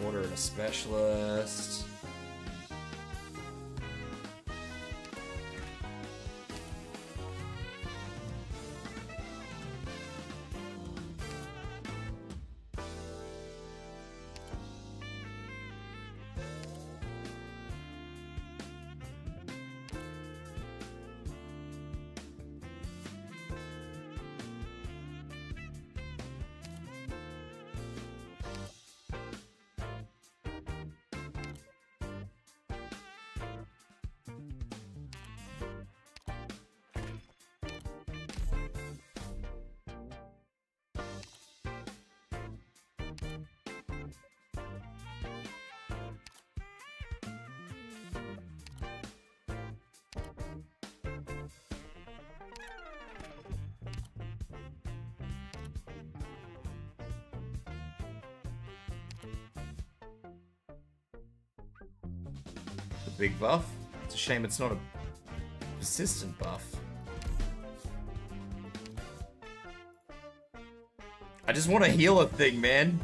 Speaker 1: Order a specialist. big buff. It's a shame it's not a persistent buff. I just want a healer thing, man.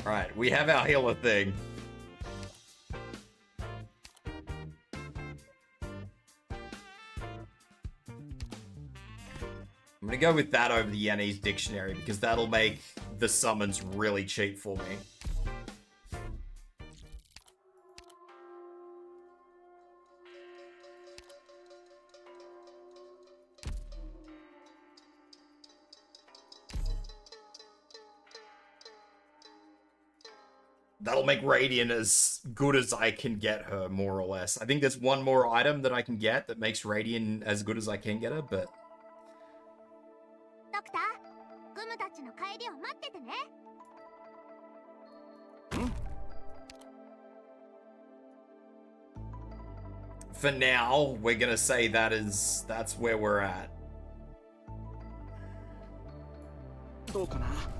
Speaker 1: Alright, we have our healer thing. I'm gonna go with that over the Yenne's dictionary because that'll make the summons really cheap for me. That'll make Raidian as good as I can get her, more or less. I think there's one more item that I can get that makes Raidian as good as I can get her, but...
Speaker 4: Doctor, グムたちの帰りを待っててね。
Speaker 1: For now, we're gonna say that's where we're at.
Speaker 9: どうかな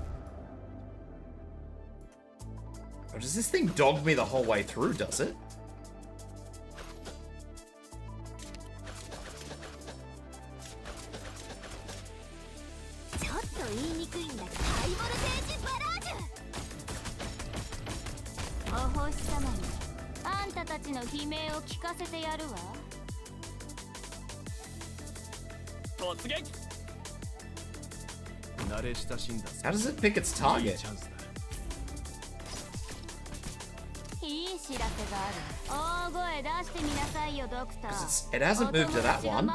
Speaker 1: Oh, does this thing dog me the whole way through, does it? How does it pick its target? It hasn't moved to that one.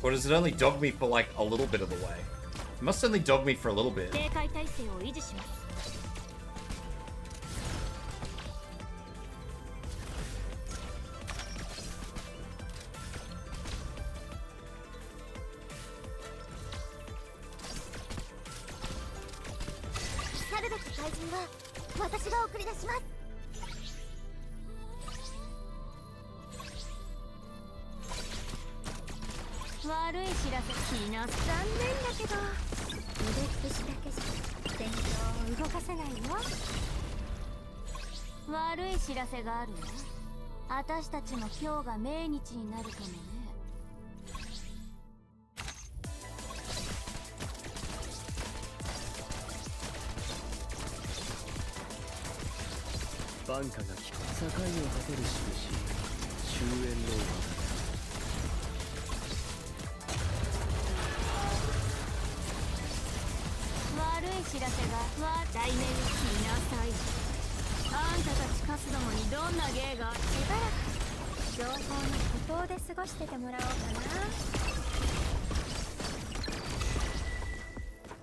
Speaker 1: Or does it only dog me for like a little bit of the way? It must only dog me for a little bit.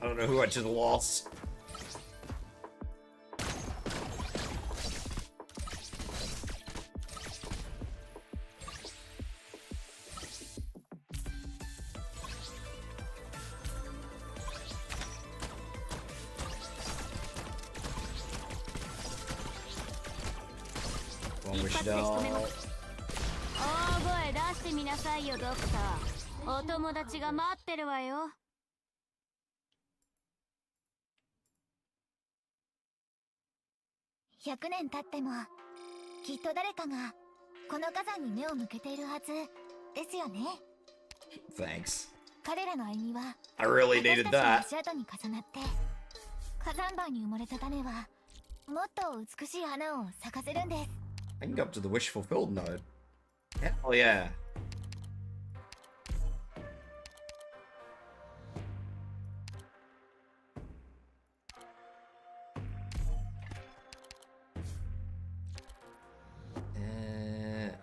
Speaker 1: I don't know who I just lost. Come on,
Speaker 4: 一発で仕留め
Speaker 1: Wishdell.
Speaker 4: ます大声出してみなさいよドクターお友達が待ってるわよ100年経ってもきっと誰かがこの火山に目を向けているはずですよね
Speaker 1: Thanks.
Speaker 4: 彼らの歩みは
Speaker 1: I really
Speaker 4: 私
Speaker 1: needed
Speaker 4: たちの
Speaker 1: that.
Speaker 4: 足跡に重なって火山灰に埋もれた種はもっと美しい花を咲かせるんです
Speaker 1: I can go up to the wish fulfilled node. Hell yeah.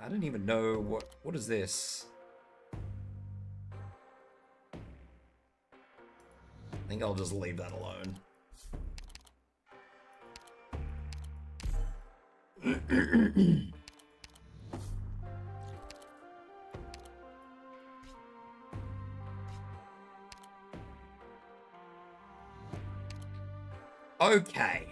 Speaker 1: I don't even know what is this? I think I'll just leave that alone. Okay.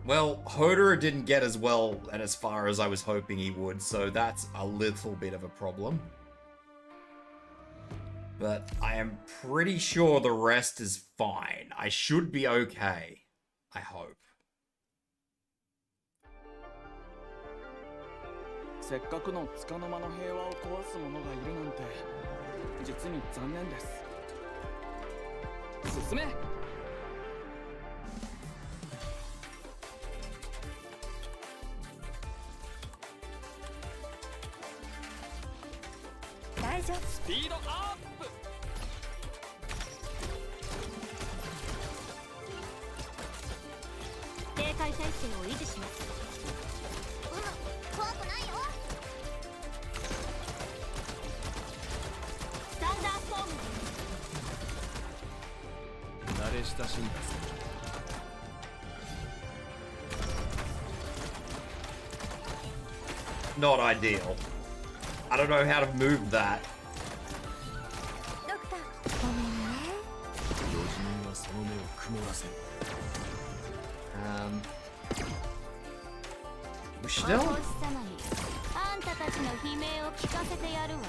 Speaker 1: Well, Hodor didn't get as well and as far as I was hoping he would, so that's a little bit of a problem. But I am pretty sure the rest is fine. I should be okay. I hope.
Speaker 9: せっかくの束の間の平和を壊す者がいるなんて実に残念です。進め。
Speaker 4: 大丈夫
Speaker 9: スピードアップ。
Speaker 4: 警戒態勢を維持します怖くないよスタンダーストーム
Speaker 11: 慣れ親しんだ戦
Speaker 1: Not ideal. I don't know how to move that.
Speaker 4: ドクターごめんね
Speaker 11: 用心はその目を曇らせる
Speaker 1: We
Speaker 4: お
Speaker 1: should
Speaker 4: 星様にあんたたちの悲鳴を聞かせてやるわ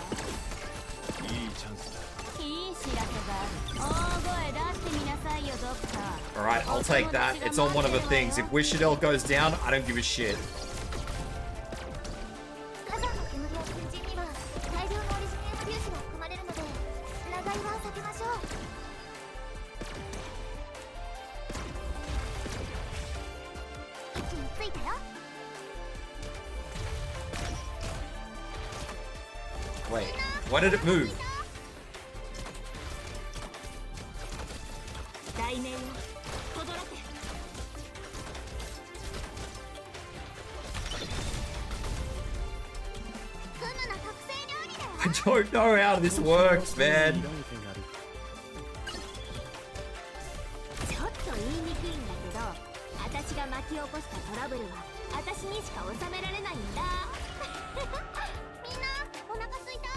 Speaker 11: いいチャンスだ
Speaker 4: いい知らせがある大声出してみなさいよドクター
Speaker 1: Alright, I'll take that. It's on one of the things. If Wishadel goes down, I don't give a shit.
Speaker 4: 火山の煙を吸う塵には大量のオリジニウム粒子が含まれるので長居は避けましょう位置についたよ
Speaker 1: Wait, why did it move?
Speaker 4: 雷鳴をとどろけ
Speaker 1: I don't know how this works, man.
Speaker 4: ちょっと言いにくいんだけど私が巻き起こしたトラブルは私にしか収められないんだみんなお腹すいた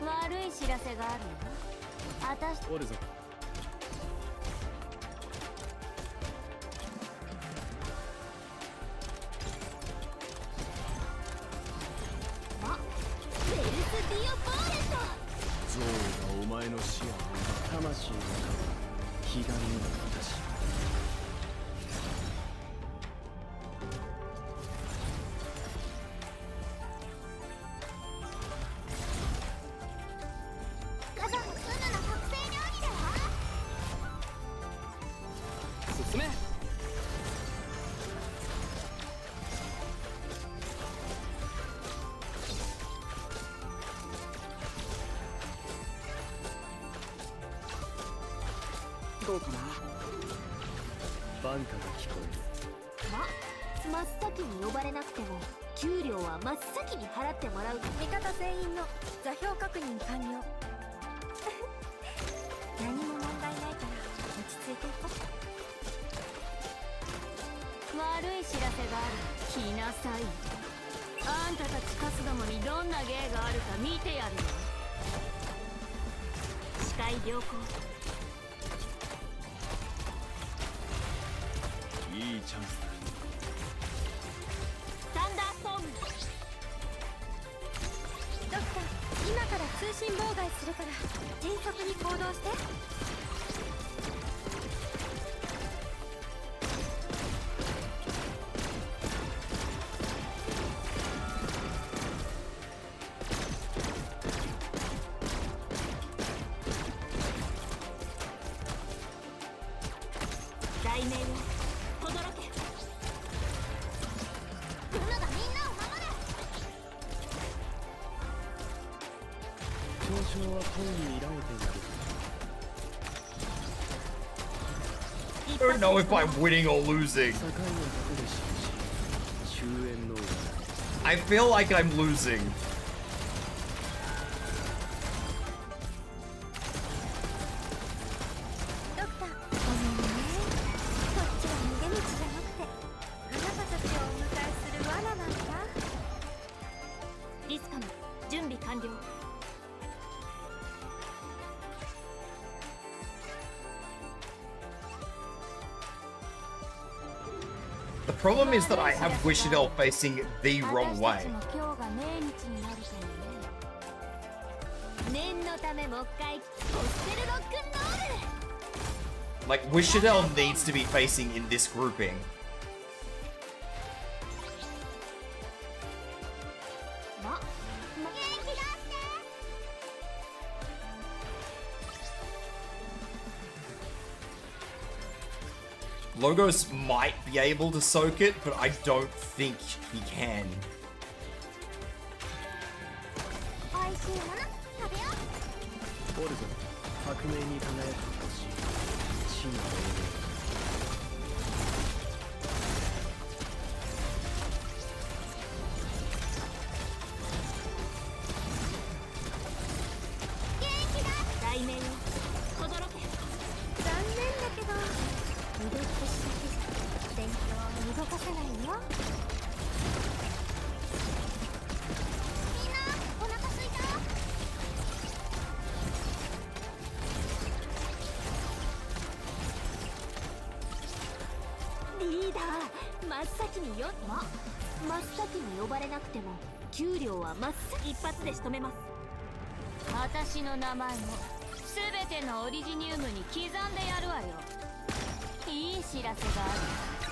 Speaker 4: 悪い知らせがあるよ私
Speaker 11: おるぞ
Speaker 4: あベルス・ディオ・ボーレット
Speaker 11: ゾウがお前の死を魂を左の私
Speaker 4: 火山のツムの特製料理だわ
Speaker 9: 進め。どうかな。
Speaker 11: バンカが聞こ
Speaker 4: 真っ先に呼ばれなくても給料は真っ先に払ってもらう味方全員の座標確認完了何も問題ないから落ち着いていこう悪い知らせがある来なさいあんたたちカスどもにどんな芸があるか見てやるよ視界良好
Speaker 11: いいチャンスだ。
Speaker 4: サンダーストーム。ドクター、今から通信妨害するから迅速に行動して。雷鳴を轟け。ルナがみんなを守る。
Speaker 11: 交渉は本に依頼ている。
Speaker 1: I don't know if I'm winning or losing. I feel like I'm losing.
Speaker 4: ドクター、ごめんね。こっちは逃げ道じゃなくてあなたたちをお迎えする罠なんだ。リスカム、準備完了。
Speaker 1: The problem is that I have Wishadel facing the wrong way. Like, Wishadel needs to be facing in this grouping. Logos might be able to soak it, but I don't think he can.
Speaker 3: オルゴ、革命に輝く星、真の
Speaker 4: 雷鳴を轟け。残念だけど魅力的だけじゃ勉強を動かせないよ。みんなお腹すいた？リーダー、真っ先によ。真っ先に呼ばれなくても給料は真っ先一発で仕留めます。私の名前も全てのオリジニウムに刻んでやるわよ。いい知らせがある。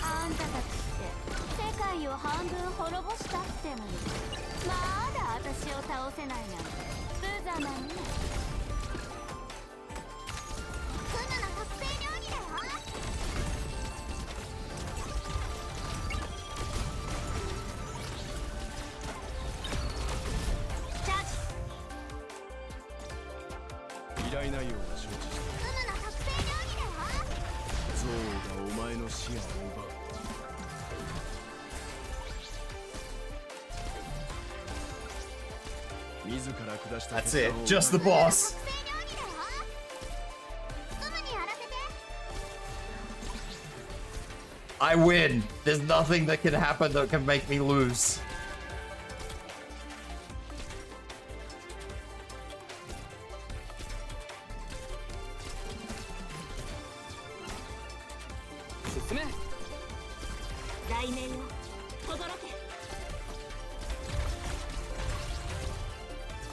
Speaker 4: あんたたちって世界を半分滅ぼしたってのにまだ私を倒せないなんて無様ね。クヌの特製料理だよ。チャージ。
Speaker 11: 依頼内容は承知した。
Speaker 4: クヌの特製料理だよ。
Speaker 11: ゾウがお前の視野を奪う。自ら下した
Speaker 1: That's it. Just the boss. I win. There's nothing that can happen that can make me lose.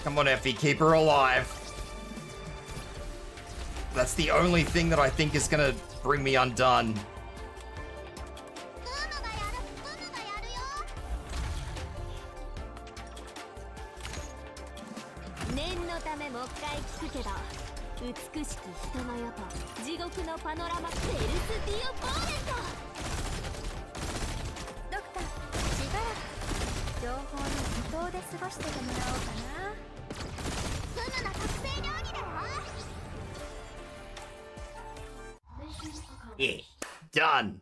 Speaker 1: Come on, Effie, keep her alive. That's the only thing that I think is gonna bring me undone. Yeah, done.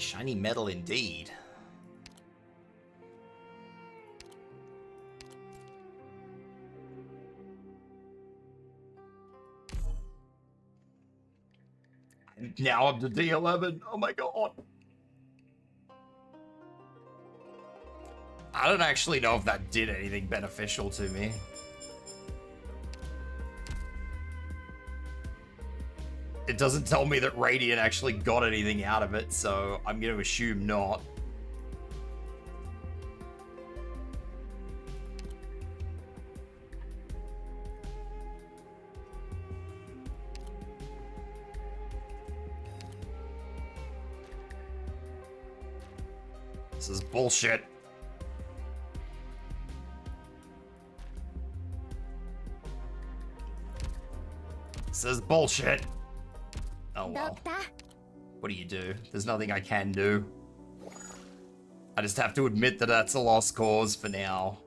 Speaker 1: Shiny metal indeed. Now I'm to D11. Oh my god. I don't actually know if that did anything beneficial to me. It doesn't tell me that Raidian actually got anything out of it, so I'm going to assume not. This is bullshit. This is bullshit. Oh well. What do you do? There's nothing I can do. I just have to admit that that's a lost cause for now.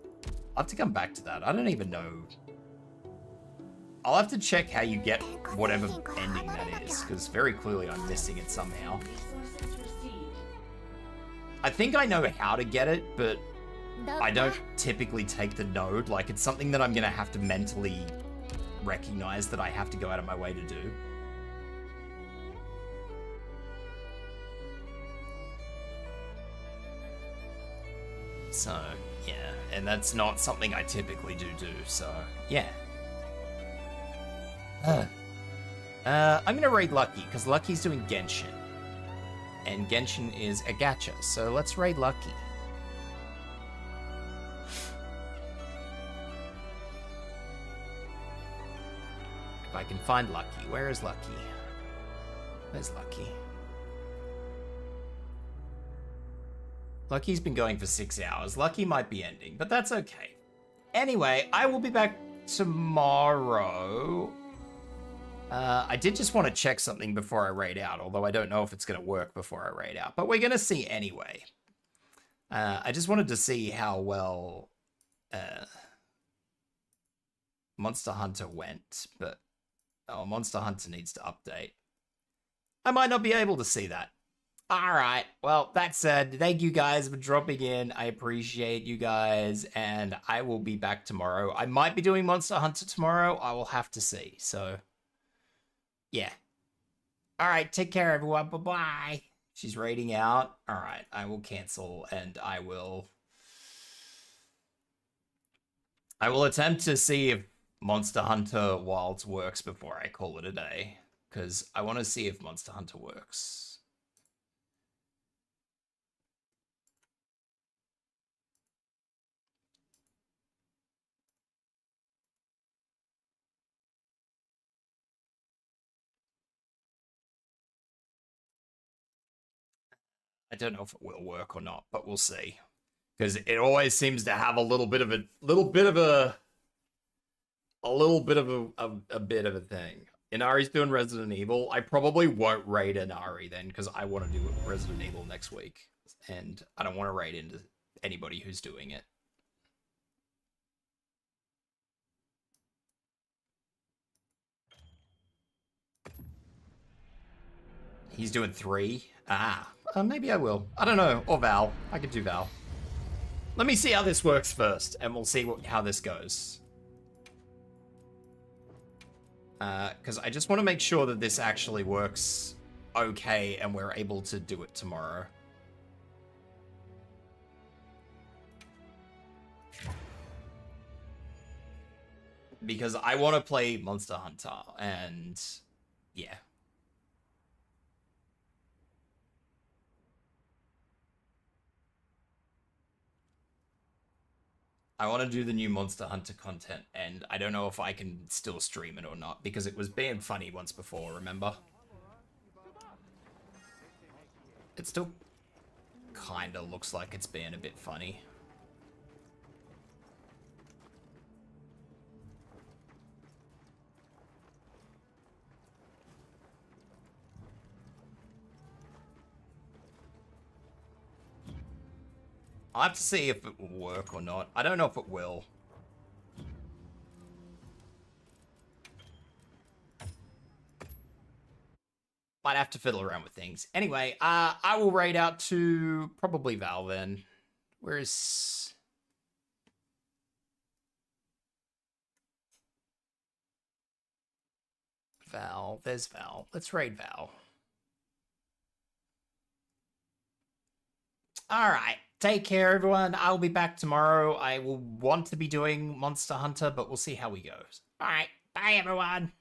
Speaker 1: I'll have to come back to that. I don't even know. I'll have to check how you get whatever ending that is, because very clearly I'm missing it somehow. I think I know how to get it, but I don't typically take the node. Like, it's something that I'm going to have to mentally recognize that I have to go out of my way to do. So, yeah, and that's not something I typically do, so, yeah. I'm gonna raid Lucky, because Lucky's doing Genshin. And Genshin is a gacha, so let's raid Lucky. If I can find Lucky. Where is Lucky? Where's Lucky? Lucky's been going for 6 hours. Lucky might be ending, but that's okay. Anyway, I will be back tomorrow. I did just want to check something before I raid out, although I don't know if it's going to work before I raid out, but we're going to see anyway. I just wanted to see how well Monster Hunter went, but Monster Hunter needs to update. I might not be able to see that. Alright, well, that said, thank you guys for dropping in. I appreciate you guys, and I will be back tomorrow. I might be doing Monster Hunter tomorrow. I will have to see, so yeah. Alright, take care, everyone. Bye-bye. She's raiding out. Alright, I will cancel, and I will attempt to see if Monster Hunter Wilds works before I call it a day, because I want to see if Monster Hunter works. I don't know if it will work or not, but we'll see. Because it always seems to have a bit of a thing. Inari's doing Resident Evil. I probably won't raid Inari then, because I want to do Resident Evil next week. And I don't want to raid into anybody who's doing it. He's doing 3. Maybe I will. I don't know. Or Val. I could do Val. Let me see how this works first, and we'll see how this goes. Because I just want to make sure that this actually works okay, and we're able to do it tomorrow. Because I want to play Monster Hunter, and yeah. I want to do the new Monster Hunter content, and I don't know if I can still stream it or not, because it was being funny once before, remember? It still kind of looks like it's being a bit funny. I'll have to see if it will work or not. I don't know if it will. Might have to fiddle around with things. Anyway, I will raid out to probably Val then. Where is... Val? There's Val. Let's raid Val. Alright. Take care, everyone. I'll be back tomorrow. I will want to be doing Monster Hunter, but we'll see how we go. Alright. Bye, everyone.